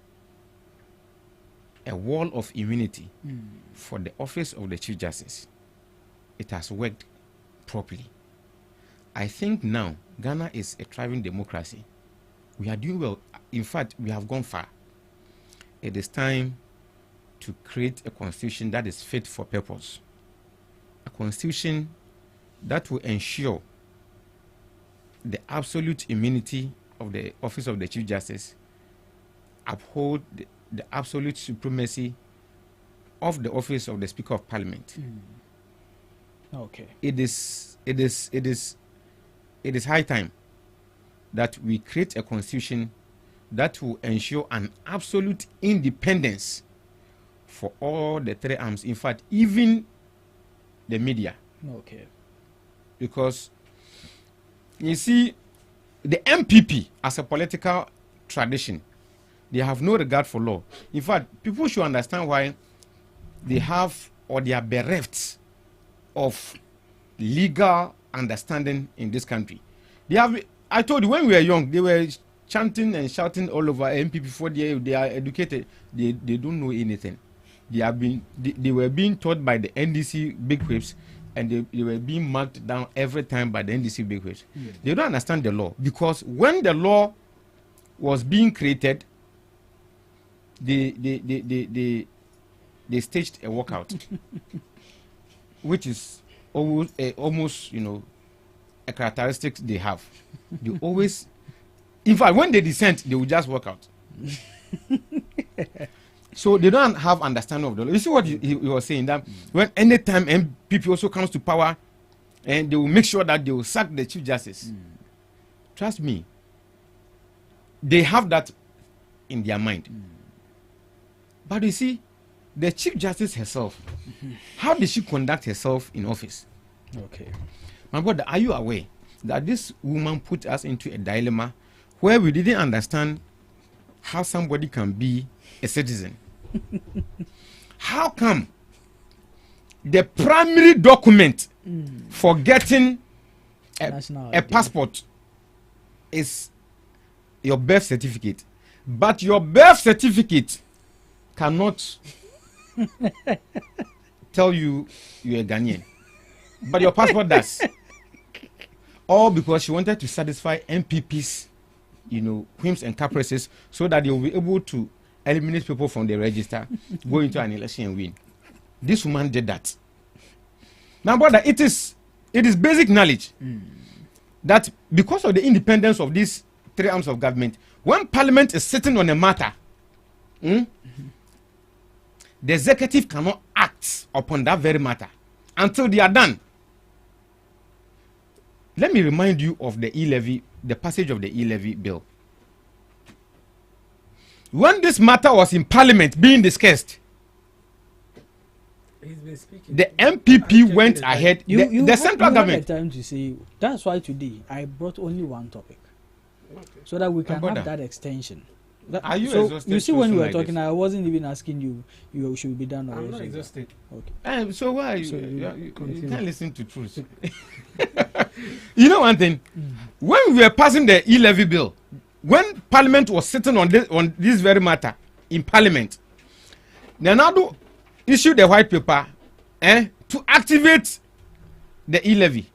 a wall of immunity for the office of the Chief Justice. It has worked properly. I think now Ghana is a thriving democracy. We are doing well. In fact, we have gone far. It is time to create a constitution that is fit for purpose. A constitution that will ensure the absolute immunity of the office of the Chief Justice, uphold the absolute supremacy of the office of the Speaker of Parliament. Okay. It is high time that we create a constitution that will ensure an absolute independence for all the three arms. In fact, even the media. Okay. Because you see, the MPP as a political tradition, they have no regard for law. In fact, people should understand why they have or they are bereft of legal understanding in this country. They have. I told you when we were young, they were chanting and shouting all over MPP before they are educated. They don't know anything. They were being taught by the NDC big whips, and they were being marked down every time by the NDC big whips. They don't understand the law, because when the law was being created, they staged a walkout, which is almost a characteristic they have. They always, in fact, when they dissent, they will just walk out. So they don't have understanding of the law. You see what he was saying, that when anytime MPP also comes to power, and they will make sure that they will sack the Chief Justice. Trust me, they have that in their mind. But you see, the Chief Justice herself, how did she conduct herself in office? Okay. My brother, are you aware that this woman put us into a dilemma where we didn't understand how somebody can be a citizen? How come the primary document for getting a passport is your birth certificate, but your birth certificate cannot tell you you're a Ghanaian, but your passport does? All because she wanted to satisfy MPP's, whims and caprices, so that they will be able to eliminate people from the register, go into an election and win. This woman did that. Now, brother, it is basic knowledge that because of the independence of these three arms of government, when Parliament is sitting on a matter, the executive cannot act upon that very matter until they are done. Let me remind you of the e-levy, the passage of the e-levy bill. When this matter was in Parliament being discussed, the MPP went ahead. The central government. Time to say, that's why today I brought only one topic, so that we can have that extension. Are you so exhausted? You see, when we were talking, I wasn't even asking you. You should be done. I'm not exhausted. Okay. So why you can't listen to truth? You know one thing. When we were passing the e-levy bill, when Parliament was sitting on this very matter in Parliament, Nanado issued a white paper to activate the e-levy.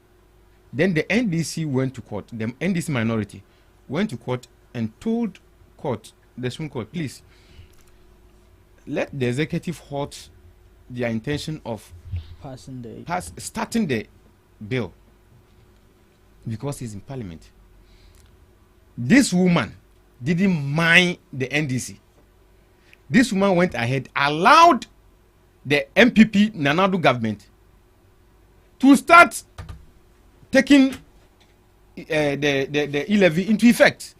Then the NDC went to court. The NDC minority went to court and told the Supreme Court, please let the executive halt their intention of starting the bill because he's in parliament. This woman didn't mind the NDC. This woman went ahead, allowed the MPP Nanadu government to start taking the e-levy into effect.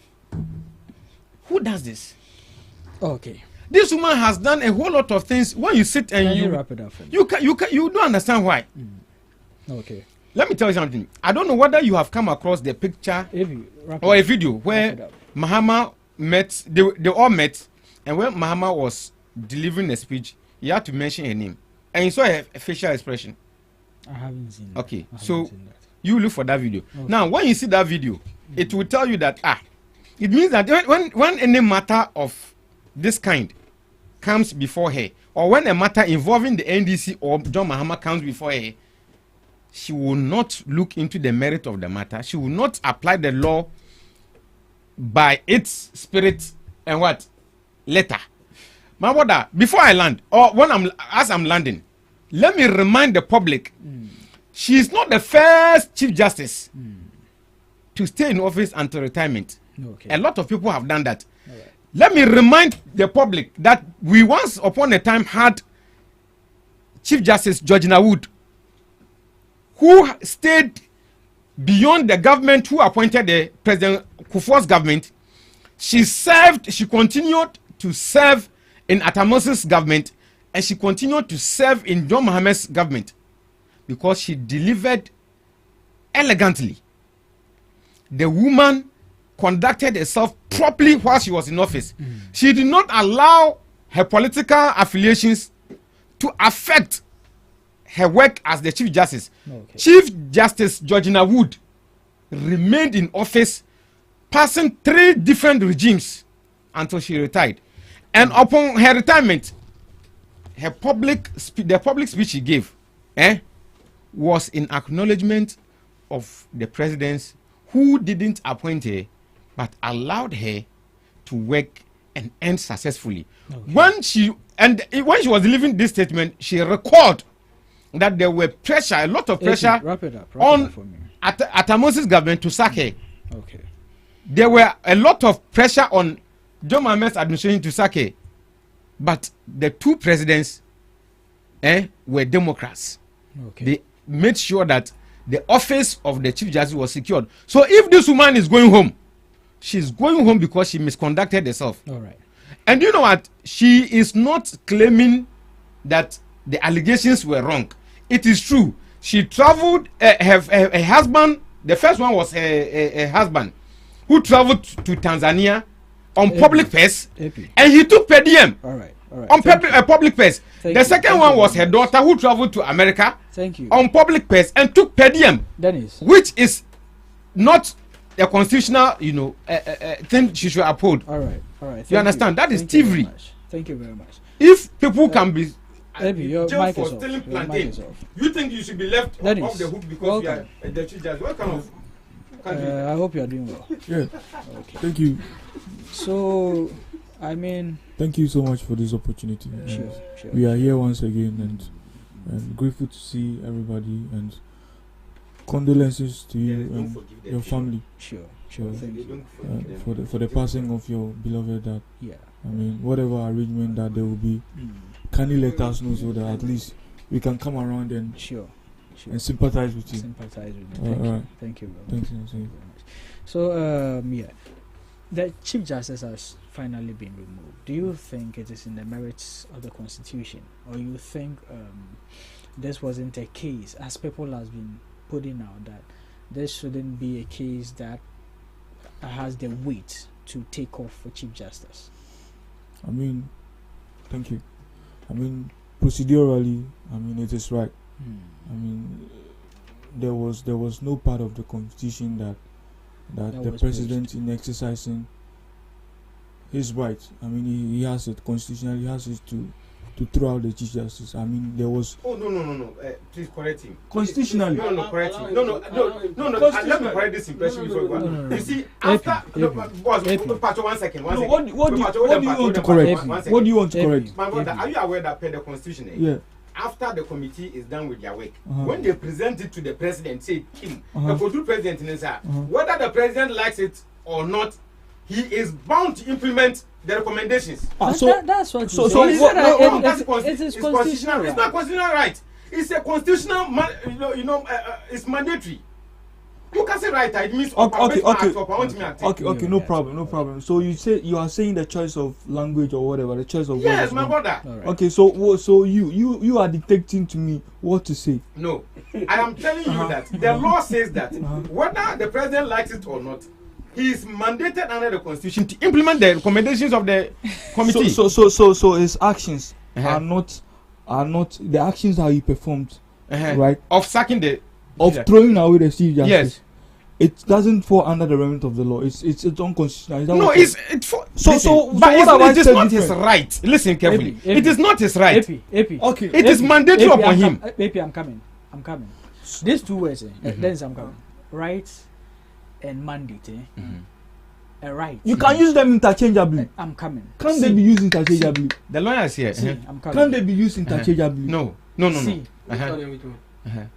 Who does this? Okay. This woman has done a whole lot of things. When you sit and you wrap it up for me? You don't understand why. Okay. Let me tell you something. I don't know whether you have come across the picture or a video where Mahama met. They all met, and when Mahama was delivering a speech, he had to mention her name, and you saw a facial expression. I haven't seen that. Okay, so you look for that video. Okay. Now, when you see that video, it will tell you that it means that when any matter of this kind comes before her, or when a matter involving the NDC or John Mahama comes before her, she will not look into the merit of the matter. She will not apply the law by its spirit and letter. My brother, before I land, or as I'm landing, let me remind the public, she is not the first Chief Justice to stay in office until retirement. Okay. A lot of people have done that. Right. Let me remind the public that we once upon a time had Chief Justice Georgina Wood, who stayed beyond the government who appointed the President Kufuor's government. She continued to serve in Atamosi's government, and she continued to serve in John Mahama's government because she delivered elegantly. The woman conducted herself properly while she was in office. She did not allow her political affiliations to affect her work as the Chief Justice. Okay. Chief Justice Georgina Wood remained in office, passing 3 different regimes until she retired. And upon her retirement, the public speech she gave was in acknowledgement of the presidents who didn't appoint her but allowed her to work and end successfully. Okay. When she was delivering this statement, she recalled that there were a lot of pressure on Atamosi's government to sack her. Okay. There were a lot of pressure on John Mahama's administration to sack her, but the 2 presidents were Democrats. Okay. They made sure that the office of the Chief Justice was secured. So if this woman is going home, she's going home because she misconducted herself. All right. And you know what? She is not claiming that the allegations were wrong. It is true. She traveled, her husband, the first one was her husband, who traveled to Tanzania on public purse, and he took per diem. All right. On public purse. The second one was her daughter, who traveled to America on public purse and took per diem, which is not a constitutional, thing she should uphold. All right. You understand? That is thievery. Thank you very much. If people can be your jailed mic for is off. stealing Your mic plantain, is off. you think you should be left off the hook because you are the Chief Justice? What kind of country? I hope you are doing well. Yeah. Okay. Thank you. So, I mean, thank you so much for this opportunity. Sure. We are here once again, and I'm grateful to see everybody, and condolences to you and your family. Sure. Thank you. For the passing of your beloved dad. Yeah. I mean, whatever arrangement that there will be, can you let us know so that at least we can come around and and sympathize with you. Thank you. Thank you. So the Chief Justice has finally been removed. Do you think it is in the merits of the Constitution, or you think this wasn't a case, as people has been putting out, that this shouldn't be a case that has the weight to take off for Chief Justice? I mean, thank you. I mean, procedurally, I mean, it is right. I mean, there was no part of the Constitution that the president, in exercising his right, I mean, he has it constitutionally, he has it to to throw out the Chief Justice. I mean, there was. Oh no! Please correct him. Constitutionally. No, correct him. No. Let me correct this impression before you go. You see, after Pacho, 1 second. What do you want to correct? What do you want to correct? My brother, are you aware that per the Constitution? Yeah. After the committee is done with their work, when they present it to the president, say, Kim, the go-to president in whether the president likes it or not, he is bound to implement the recommendations. That's what. It's constitutional. It's not constitutional right. It's a constitutional. It's mandatory. You can say right. It means okay. No problem. So you are saying the choice of language or whatever, the choice of. Yes, my brother. Right. Okay, so you are dictating to me what to say. No, I am telling you that the law says that whether the president likes it or not, he is mandated under the Constitution to implement the recommendations of the committee. So his actions are not the actions that he performed, right? Of sacking throwing away the Chief Justice. Yes. It doesn't fall under the remit of the law. It's unconstitutional. No, it is not his right. Listen carefully. It is not his right. Okay. It is mandatory upon him. I'm coming. These two words. Then I'm coming. Right and mandate. A right. You can use them interchangeably. I'm coming. Can they be used interchangeably? The lawyer is here. I'm coming. Can they be used interchangeably? No.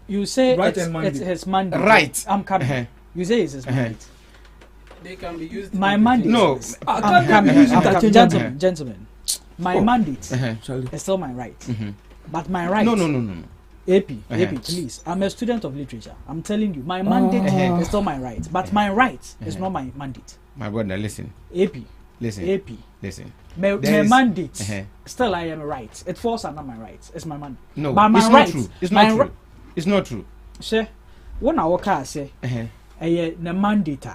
You say right it's his mandate. Right. I'm coming. You say it's his mandate. They can be used. My mandate. No. I'm coming. Gentlemen. My mandate is still my right. But my right. No. AP, please. I'm a student of literature. I'm telling you, my mandate is still my right. But my right is not my mandate. My brother, listen. AP. Listen. My mandate. Still, I am right. It falls under my right. It's my mandate. No, but my it's right, not true. It's not true. It's not true. Sir, when I walk out, say, the mandate.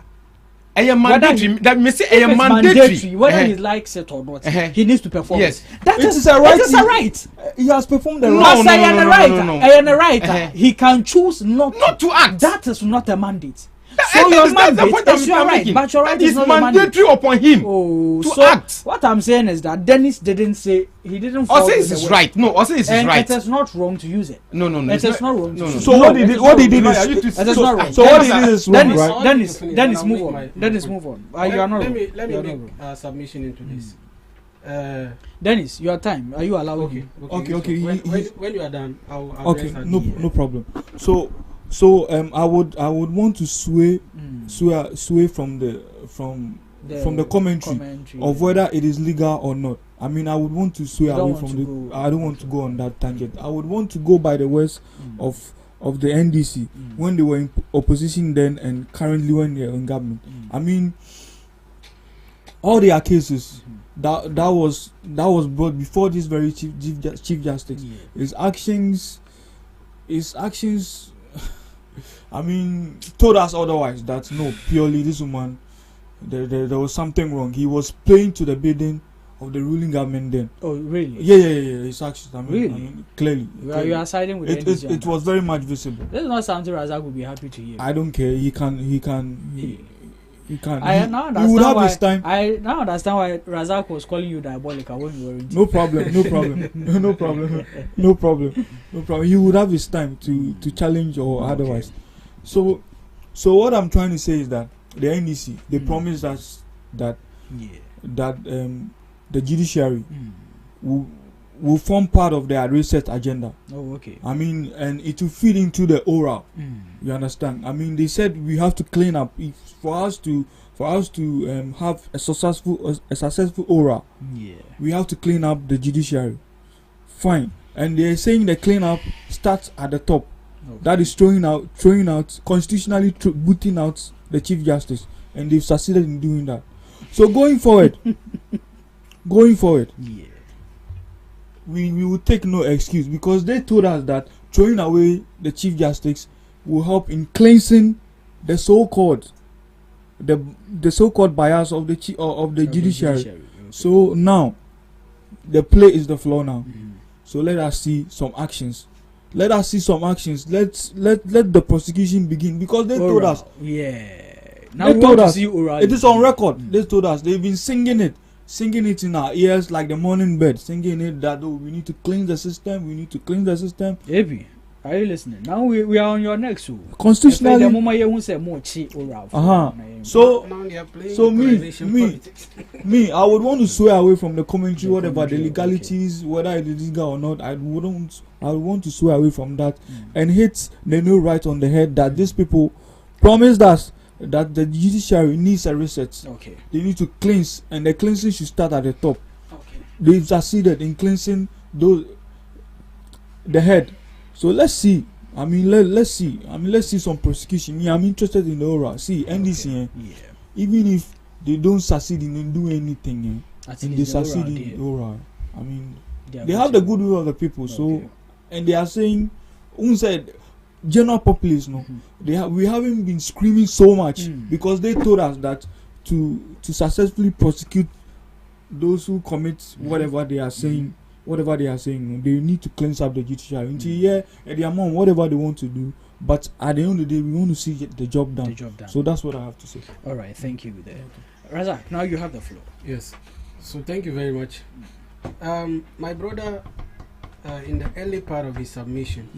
Mandatory. That means a mandatory. Whether he likes it or not, he needs to perform. Yes, that is a right. It is a right. He has performed the right. No. I am a right. He can choose not to act. That is not a mandate. So your mandate is your right, but your right is not mandatory upon him to act. What I'm saying is that Dennis didn't say he didn't. Or say it's right. No, or say it's right. It is not wrong to use it. No. It is not wrong. So what he did is not right. So what he did is wrong, right? Dennis, move on. Dennis, move on. You are not wrong. Let me make a submission into this. Dennis, your time. Are you allowed? Okay. When you are done, I'll okay. No problem. So I would want to sway from the commentary of whether it is legal or not. I mean, I would want to sway away from I don't want to go on that tangent. I would want to go by the words of the NDC when they were in opposition then and currently when they are in government. I mean, all their cases that was brought before this very chief justice. His actions. I mean, told us otherwise that no, purely this woman, there was something wrong. He was playing to the bidding of the ruling government then. Oh, really? Yeah. His actions. Really? I mean, clearly. You are siding with it was very much visible. This is not something Razak would be happy to hear. I don't care. He can. He would have his time. I now understand why Razak was calling you diabolical when you were in. No problem. He would have his time to challenge or otherwise. So what I'm trying to say is that the NDC they promised us that the judiciary will form part of their research agenda. Oh, okay. I mean, and it will feed into the oral. You understand? I mean, they said we have to clean up for us to have a successful oral. Yeah. We have to clean up the judiciary. Fine. And they're saying the cleanup starts at the top. Okay. That is throwing out constitutionally booting out the Chief Justice, and they've succeeded in doing that. So going forward, yeah, we will take no excuse because they told us that throwing away the Chief Justice will help in cleansing the so-called bias of the judiciary. Okay. So now the play is the floor now. So let us see some actions. Let the prosecution begin because they told us. Yeah. Now they told us it is on record. They told us they've been singing it singing it in our ears like the morning bird, singing it that we need to cleanse the system, we need to cleanse the system. Ebi, are you listening? Now we are on your next show. Constitutionally, so me, I would want to swear away from the commentary, whatever the legalities, whether it is legal or not. I want to swear away from that and hit the nail right on the head that these people promised us that the judiciary needs a reset. Okay. They need to cleanse, and the cleansing should start at the top. Okay. They've succeeded in cleansing the head. So let's see. I mean, let's see. I mean, let's see some prosecution. Yeah, I'm interested in the aura. See, NDC, even if they don't succeed in doing anything, and they succeed in the aura, I mean, they have the goodwill of the people. So, and they are saying, said, general populace, we haven't been screaming so much because they told us that to successfully prosecute those who commit whatever they are saying. Whatever they are saying, they need to cleanse up the judiciary. At the amount, whatever they want to do, but at the end of the day, we want to see the job done. So that's what I have to say. All right, thank you there. Razak, now you have the floor. Yes. So thank you very much. My brother, in the early part of his submission,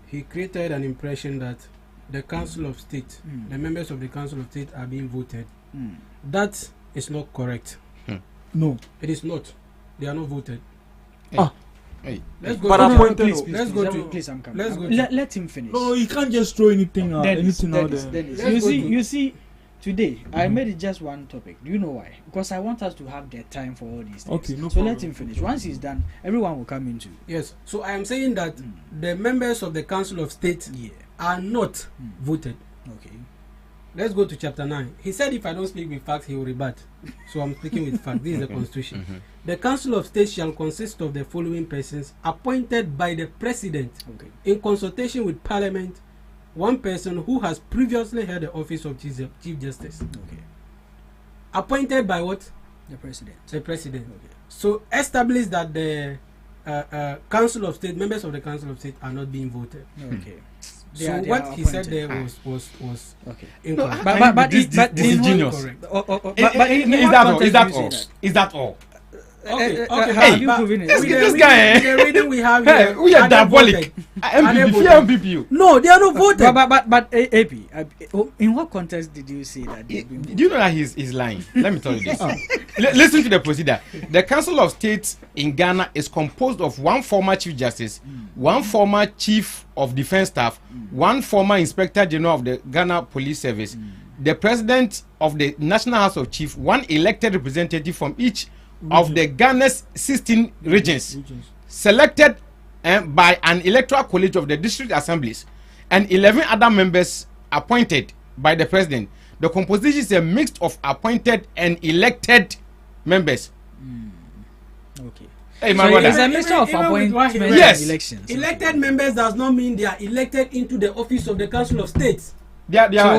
he created an impression that the Council of State, the members of the Council of State are being voted. That is not correct. No, it is not. They are not voted. Hey. Let's go. Let him finish. No, you can't just throw anything out. You see, today I made it just one topic. Do you know why? Because I want us to have the time for all these things. Okay, no so problem. let him finish. Once he's done, everyone will come into. Yes. So I am saying that the members of the Council of State are not voted. Okay. Let's go to chapter 9. He said if I don't speak with facts, he will rebut. So I'm speaking with facts. This is the Constitution. The Council of State shall consist of the following persons appointed by the President in consultation with Parliament, one person who has previously held the office of Chief Justice. Appointed by what? The President. The President. So establish that the Council of State, members of the Council of State are not being voted. So what he said there was incorrect. But this is genius. Is that all? Okay. How you proving it? This guy, the reading we have here, we are diabolic. MPP. No, they are not voted. But AP, in what context did you say that? Do you know that he's lying? Let me tell you this. Listen to the procedure. The Council of State in Ghana is composed of one former Chief Justice, one former Chief of Defence Staff, one former Inspector General of the Ghana Police Service, the President of the National House of Chiefs, one elected representative from each of the Ghana's 16 regions, selected by an electoral college of the district assemblies, and 11 other members appointed by the president. The composition is a mix of appointed and elected members. Okay. Hey, my brother. It's a mixture of appointments and elections. Elected members does not mean they are elected into the office of the Council of State. So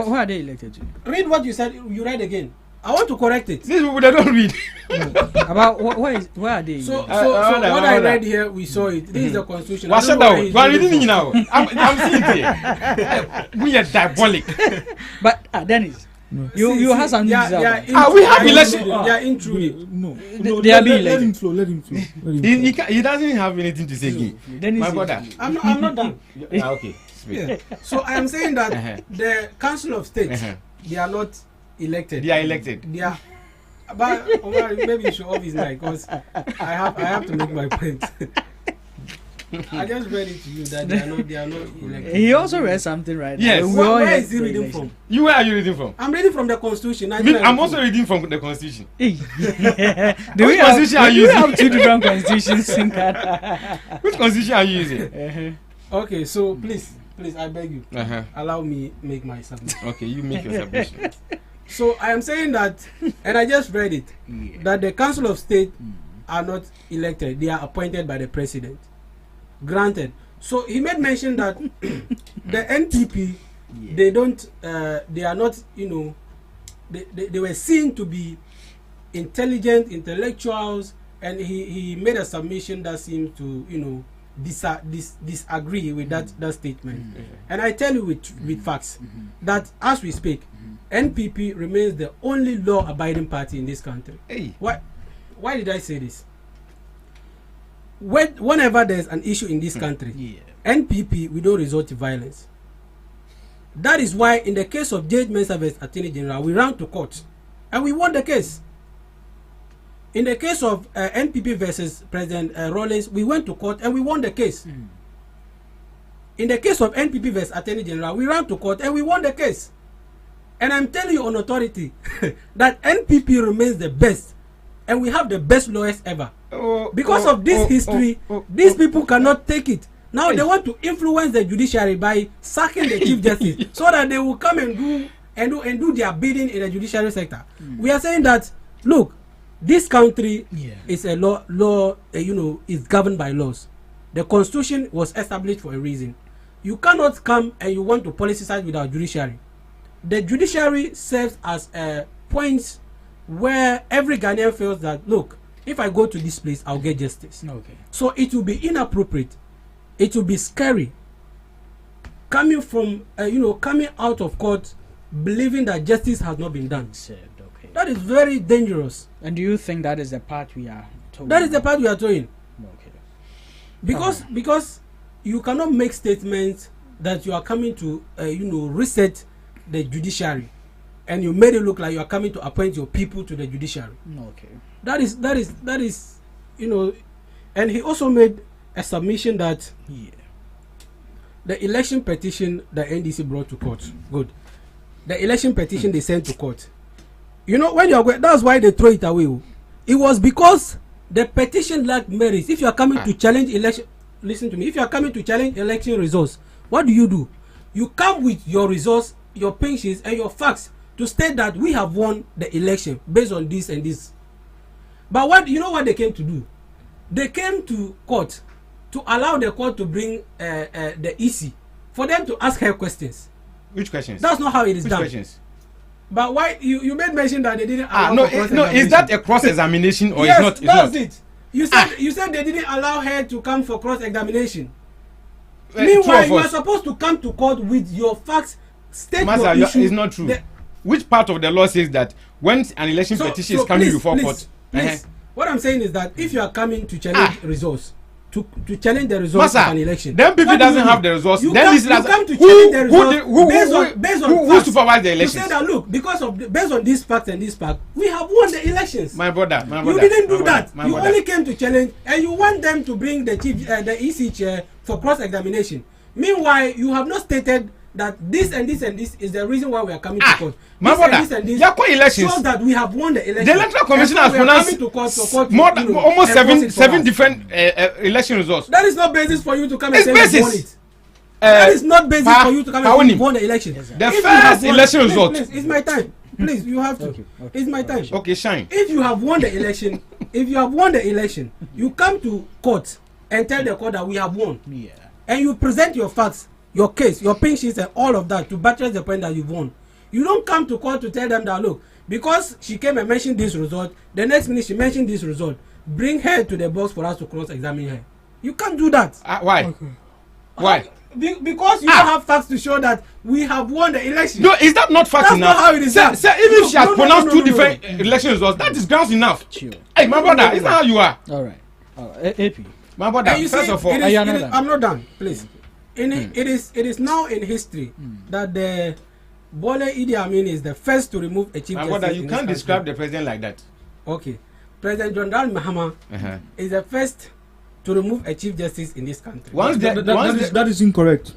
who are they elected to? Read what you said. You read again. I want to correct it. These people, they don't read. About where are they? So what I read here, we saw it. This is the Constitution. What's that? We're reading it now. I'm seeing it here. We are diabolic. But Dennis, you have something to say. We have election. They are intruding. No, they are being let him flow. Let him flow. He doesn't have anything to say again. My brother. I'm not done. Okay. So I am saying that the Council of State, they are not elected. They are elected. They are, but maybe you should off his mic because I have to make my point. I just read it to you that they are not elected. He also read something right now. Yes. Where is he reading from? Where are you reading from? I'm reading from the Constitution. I'm also reading from the Constitution. Which constitution are you using? We have two different constitutions in Ghana. Which constitution are you using? Okay, so please, I beg you, allow me make my submission. Okay, you make your submission. So I am saying that, and I just read it, that the Council of State are not elected; they are appointed by the President. Granted. So he made mention that the NPP, they are not, they were seen to be intelligent intellectuals, and he made a submission that seemed to, disagree with that statement. And I tell you with facts that as we speak, NPP remains the only law-abiding party in this country. Hey. Why did I say this? Whenever there's an issue in this country, NPP, we don't resort to violence. That is why in the case of Judge Mensah vs. Attorney General, we ran to court and we won the case. In the case of NPP versus President Rawlings, we went to court and we won the case. In the case of NPP versus Attorney General, we ran to court and we won the case. And I'm telling you on authority that NPP remains the best, and we have the best lawyers ever. Because of this history, these people cannot take it. Now they want to influence the judiciary by sacking the Chief Justice so that they will come and do their bidding in the judiciary sector. We are saying that, look, this country is a law is governed by laws. The Constitution was established for a reason. You cannot come and you want to politicize with our judiciary. The judiciary serves as a point where every Ghanaian feels that, look, if I go to this place, I'll get justice. Okay. So it will be inappropriate. It will be scary coming from, coming out of court believing that justice has not been done. Okay. That is very dangerous. And do you think that is the part we are towing? That is the part we are towing. Okay. Because you cannot make statements that you are coming to, reset the judiciary, and you made it look like you are coming to appoint your people to the judiciary. Okay. That is, and he also made a submission that the election petition the NDC brought to court, the election petition they sent to court, when you are going, that's why they throw it away. It was because the petition lacked merits. If you are coming to challenge election, listen to me, if you are coming to challenge election results, what do? You come with your results, your pensions and your facts to state that we have won the election based on this and this. But what they came to do? They came to court to allow the court to bring the EC for them to ask her questions. Which questions? That's not how it is done. Questions? But why you made mention that they didn't allow is that a cross examination or yes, it's not? That's it. You said they didn't allow her to come for cross examination. Meanwhile, you are supposed to come to court with your facts. State Master, your issue. It's not true. Which part of the law says that when an election petition is coming before court? Please. What I'm saying is that if you are coming to challenge results, to challenge the results of an election, then people doesn't have the results. You then come to challenge the results based on who supervised the elections? You say that, look, based on these facts and this fact, we have won the elections. My brother. You didn't do that. You only came to challenge, and you want them to bring the EC chair for cross examination. Meanwhile, you have not stated that this and this and this is the reason why we are coming to court. My brother, elections so that we have won the election. The electoral commission has pronounced almost seven different election results. That is not basis for you to come and say you won it. That is not basis for you to come and say you won the election. The first election result. Please, it's my time. Please, you have to. Okay. It's my time. Okay, shine. If you have won the election, you come to court and tell the court that we have won. Yeah. And you present your facts, your case, your pensions and all of that to buttress the point that you've won. You don't come to court to tell them that, look, because she came and mentioned this result, the next minute she mentioned this result, bring her to the box for us to cross-examine her. You can't do that. Why? Okay. Why? Because you don't have facts to show that we have won the election. No, is that not fact That's enough? Not how it is. Sir, even if she has pronounced two different election results, that is grounds enough. Sure. Hey, my brother, isn't how you are? All right. AP. My brother, first of all, I'm not done, please. It is now in history that the Bole Idi Amin is the first to remove a chief justice. Brother, you can't describe the president like that. Okay. President John Dramani Mahama is the first to remove a chief justice in this country. That is incorrect.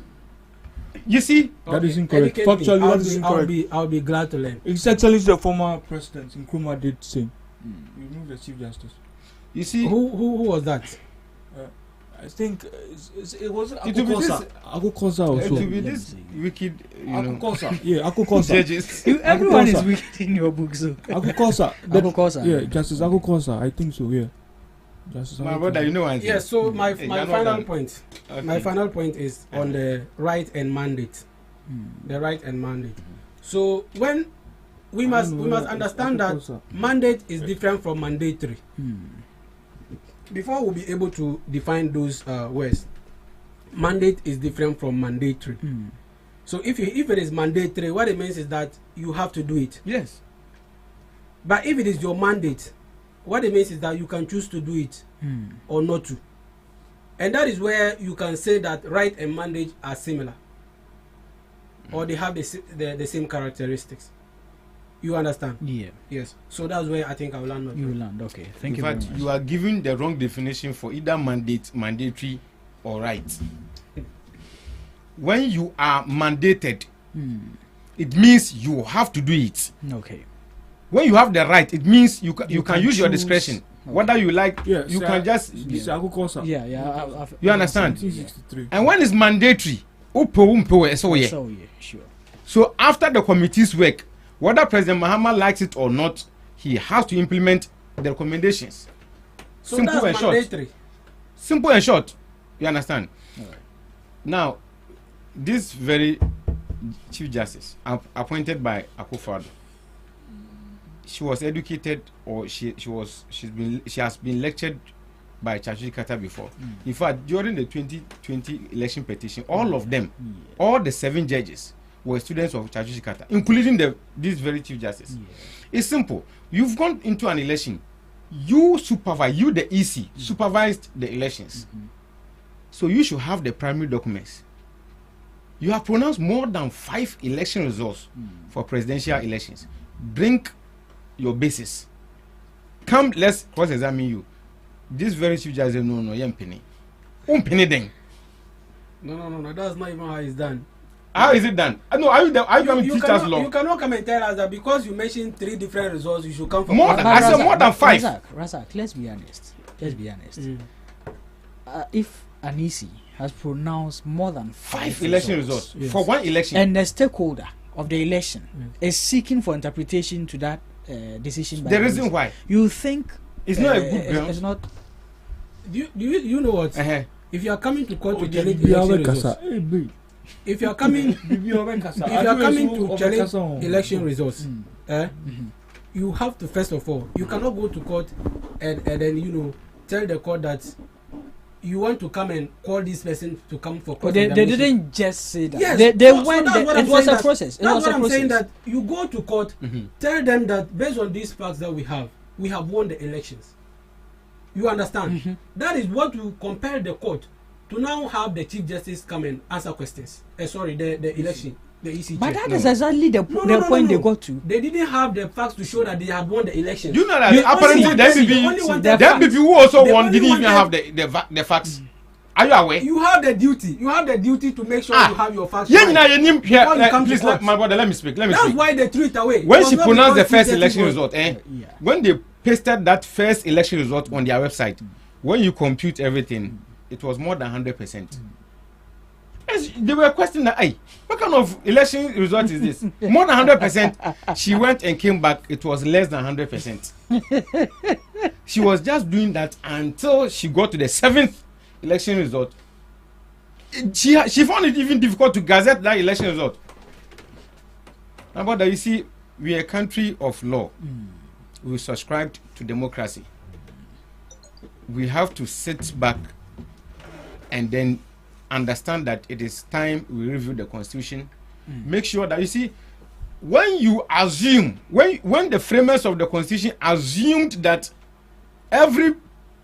You see? That is incorrect. Factually, that is incorrect. I'll be glad to learn. It's actually the former president Nkrumah did say. You remove the chief justice. You see? Who was that? I think it was Akukosa also. It will be this wicked, Akukosa. Yeah, Akukosa. Judges. Everyone is wicked in your book, so. Akukosa. Yeah, Justice Akukosa. I think so. Yeah. Justice My brother, you know. Yeah. So my final point. Okay. My final point is on the right and mandate. The right and mandate. So when we must understand that mandate is different from mandatory. Before we'll be able to define those words, mandate is different from mandatory. So if it is mandatory, what it means is that you have to do it. Yes. But if it is your mandate, what it means is that you can choose to do it or not to. And that is where you can say that right and mandate are similar, or they have the same characteristics. You understand? Yeah. Yes. So that's where I think I will land. You will land. Okay. Thank In you fact, very much. you are giving the wrong definition for either mandatory, or right. When you are mandated, it means you have to do it. Okay. When you have the right, it means you can use your discretion. Okay. Whether you like, Yeah, you sir, can just. Yeah. You understand? 1963. And when it's mandatory, so yeah. So yeah, sure. So after the committee's work, whether President Mahama likes it or not, he has to implement the recommendations. So Simple that's and short. mandatory. Simple and short. You understand? All right. Now, this very Chief Justice appointed by Akufo-Addo, she was educated, or she has been lectured by Chachuji Kata before. In fact, during the 2020 election petition, all of them, all the 7 judges were students of Chachuji Kata, including this very Chief Justice. It's simple. You've gone into an election. You the EC, supervised the elections. So you should have the primary documents. You have pronounced more than 5 election results for presidential elections. Bring your basis. Come, let's cross-examine you. This very Chief Justice, no, penny. Penny then. No. That's not even how it's done. How is it done? No, are you going to teach us law? You cannot come and tell us that because you mentioned 3 different results, you should come from more than, I said more than 5. Razak, let's be honest. If an EC has pronounced more than 5 election results for one election, and the stakeholder of the election is seeking for interpretation to that decision, by the reason why you think it's not a good ground. It's not. Do you know what? If you are coming to court to challenge election results, if you are coming to challenge election results, you have to, first of all, you cannot go to court and then tell the court that you want to come and call this person to come for court. They didn't just say that. Yes, they went. It was a process. That's what I'm saying. That you go to court, tell them that based on these facts that we have won the elections. You understand? That is what will compel the court to now have the Chief Justice come and answer questions. The election, the EC. But that is exactly the point they got to. They didn't have the facts to show that they had won the election. You know that apparently the MPP who also won didn't even have the facts. Are you aware? You have the duty. You have the duty to make sure you have your facts. Please, my brother, let me speak. That's why they threw it away. When she pronounced the first election result, when they pasted that first election result on their website, when you compute everything, it was more than 100%. They were questioning that, what kind of election result is this? More than 100%. She went and came back, it was less than 100%. She was just doing that until she got to the 7th election result. She found it even difficult to gazette that election result. Now, but you see, we are a country of law. We subscribe to democracy. We have to sit back and then understand that it is time we review the constitution. Make sure that, you see, when you assume, when the framers of the constitution assumed that every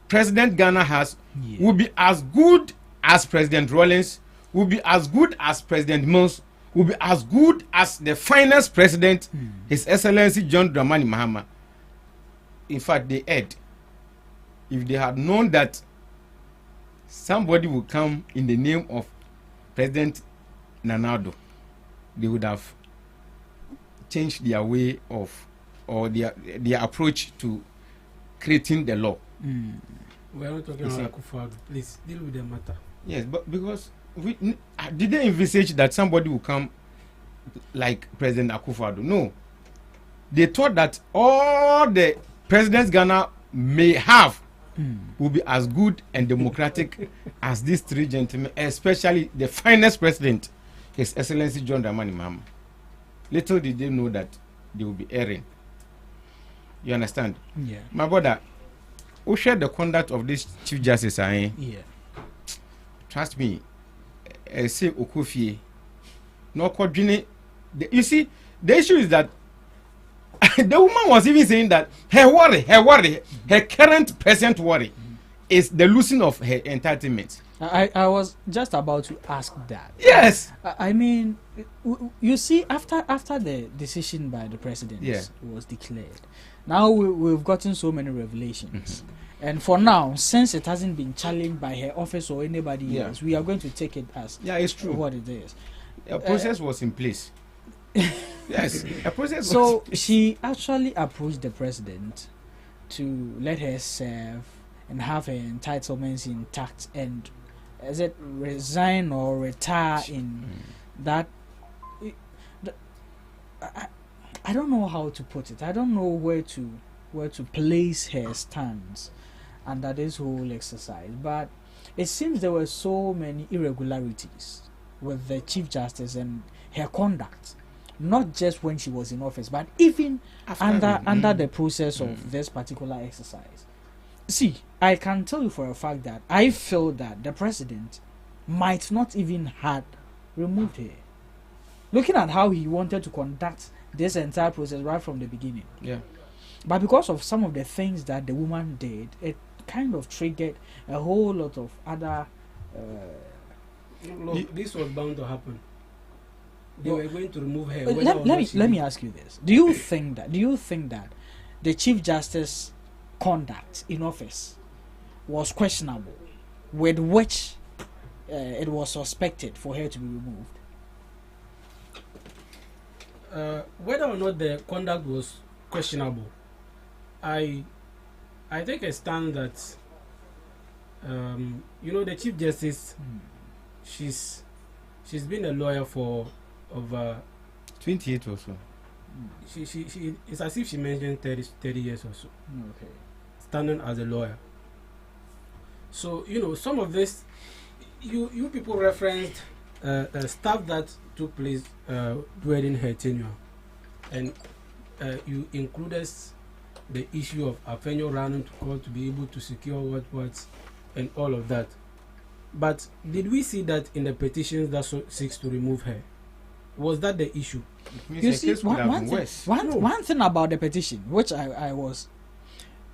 president Ghana has will be as good as President Rawlings, will be as good as President Mills, will be as good as the finest president, His Excellency John Dramani Mahama. In fact, they erred. If they had known that somebody would come in the name of President Nana Addo, they would have changed their way of, or their approach to creating the law. We are not talking about Akufo-Addo. Please deal with the matter. Yes, but because did they envisage that somebody would come like President Akufo-Addo? No. They thought that all the presidents Ghana may have will be as good and democratic as these 3 gentlemen, especially the finest president, His Excellency John Dramani Mahama. Little did they know that they will be erring. You understand? Yeah. My brother, who shared the conduct of this Chief Justice? Trust me, say Okofie, no kwadwene. You see, the issue is that the woman was even saying that her current present worry is the losing of her entitlements. I was just about to ask that. Yes. I mean, you see, after the decision by the president was declared, now we've gotten so many revelations. And for now, since it hasn't been challenged by her office or anybody else, we are going to take it as it's true what it is. A process was in place. Yes, a process. So she actually approached the president to let her serve and have her entitlements intact, and is it resign or retire in that? I don't know how to put it. I don't know where to place her stance under this whole exercise, but it seems there were so many irregularities with the Chief Justice and her conduct, not just when she was in office, but even under the process of this particular exercise. See, I can tell you for a fact that I feel that the president might not even have removed her, looking at how he wanted to conduct this entire process right from the beginning. Yeah. But because of some of the things that the woman did, it kind of triggered a whole lot of other. Look, this was bound to happen. They were going to remove her. Let me ask you this: Do you think that the Chief Justice conduct in office was questionable, with which it was suspected for her to be removed? Whether or not the conduct was questionable, I think I stand that the Chief Justice, she's been a lawyer for over 28 or so. She it's as if she mentioned 30 years or so. Okay. Standing as a lawyer. So some of this you people referenced stuff that took place during her tenure, and you included the issue of Afenyo running to court to be able to secure what and all of that. But did we see that in the petitions that seeks to remove her? Was that the issue? You see, one thing about the petition, which I was,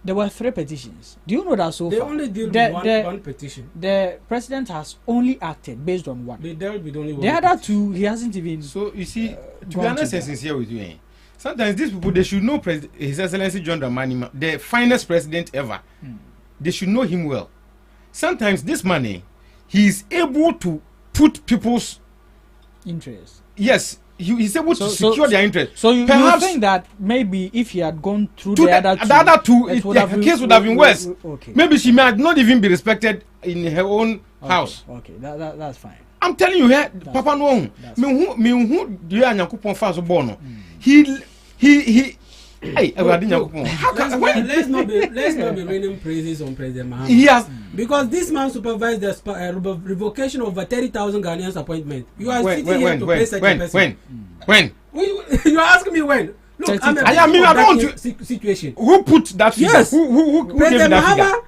there were 3 petitions. Do you know that so far? They only deal with one petition. The president has only acted based on one. They dealt with only one. The other 2, he hasn't even. So you see, to be honest and sincere with you, sometimes these people, they should know His Excellency John Dramani, the finest president ever. They should know him well. Sometimes this money, he is able to put people's interest. Yes, he's able to secure their interest. So you think that maybe if he had gone through the other two, the case would have been worse. Okay. Maybe she might not even be respected in her own house. Okay, that's fine. I'm telling you here, Papa no. Me who do you Nyankopon fa so born no. He hey, let's not be raining praises on President Mahama. Yes, because this man supervised the revocation of a 30,000 Ghanaians appointment. You are sitting here to play such a person. When? You are asking me when? Look, I don't want to situation. Who put that figure? Yes. Who President gave that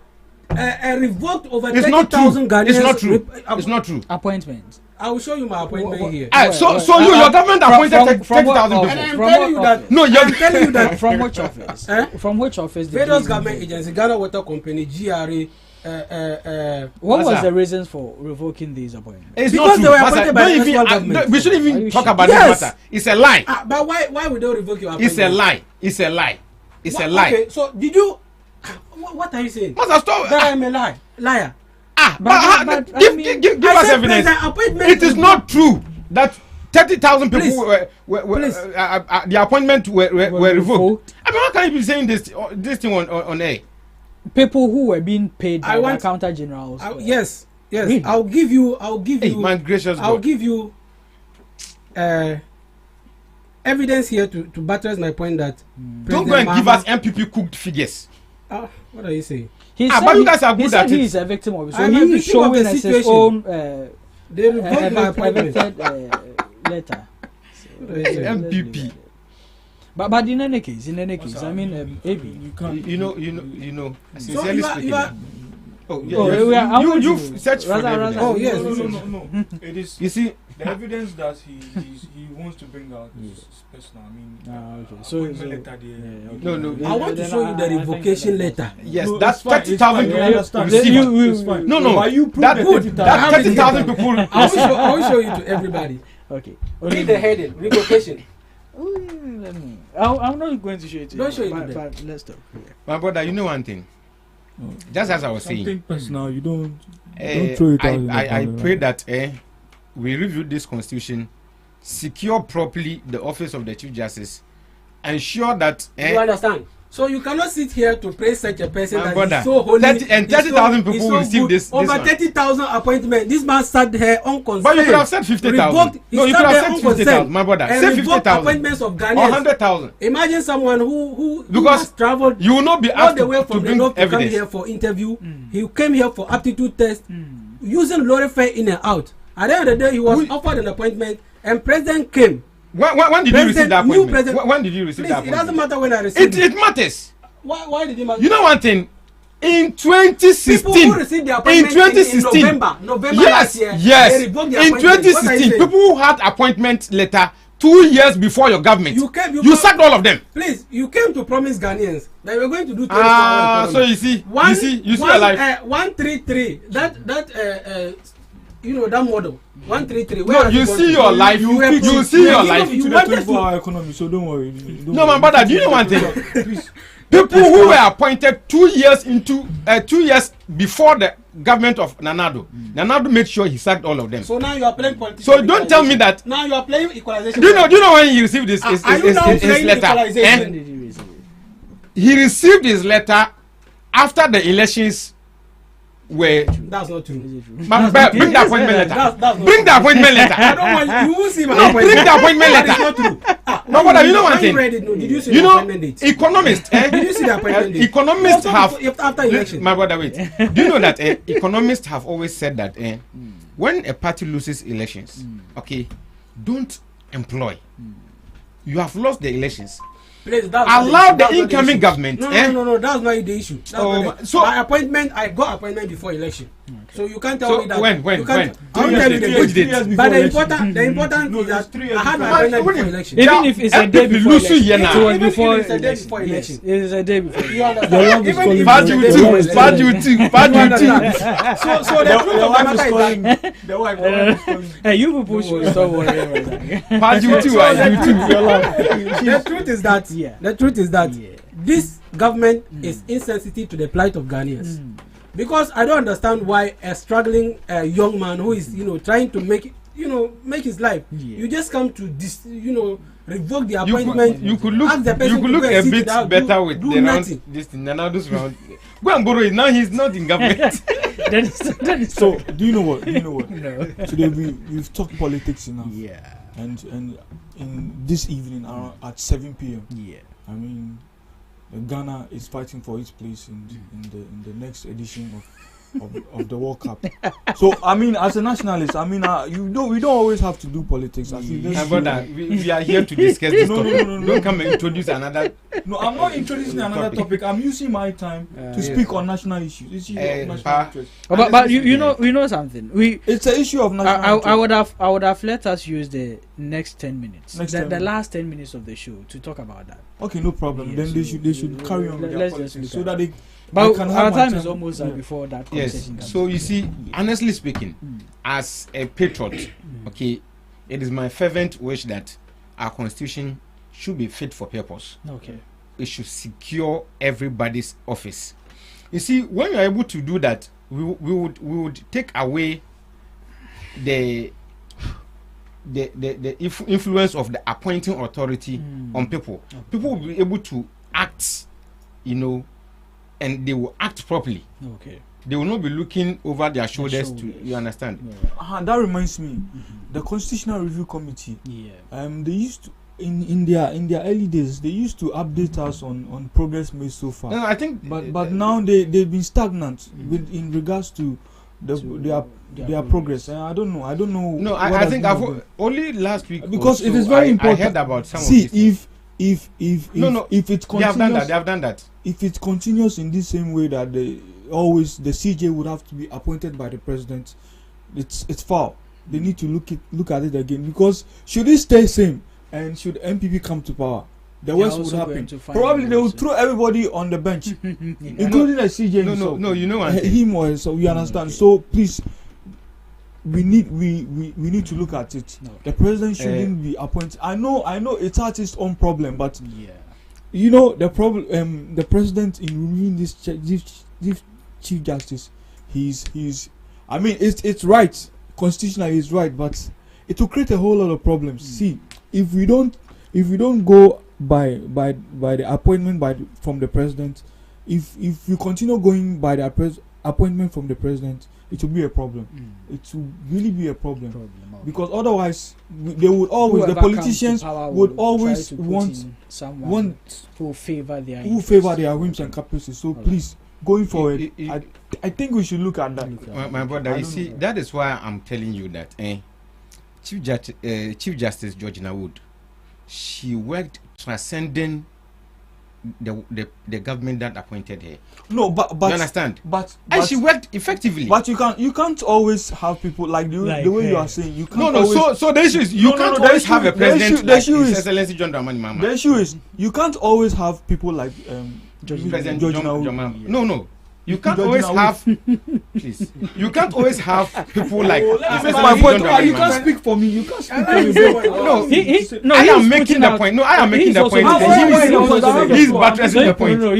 figure? Revoked over 30,000 Ghanaians. It's not true. It's not true. Appointment. I will show you my appointment here. So your government appointed 30,000 people. And I'm telling you that. No, I'm telling you that. From which office? From which office? Federal Government Agency, Ghana Water Company, GRA. What was the reasons for revoking these appointments? It's because not they were appointed by the national government. We shouldn't even talk about this matter. It's a lie. But why would they revoke your appointment? It's a lie. It's a lie. It's a lie. Okay, so did you? What are you saying? Master, stop. That I'm a liar. But give us evidence. It is not true that 30,000 people the appointment were revoked. I mean, how can you be saying this thing on air? People who were being paid by the accountant generals. Yes. Really? I'll give you. Hey, man, gracious I'll God. give you evidence here to buttress my point that. Don't go and give us MPP cooked figures. What are you saying? But you guys are good at it. He is a victim of it. So he is showing us his own they revoked my appointment. Letter. MPP. But in any case, I mean, AB. You know. Sincerely speaking. Oh, yeah. You've searched for the evidence. Oh yes. No. It is. You see, the evidence that he wants to bring out is personal. I mean, okay. So no. I want to show you the revocation letter. Yes, No, that's it's fine, 30,000 I understand. people. It's fine. No. But you prove That the good. 30,000. That 30,000 people. I will show you to everybody. Okay. Read the heading, revocation. I'm not going to show it to you. Don't show it to but them. let's talk. My brother, you know one thing. Just as I was Something saying, personal. You don't throw it out. I pray that we review this constitution, secure properly the office of the Chief Justice, ensure that You understand? So you cannot sit here to praise such a person My that brother, is so holy. 30,000 people he's will so receive good. this Over one. 30,000 appointments. This man sat here unconstrained. But you could have said 50,000. No, you could have said 50,000. My brother, say 50,000 appointments of or Ghanaians. 100,000. Imagine someone who Because has traveled you will not be all asked the way to from the bring north to come evidence. here for interview. He came here for aptitude test, using lorry fare in and out. At the end of the day, he was offered an appointment, and president came. When did you receive that new appointment? president- When did you receive Please, that it doesn't appointment? matter when I received It matters. Why did he matter? You know one thing? In 2016, People who received their appointment in November last year, they revoked their in appointment. What are you 2016, saying? people who had appointment letter 2 years before your government, you sacked all of them. Please, you came to promise Ghanaians that you were going to do 24 So you see your life. 133. That that model 133. No, you see your life. You see your life. You want 24-hour economy, so don't worry. No, my brother, do you know one thing? People who were appointed 2 years into 2 years before the government of Nanado, Nanado made sure he sacked all of them. So now you are playing politics. So don't tell me that. Now you are playing equalization. Do you know when he received his are you now playing letter? equalization? He received his letter after the elections were. That's not true. Bring the appointment letter. Bring the appointment letter. I don't want you will see my No, appointment. bring the appointment That is letter. not true. No, but you know one When thing. you read it, no, did you see You the know, appointment date? economists. Did you see the appointment date? Economists have. After election. My brother, wait. Do you know that economists have always said that when a party loses elections, okay, don't employ. You have lost the elections. Please, that's Allow not the incoming government. No, that's not the issue. That's not so my appointment, I got appointment before election. So you can't tell So me that. when? You can't, I'll 3 years, tell you the 3 years, date. But the important No, is that it's 3 years I had my before. appointment before election. Even if it's a day before election, it was Even before if it's a day election. before Yes, election. it is a day before. You understand? is Even calling if me. it's a day before election. Bad you So the truth of the matter is that The wife is calling. Hey, you people should stop worrying about that. Bad you too. the truth is that Yeah. the truth is that this government is insensitive to the plight of Ghanaians. Because I don't understand why a struggling young man who is trying to make his life, you just come to revoke the appointment. You could look ask the person to a go and sit bit down, better with do the round nothing. this thing. Nando's round. Go and borrow it. Now he's not in government. That is So do you know what? No. Today we've talked politics enough. Yeah. And in this evening around at 7 p.m. Yeah. I mean, Ghana is fighting for its place in the next edition of the World Cup. So I mean, as a nationalist, I mean, we don't always have to do politics. I think My brother, we are here to discuss this topic. No. Don't come and introduce another. No, I'm not introducing another topic. I'm using my time to speak on national issues. Issues of national interest. But you know something. It's an issue of national interest. I would have let us use the next 10 minutes. The last 10 minutes of the show to talk about that. Okay, no problem. Then they should carry on with their let's politics just so look that they. But can our have my time is almost before that Yes. conversation comes. So you see, honestly speaking, as a patriot, okay, it is my fervent wish that our constitution should be fit for purpose. Okay. It should secure everybody's office. You see, when you are able to do that, we would take away the influence of the appointing authority on people. Okay. People will be able to act, and they will act properly. Okay. They will not be looking over their shoulders. You understand? Yeah. That reminds me, the Constitutional Review Committee. Yeah. They used to in their early days they used to update us on progress made so far. No, I think. But now they've been stagnant in regards to their progress. I don't know. No, I think only last week. Because it is very important. I heard about some. See, of these if it continues, they have done that. If it continues in the same way that always the CJ would have to be appointed by the president. It's foul. They need to look at it again, because should it stay same and should MPP come to power, the worst would happen. Probably they will throw everybody on the bench, including the CJ himself. No, you know what? Him or so you understand. So please, we need to look at it. The president shouldn't be appointed. I know it's its own problem, but you know the problem. The president in removing this chief justice, he's. I mean, it's right. Constitutionally, is right, but it will create a whole lot of problems. See, if we don't go by the appointment from the president, if we continue going by the appointment from the president, it will be a problem. It will really be a problem. Because otherwise they would always, the politicians would always want someone who favor their whims and caprices. So please, going forward, I think we should look at that. My brother, you see, that is why I'm telling you that Chief Justice Georgina Wood, she worked transcending the government that appointed her. No, but you understand? But she worked effectively. But you can't always have people like the way you are saying. You can't so the issue is you can't always have a president like His Excellency John Dramani Mahama. The issue is you can't always have people like President Georgina. No. You can't always have. Please. You can't always have people like. This is my point. You can't speak for me. You can't speak for me. No, I am making the point. No, I am making the point. He's buttressing the point. No.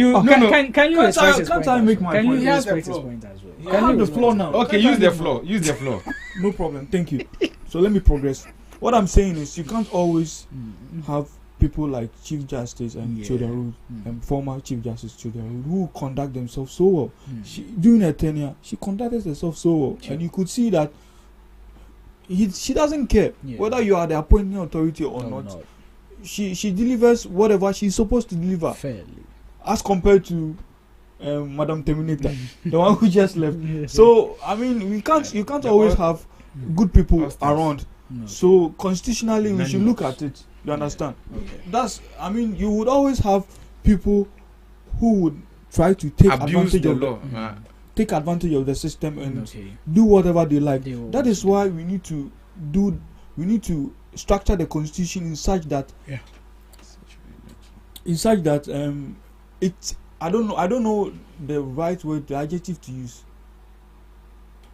Can you express his point? Can't I make my point? Can you express his point as well? You have the floor now. Okay, use the floor. Use the floor. No problem. Thank you. So let me progress. What I'm saying is you can't always have people like Chief Justice and Chodaru, and former Chief Justice Chodaru, who conduct themselves so well. During her tenure, she conducted herself so well, and you could see that she doesn't care whether you are the appointing authority or not. She delivers whatever she's supposed to deliver fairly, as compared to Madam Terminator, the one who just left. So I mean, you can't always have good people around. So constitutionally, we should look at it. You understand? That's. I mean, you would always have people who would try to take advantage of the law, take advantage of the system and do whatever they like. That is why we need to structure the constitution in such that it. I don't know the right word, the adjective to use.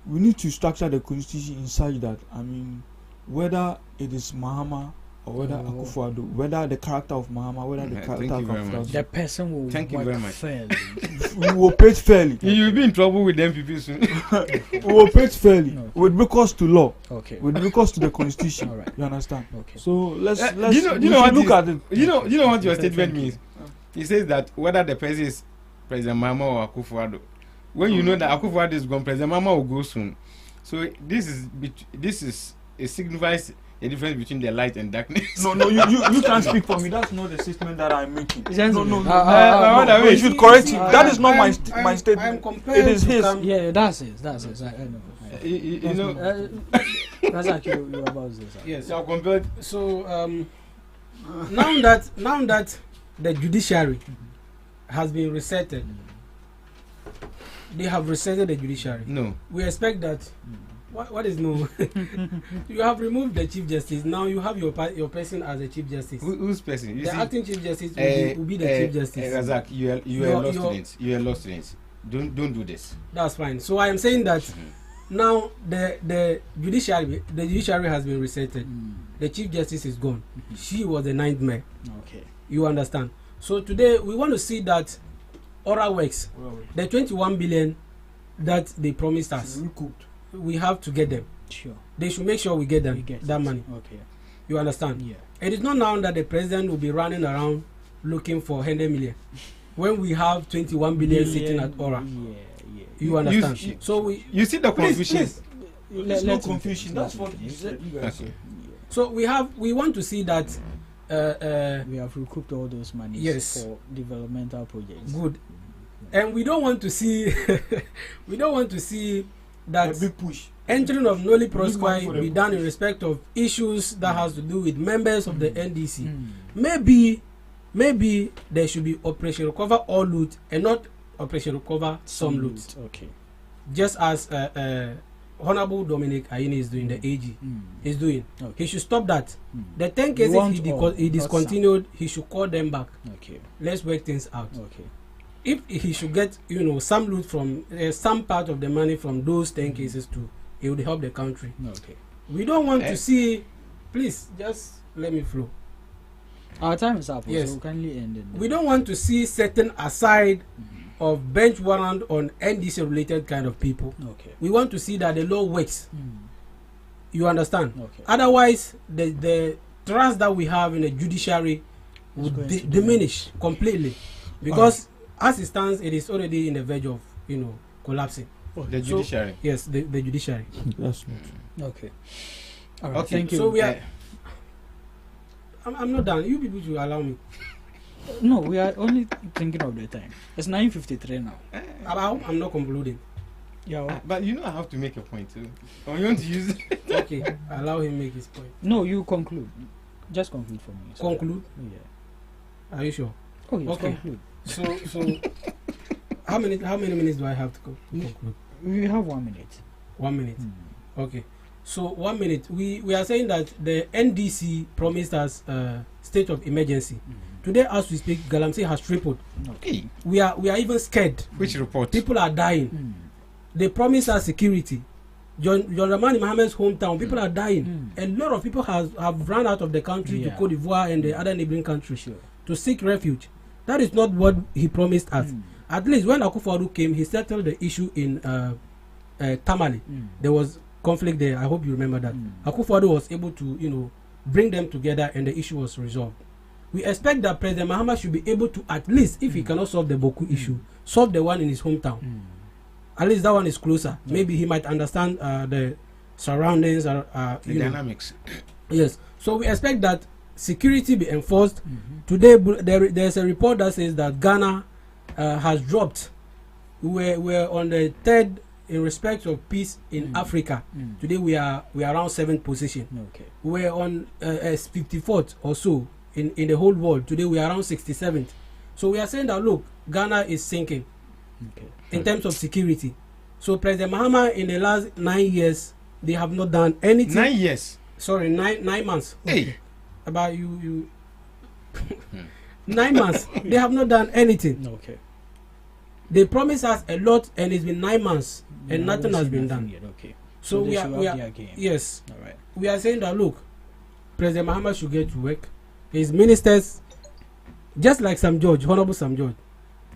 We need to structure the constitution in such that, I mean, whether it is Mahama or whether Akufo-Addo, whether the character of Mahama, whether the character of Akufo-Addo, the person will work fairly. We will operate fairly. You will be in trouble with the MPP soon. We will operate fairly with recourse to law. With recourse to the constitution. All right. You understand? So let's look at it. You know what your statement means? He says that whether the president is President Mahama or Akufo-Addo, when you know that Akufo-Addo is gone, President Mahama will go soon. So it signifies a difference between the light and darkness. No, you can't speak for me. That's not the statement that I'm making. No. You should correct it. That is not my statement. I'm it is his. Yeah, that's it. I know. You know. That's actually you're about this. Yes. So compared. So now that the judiciary has been resetted, they have resetted the judiciary. No. We expect that. What is no? You have removed the Chief Justice. Now you have your person as a Chief Justice. Whose person? The acting Chief Justice will be the Chief Justice. Razak, you are law students. You are law students. Don't do this. That's fine. So I am saying that now the judiciary has been resetted. The Chief Justice is gone. She was a nightmare. Okay. You understand? So today we want to see that oral works, the 21 billion that they promised us. We have to get them. Sure. They should make sure we get them that money. Okay. You understand? Yeah. It is not now that the president will be running around looking for 100 million when we have 21 billion sitting at Ora. Yeah. You understand? You see the confusion. There's no confusion. That's what you said. So we want to see that we have recouped all those monies for developmental projects. Good. And we don't want to see that a big push. Entering of nolli proscribe be done in respect of issues that has to do with members of the NDC. Maybe there should be Operation Recover All Loot and not Operation Recover some loot. Okay. Just as Honorable Dominic Ayini is doing, the AG is doing. Okay. He should stop that. The 10 cases he discontinued, he should call them back. Okay. Let's work things out. Okay. If he should get, some loot from some part of the money from those 10 cases too, it would help the country. Okay. We don't want to see. Please just let me flow. Our time is up. Yes. So kindly end it. We don't want to see setting aside of bench warrant on NDC related kind of people. Okay. We want to see that the law works. You understand? Okay. Otherwise, the trust that we have in the judiciary would diminish completely, because as it stands, it is already in the verge of collapsing. The judiciary. Yes, the judiciary. That's not. Okay. All right. Okay. Thank you. So we are. I'm not done. You people should allow me. No, we are only thinking of the time. It's 9:53 now. I'm not concluding. Yeah. But I have to make a point too. Or you want to use it? Okay, allow him make his point. No, you conclude. Just conclude for me. Conclude? Yeah. Are you sure? Oh, yes, okay. Conclude. So how many minutes do I have to conclude? We have 1 minute. 1 minute. Okay. So 1 minute. We are saying that the NDC promised us state of emergency. Today, as we speak, Galamsey has tripled. Okay. We are even scared. Which report? People are dying. They promised us security. John Dramani Mohammed's hometown, people are dying. A lot of people have run out of the country to Cote d'Ivoire and the other neighboring countries to seek refuge. That is not what he promised us. At least when Akufo-Addo came, he settled the issue in Tamale. There was conflict there. I hope you remember that. Akufo-Addo was able to, bring them together, and the issue was resolved. We expect that President Mahama should be able to, at least, if he cannot solve the Boku issue, solve the one in his hometown. At least that one is closer. Maybe he might understand the surroundings, the dynamics. Yes. So we expect that security be enforced. Today, there's a report that says that Ghana has dropped. We're on the third in respect of peace in Africa. Today we are around 7th position. Okay. We're on 54th or so in the whole world. Today we are around 67th. So we are saying that look, Ghana is sinking in terms of security. So President Mahama in the last 9 years, they have not done anything. 9 years. Sorry, 9 months. Hey. About you 9 months. They have not done anything. Okay. They promised us a lot, and it's been 9 months, and nothing has been done. Yet. Okay. So we are yes. All right. We are saying that look, President Mahama should get to work. His ministers, just like Sam George, Honorable Sam George.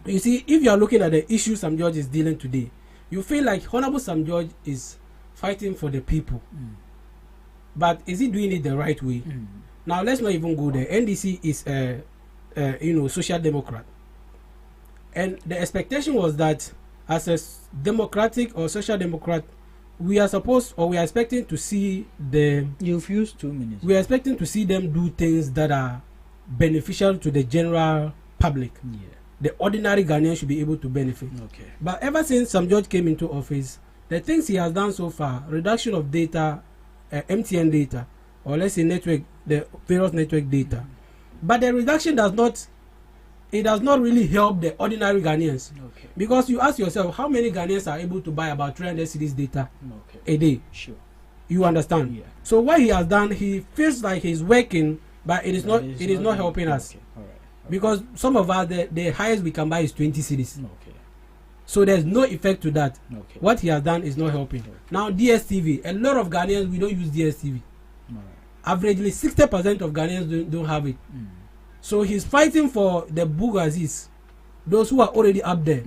You see, if you are looking at the issue Sam George is dealing today, you feel like Honorable Sam George is fighting for the people. But is he doing it the right way? Now let's not even go there. NDC is a social democrat, and the expectation was that as a democratic or social democrat, we are expecting to see You've used 2 minutes. We are expecting to see them do things that are beneficial to the general public. Yeah. The ordinary Ghanaian should be able to benefit. Okay. But ever since Sam George came into office, the things he has done so far, reduction of data, MTN data, or let's say the various network data, but the reduction does not really help the ordinary Ghanaians. Okay. Because you ask yourself, how many Ghanaians are able to buy about 300 cedis data a day? Sure. You understand? Yeah. So what he has done, he feels like he's working, but it is not helping us. Okay. All right. Because some of us, the highest we can buy is 20 cedis. Okay. So there's no effect to that. Okay. What he has done is not helping. Okay. Now DSTV, a lot of Ghanaians, we don't use DSTV. All right. Averagely 60% of Ghanaians don't have it. So he's fighting for the bourgeoisies, those who are already up there.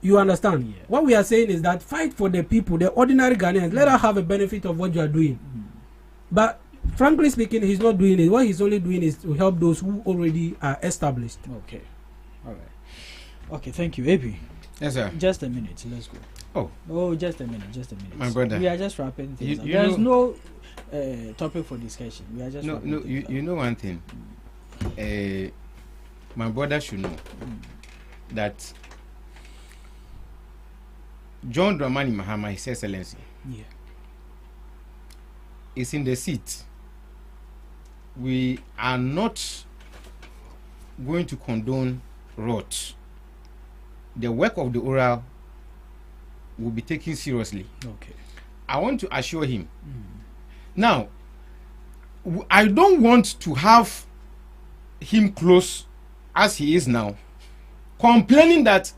You understand? Yeah. What we are saying is that fight for the people, the ordinary Ghanaians. Let us have a benefit of what you are doing. But frankly speaking, he's not doing it. What he's only doing is to help those who already are established. Okay. All right. Okay, thank you. AB. Yes, sir. Just a minute. Let's go. Oh, just a minute. My brother. We are just wrapping things up. You There's no topic for discussion. We are just no. You know one thing. My brother should know that John Dramani Mahama, His Excellency, is in the seat. We are not going to condone rot. the work of the oral will be taken seriously. Okay. I want to assure him. Now, I don't want to have him close as he is now, complaining that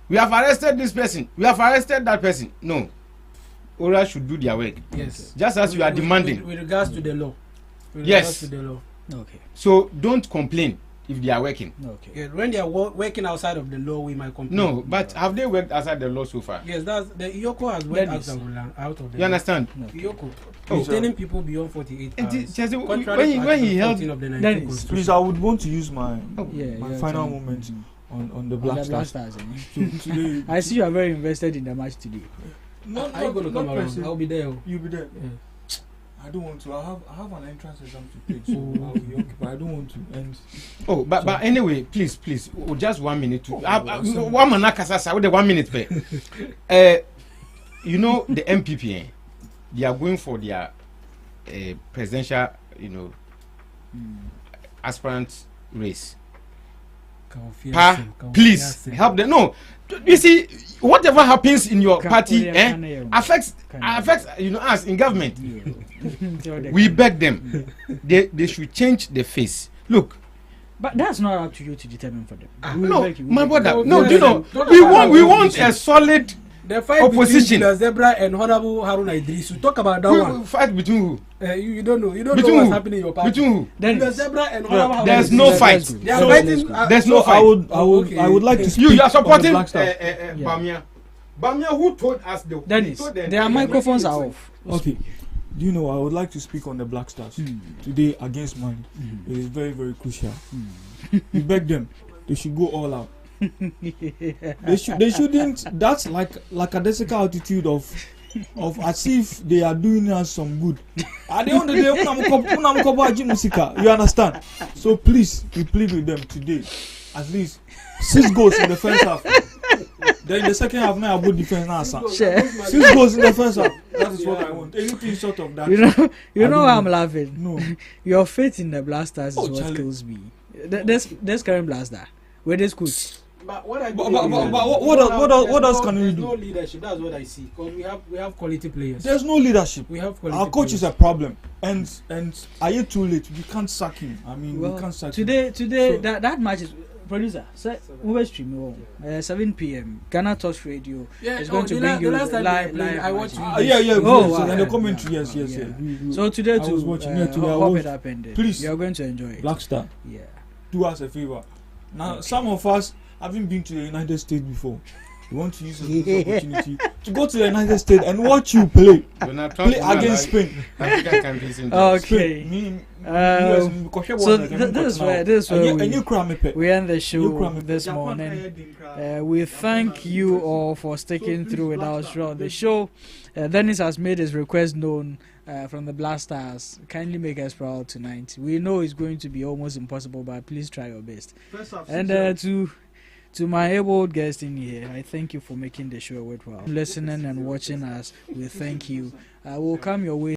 we have arrested this person, we have arrested that person. No. Oral should do their work. Yes. Just as you are demanding. With regards to the law. Yes. To the law. Okay. So don't complain if they are working. Okay. Yeah, when they are working outside of the law, we might complain. No, but have they worked outside the law so far? Yes, that's the Iyoko has worked out of the You understand? law. Iyoko. Oh. Detaining people beyond 48 hours. When he held, please, I would want to use my my final moment on the Black Stars. So today, I see you are very invested in the match today. Are you going to come around? I'll be there. You'll be there. Yeah. I don't want to. I have an entrance exam to take, so I'll be occupied. I don't want to. And but anyway, please, just 1 minute. 1 minute, Kasasa, with the 1 minute. You know the MPP, they are going for their presidential, aspirant race. Please help them. No, you see, whatever happens in your party affects us in government. We beg them, they should change the face. Look, but that's not up to you to determine for them. No, my brother. No, do you know? We want a solid the fight opposition. Between Zebra and Honorable Haruna Idris. We talk about that one. Fight between who? You don't know. You don't know what's happening in your party. Between who? The Zebra and Honorable Haruna. There's no fight. They are fighting. There's no fight. I would like to speak. You are supporting Bamia. Bamia, who told us the Dennis, their microphones are off. Okay. Do you know, I would like to speak on the Black Stars today against Mali. It is very, very crucial. We beg them, they should go all out. They shouldn't. That's like a desicca attitude of as if they are doing us some good. At the end of the day, you understand? So please, we plead with them today. At least 6 goals in the first half. Then in the second half, now I would defend answer. 6 goals in the first half. That is what I want. Anything short of that. You know why I'm laughing? No. Your faith in the Blasters is what kills me. There's current Blaster. Where they coach. But what else can we do? There's no leadership. That's what I see. Because we have quality players. There's no leadership. We have quality. Our coach players. is a problem. And are you too late? We can't sack him. I mean, we can't sack him. Today, that match is. Producer, we will stream 7 p.m. GhanaTalks Radio is going to bring you live. I watched you. And the commentary, yes. So today, I was watching hope it happened. Please, you are going to enjoy it. Black Star, do us a favor. Now, some of us haven't been to the United States before. We want to use this opportunity to go to the United States and watch you play against Spain. Okay. So this is where we end the show this morning. We thank you all for sticking through with us on the show. Dennis has made his request known from the Blasters. Kindly make us proud tonight. We know it's going to be almost impossible, but please try your best. And to my able guest in here, I thank you for making the show worthwhile. Listening and watching us, we thank you. We'll come your way.